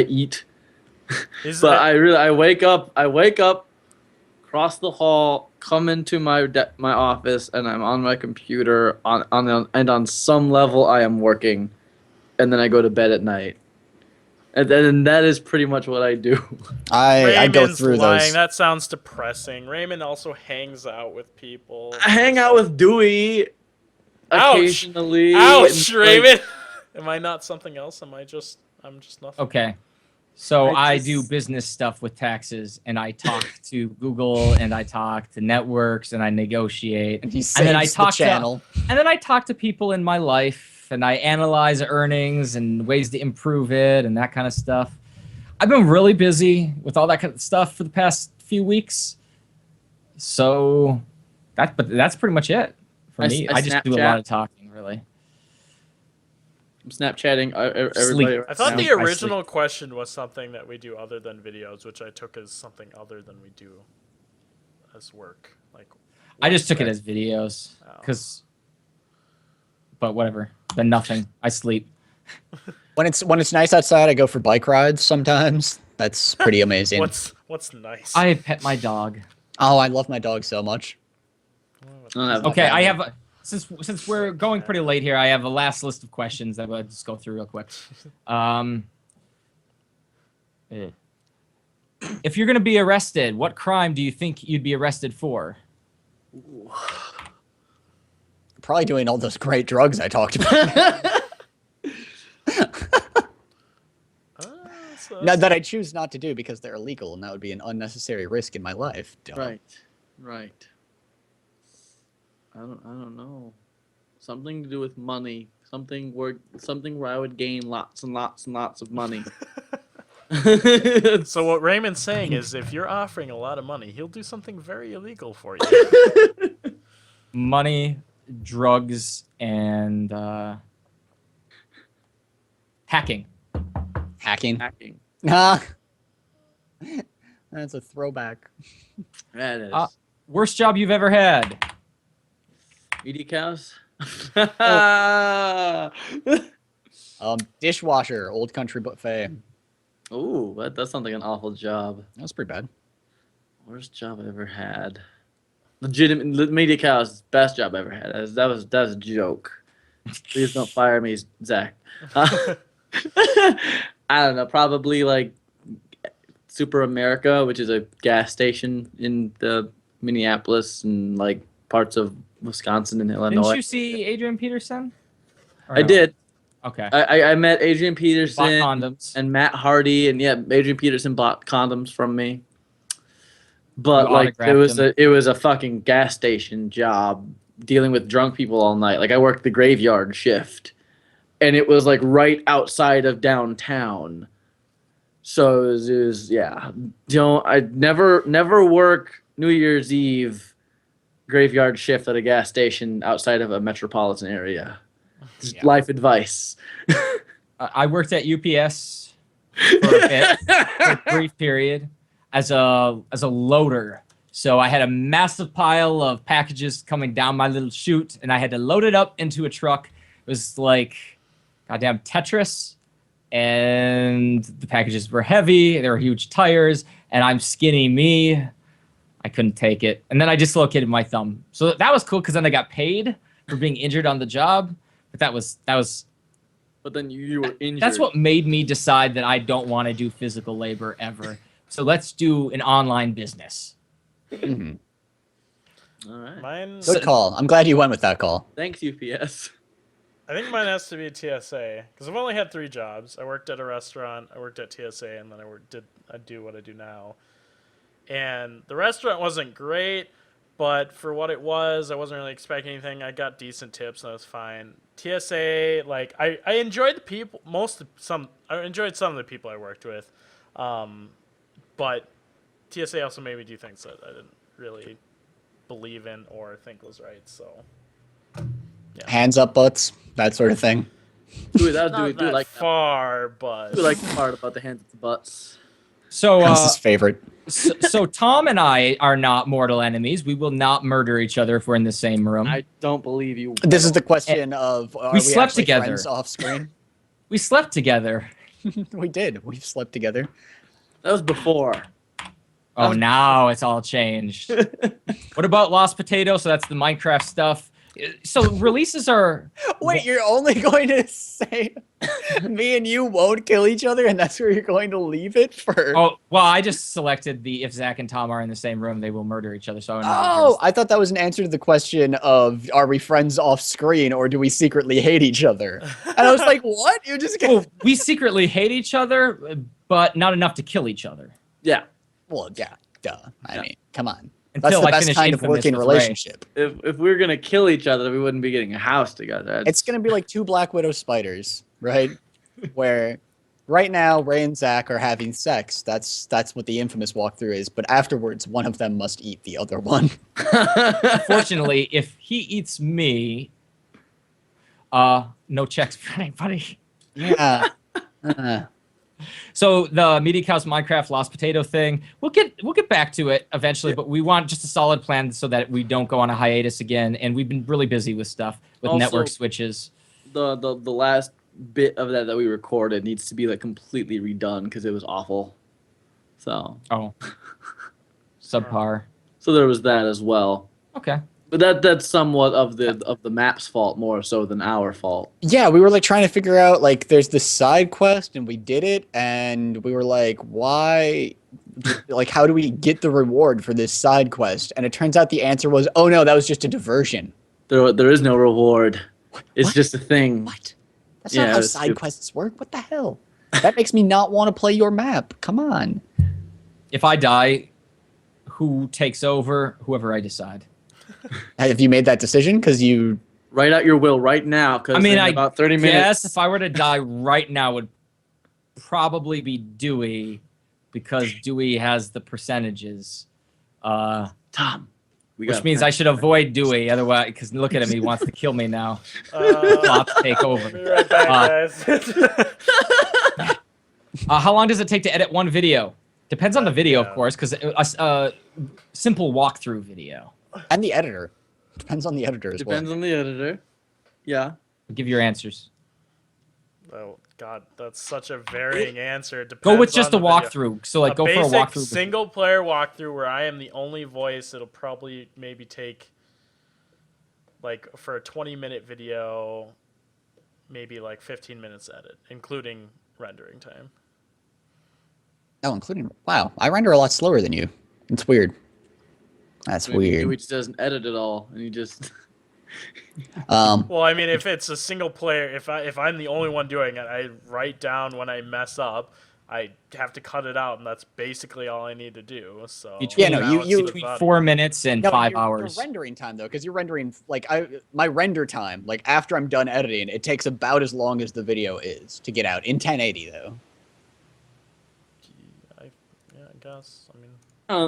eat, but I wake up, cross the hall, come into my office, and I'm on my computer on some level I am working, and then I go to bed at night. And then that is pretty much what I do. I go through those. That sounds depressing. Raymond also hangs out with people. I hang out with Dewey occasionally. Ouch, Raymond. Am I not something else? I'm just nothing? Okay. So I I just- do business stuff with taxes, and I talk to Google, and I talk to networks, and I negotiate, And he and then I saves the talk channel. and then I talk to people in my life, and I analyze earnings and ways to improve it, and that kind of stuff. I've been really busy with all that kind of stuff for the past few weeks, so that's pretty much it for me. I just do a Snapchat. lot of talking, really. I'm Snapchatting everybody. Sleep. right I thought now. the I sleep. original question was something that we do other than videos, which I took as something other than we do as work. Like I just took it right? as videos, Oh. but whatever. Then nothing. I sleep. When it's nice outside, I go for bike rides sometimes. That's pretty amazing. What's nice. I pet my dog. Oh, I love my dog so much. I don't have Okay, bad. I have since we're going pretty late here, I have a last list of questions that we'll just go through real quick. If you're gonna be arrested, what crime do you think you'd be arrested for? Probably doing all those great drugs I talked about. So No, that I choose not to do because they're illegal, and that would be an unnecessary risk in my life. Duh. Right. I don't know. Something to do with money. Something where I would gain lots and lots and lots of money. So what Raymond's saying is, if you're offering a lot of money, he'll do something very illegal for you. Money, drugs, and hacking. Hacking. Hacking. Ah. That's a throwback. That is. Worst job you've ever had? Media cows. Dishwasher, Old Country Buffet. Ooh, that sounds like an awful job. That was pretty bad. Worst job I ever had. Legitimate media cows, best job I ever had. That was a joke. Please don't fire me, Zach. I don't know. Probably like Super America, which is a gas station in the Minneapolis and like parts of Wisconsin and Illinois. Didn't you see Adrian Peterson? Or I no? did. Okay. I met Adrian Bought Peterson condoms. and Matt Hardy, and yeah, Adrian Peterson bought condoms from me. But You like autographed them. it was a fucking gas station job dealing with drunk people all night. Like I worked the graveyard shift, and it was like right outside of downtown. So it was yeah. I never work New Year's Eve graveyard shift at a gas station outside of a metropolitan area. Just Yeah. life advice. I worked at UPS for a bit, for a brief period, as a loader. So I had a massive pile of packages coming down my little chute, and I had to load it up into a truck. It was like goddamn Tetris, and the packages were heavy. There were huge tires, and I'm skinny me. I couldn't take it, and then I dislocated my thumb. So that was cool because then I got paid for being injured on the job. But that was But then you were injured. that's what made me decide that I don't want to do physical labor ever. So let's do an online business. Mhm. All right. Mine, Good call. I'm glad you went with that call. Thanks, UPS. I think mine has to be TSA because I've only had 3 jobs. I worked at a restaurant, I worked at TSA, and then I do what I do now. And the restaurant wasn't great, but for what it was, I wasn't really expecting anything. I got decent tips, and that was fine. TSA, like I enjoyed the people. I enjoyed some of the people I worked with, but TSA also made me do things that I didn't really believe in or think was right. So Hands up, butts, that sort of thing. Do not that like far, but do like the part about the hands at the butts. So, That's his favorite. so Tom and I are not mortal enemies. We will not murder each other if we're in the same room. I don't believe you. This is the question of are we slept actually together. friends off screen? We slept together. We did. We've slept together. That was before. Oh, now it's all changed. What about Lost Potato? So that's the Minecraft stuff. So releases are Wait, you're only going to say me and you won't kill each other, and that's where you're going to leave it for? Oh, well, I just selected the if Zach and Tom are in the same room, they will murder each other. So I'm not Oh, I thought that was an answer to the question of are we friends off screen or do we secretly hate each other? And I was like, what? You just Oh, we secretly hate each other, but not enough to kill each other. Yeah. Well, yeah, duh. I Yeah. mean, come on. That's Until the I best finish kind of Infamous working with Ray. relationship. If we were gonna kill each other, we wouldn't be getting a house together. It's gonna be like two Black Widow spiders, right? Where right now Ray and Zach are having sex. That's what the Infamous walkthrough is. But afterwards, one of them must eat the other one. Unfortunately, if he eats me, no checks for anybody. Yeah. So the Meaty Cows Minecraft Lost Potato thing, we'll get back to it eventually, but we want just a solid plan so that we don't go on a hiatus again. And we've been really busy with stuff, with Also, network switches. The last bit of that we recorded needs to be like completely redone because it was awful. So Subpar. So there was that as well. Okay. But that's somewhat of the map's fault more so than our fault. Yeah, we were like trying to figure out like there's this side quest and we did it and we were like, why? Like, how do we get the reward for this side quest? And it turns out the answer was, oh no, that was just a diversion. There is no reward. It's What? just a thing. What? That's not how that's side stupid. quests work. What the hell? That makes me not want to play your map. Come on. If I die, who takes over? Whoever I decide. Have you made that decision? Because you... Write out your will right now because I mean, in about 30 minutes. Yes, if I were to die right now, would probably be Dewey, because Dewey has the percentages. Tom, Which means I should avoid Dewey, otherwise, because look at him, he wants to kill me now. Bots take Be over. right back, guys. How long does it take to edit one video? Depends on the video, Yeah. of course, because a simple walkthrough video. And the editor. Depends on the editor as Depends well. on the editor. Yeah. Give your answers. Oh God, that's such a varying answer. It Go with depends just a on the video. walkthrough. So, like, go for a basic walkthrough. single player walkthrough where I am the only voice. It'll probably maybe take like for a 20-minute video, maybe like 15 minutes edit, including rendering time. Oh, including... Wow, I render a lot slower than you. It's weird. That's weird. He just doesn't edit it all, and he just. Well, I mean, if it's a single player, if I'm the only one doing it, I write down when I mess up. I have to cut it out, and that's basically all I need to do. So Between, Yeah, no, balance you- the between body. 4 minutes and No, 5 your hours. rendering time, though, because you're rendering... Like, my render time, like, after I'm done editing, it takes about as long as the video is to get out. In 1080, though. Yeah, I guess. I mean,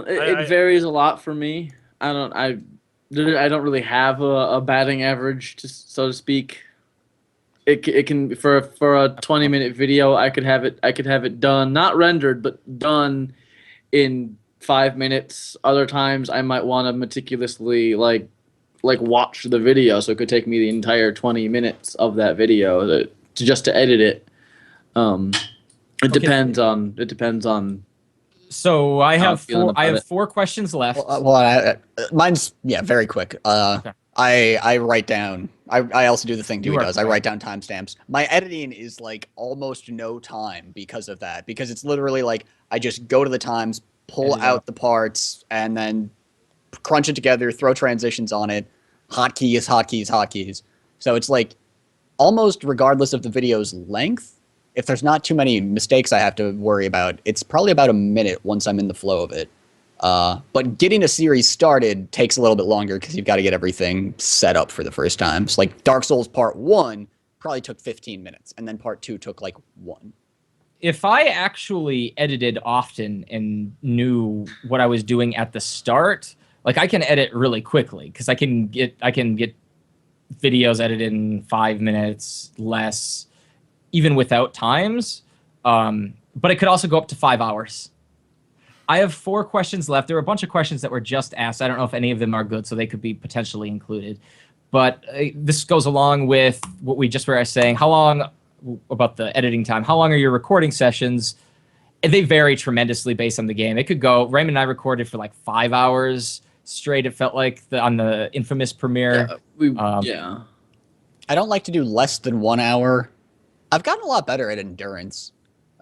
It varies a lot for me. I don't really have a batting average, so to speak. It can for a 20-minute video, I could have it done, not rendered, but done in 5 minutes. Other times I might want to meticulously like watch the video, so it could take me the entire 20 minutes of that video to edit it. It depends on. So I How I'm have feeling four. I about have it. 4 questions left. Mine's very quick. Okay. I write down. I also do the thing Dewey You are does. I quick. write down timestamps. My editing is like almost no time because of that. Because it's literally like I just go to the times, pull Edit out out. the parts, and then crunch it together, throw transitions on it, hotkeys. So it's like almost regardless of the video's length. If there's not too many mistakes I have to worry about, it's probably about a minute once I'm in the flow of it. But getting a series started takes a little bit longer because you've got to get everything set up for the first time. So like Dark Souls Part 1 probably took 15 minutes, and then Part 2 took like 1. If I actually edited often and knew what I was doing at the start, like I can edit really quickly because I can get videos edited in 5 minutes, less, even without times. But it could also go up to 5 hours. I have 4 questions left. There were a bunch of questions that were just asked. I don't know if any of them are good, so they could be potentially included. But this goes along with what we just were saying. How long, about the editing time, how long are your recording sessions? And they vary tremendously based on the game. It could go, Raymond and I recorded for like 5 hours straight. It felt like on the Infamous premiere. Yeah. I don't like to do less than 1 hour. I've gotten a lot better at endurance.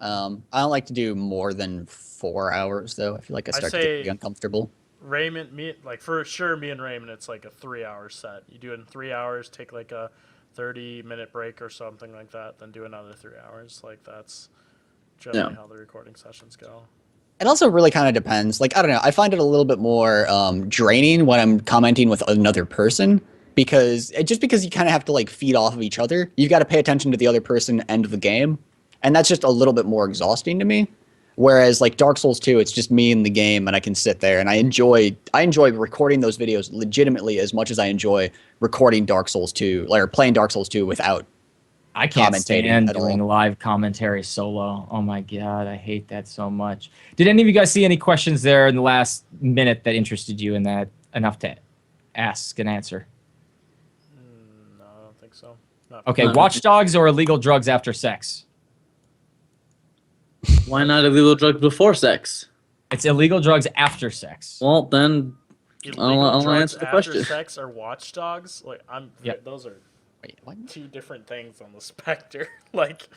I don't like to do more than 4 hours, though. I feel like I start to get pretty uncomfortable. Raymond, for sure, me and Raymond, it's like a 3-hour set. You do it in 3 hours, take like a 30-minute break or something like that, then do another 3 hours. Like that's generally how the recording sessions go. It also really kind of depends. Like, I don't know. I find it a little bit more draining when I'm commenting with another person because you kind of have to like feed off of each other. You've got to pay attention to the other person end of the game, and that's just a little bit more exhausting to me. Whereas like Dark Souls 2, it's just me in the game, and I can sit there and I enjoy recording those videos legitimately as much as I enjoy recording Dark Souls 2 or playing Dark Souls 2 without. I can't stand at doing all. live commentary solo. Oh my god, I hate that so much. Did any of you guys see any questions there in the last minute that interested you in that enough to ask and answer? No, I don't think so. Not Okay, No. Watch Dogs or illegal drugs after sex? Why not illegal drugs before sex? It's illegal drugs after sex. Well, then illegal I'll drugs answer the after question. sex are watchdogs. Like Yep. those are Wait, what? two different things on the spectrum. Like,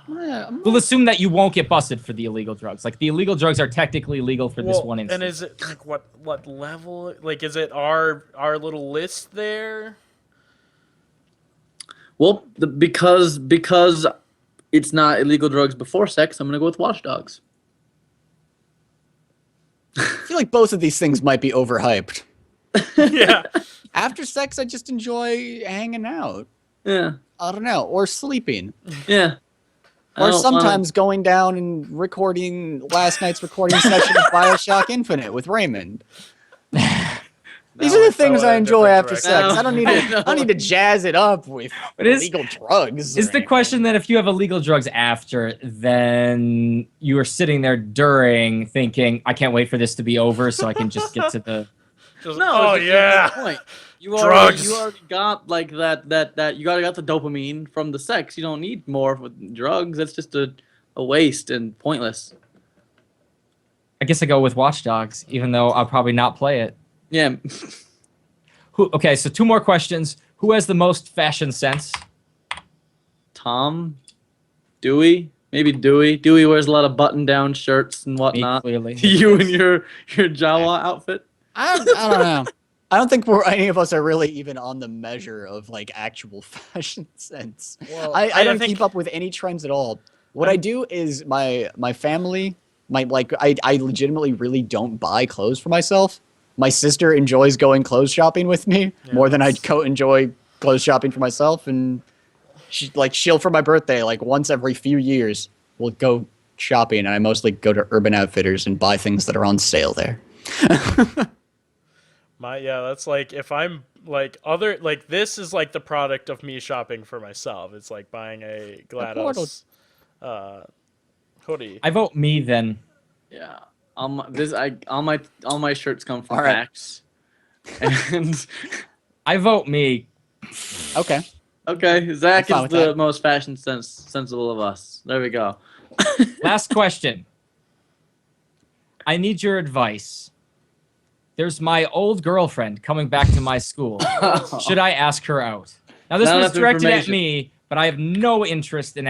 We'll assume that you won't get busted for the illegal drugs. Like the illegal drugs are technically legal for this one instance. and is it like what level? Like, is it our little list there? Well, because it's not illegal drugs before sex, I'm gonna go with Watch Dogs. I feel like both of these things might be overhyped. Yeah. After sex, I just enjoy hanging out. Yeah, I don't know, or sleeping, yeah. I or don't sometimes going down and recording last night's recording session of BioShock Infinite with Raymond. These are the things I enjoy after sex. I don't need to. I don't need to jazz it up with But is- illegal drugs. Is or the anything. question that if you have illegal drugs after, then you are sitting there during thinking, I can't wait for this to be over so I can just get to the... Just, No, oh it's just yeah. the point. You Drugs. already got like that you already got the dopamine from the sex. You don't need more with drugs. That's just a waste and pointless. I guess I go with Watch Dogs, even though I'll probably not play it. Yeah. Okay, so 2 more questions. Who has the most fashion sense? Tom, Dewey, maybe Dewey. Dewey wears a lot of button-down shirts and Me, whatnot. clearly. You and your Jawa outfit. I don't know. I don't think any of us are really even on the measure of like actual fashion sense. Well, I don't think- keep up with any trends at all. What I do is my family, I legitimately really don't buy clothes for myself. My sister enjoys going clothes shopping with me more than I enjoy clothes shopping for myself, and she'll for my birthday like once every few years we'll go shopping, and I mostly go to Urban Outfitters and buy things that are on sale there. That's like if I'm like this is like the product of me shopping for myself. It's like buying a GLaDOS hoodie. I vote me then. Yeah. All my shirts come from All right. Packs. And I vote me. Okay. okay, Zach I'm fine is with the that. most sensible of us. There we go. Last question. I need your advice. There's my old girlfriend coming back to my school. Should I ask her out? Now, this Not was enough directed at information. me, but I have no interest in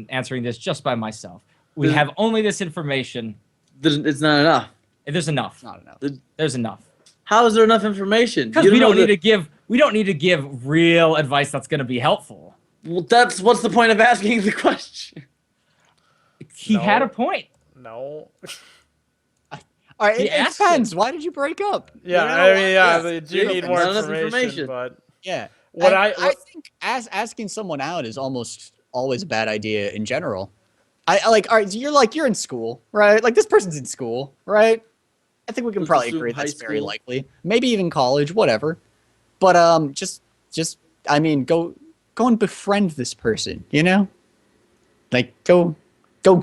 answering this just by myself. We There's- have only this information. It's not enough. There's enough. Not enough. There's enough. How is there enough information? Because You we don't know need to give. We don't need to give real advice that's going to be helpful. Well, that's what's the point of asking the question? He No. had a point. No. All right, He it asked depends. Why did you break up? Yeah, You know, I mean, yes. they do Yeah, need more not enough information, information. but Yeah. What And I- think asking someone out is almost always a bad idea in general. I like, all right, you're in school, right? Like this person's in school, right? I think we can Let's probably assume agree high that's very school. likely. Maybe even college, whatever. But just I mean, go and befriend this person, you know? Like go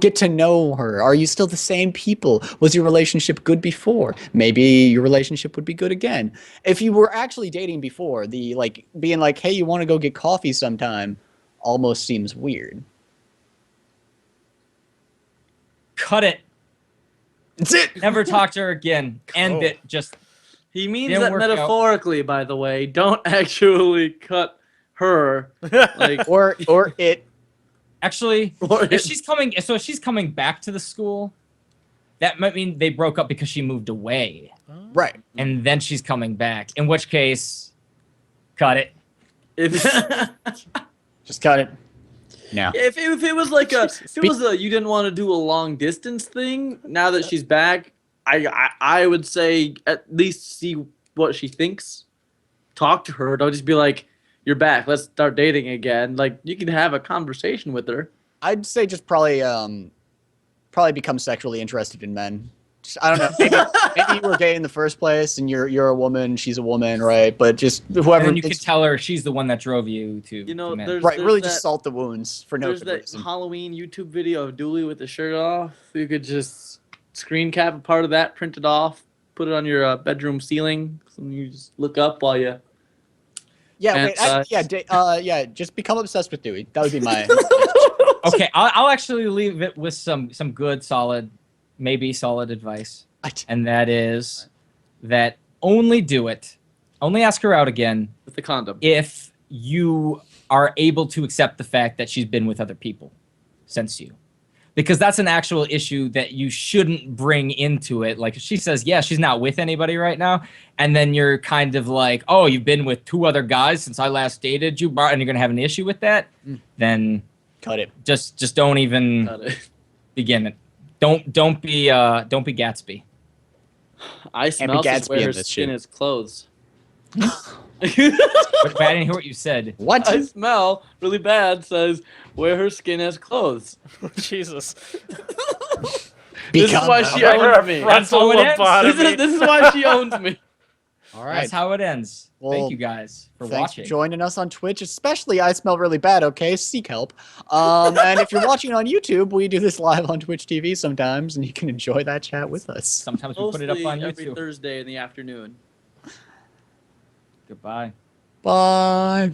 get to know her. Are you still the same people? Was your relationship good before? Maybe your relationship would be good again. If you were actually dating before, the like being like, "Hey, you want to go get coffee sometime?" almost seems weird. Cut it. That's it. Never talk to her again. End Oh. it. Just He means Didn't that work out. metaphorically, by the way. Don't actually cut her. Like, Or it. actually, or if she's coming back to the school, that might mean they broke up because she moved away, Right. and then she's coming back. In which case, cut it. if Just cut it. No. If it was like you didn't want to do a long distance thing, now that she's back, I would say at least see what she thinks. Talk to her. Don't just be like, "You're back. Let's start dating again." Like, you can have a conversation with her. I'd say just probably become sexually interested in men. Just, I don't know. Maybe you were gay in the first place, and you're a woman, she's a woman, right? But just whoever. And you could tell her she's the one that drove you to. You know, men. there's right, really that, just salt the wounds for no There's good that reason. Halloween YouTube video of Dooley with the shirt off. You could just screen cap a part of that, print it off, put it on your bedroom ceiling, and you just look up while you. Yeah, And, yeah. Just become obsessed with Dewey. That would be my. Okay, I'll actually leave it with some good, solid, maybe solid advice, and that is that only do it, only ask her out again With the condom. if you are able to accept the fact that she's been with other people since you. Because that's an actual issue that you shouldn't bring into it. Like, if she says, yeah, she's not with anybody right now, and then you're kind of like, oh, you've been with 2 other guys since I last dated you, and you're going to have an issue with that, then Cut it. just don't even begin it. Don't be Gatsby. I smell Gatsby just where in her this skin shit. is clothes. But I didn't hear what you said. What? I smell really bad says where her skin has clothes. Jesus. This is why she owns me. That's how it ends. Lobotomy. This is why she owns me. All right. That's how it ends. Well, Thank you guys for Thanks watching. for joining us on Twitch, especially I Smell Really Bad, okay? Seek help. And if you're watching on YouTube, we do this live on Twitch TV sometimes, and you can enjoy that chat with us. Sometimes we put it up on Every YouTube. Thursday in the afternoon. Goodbye. Bye.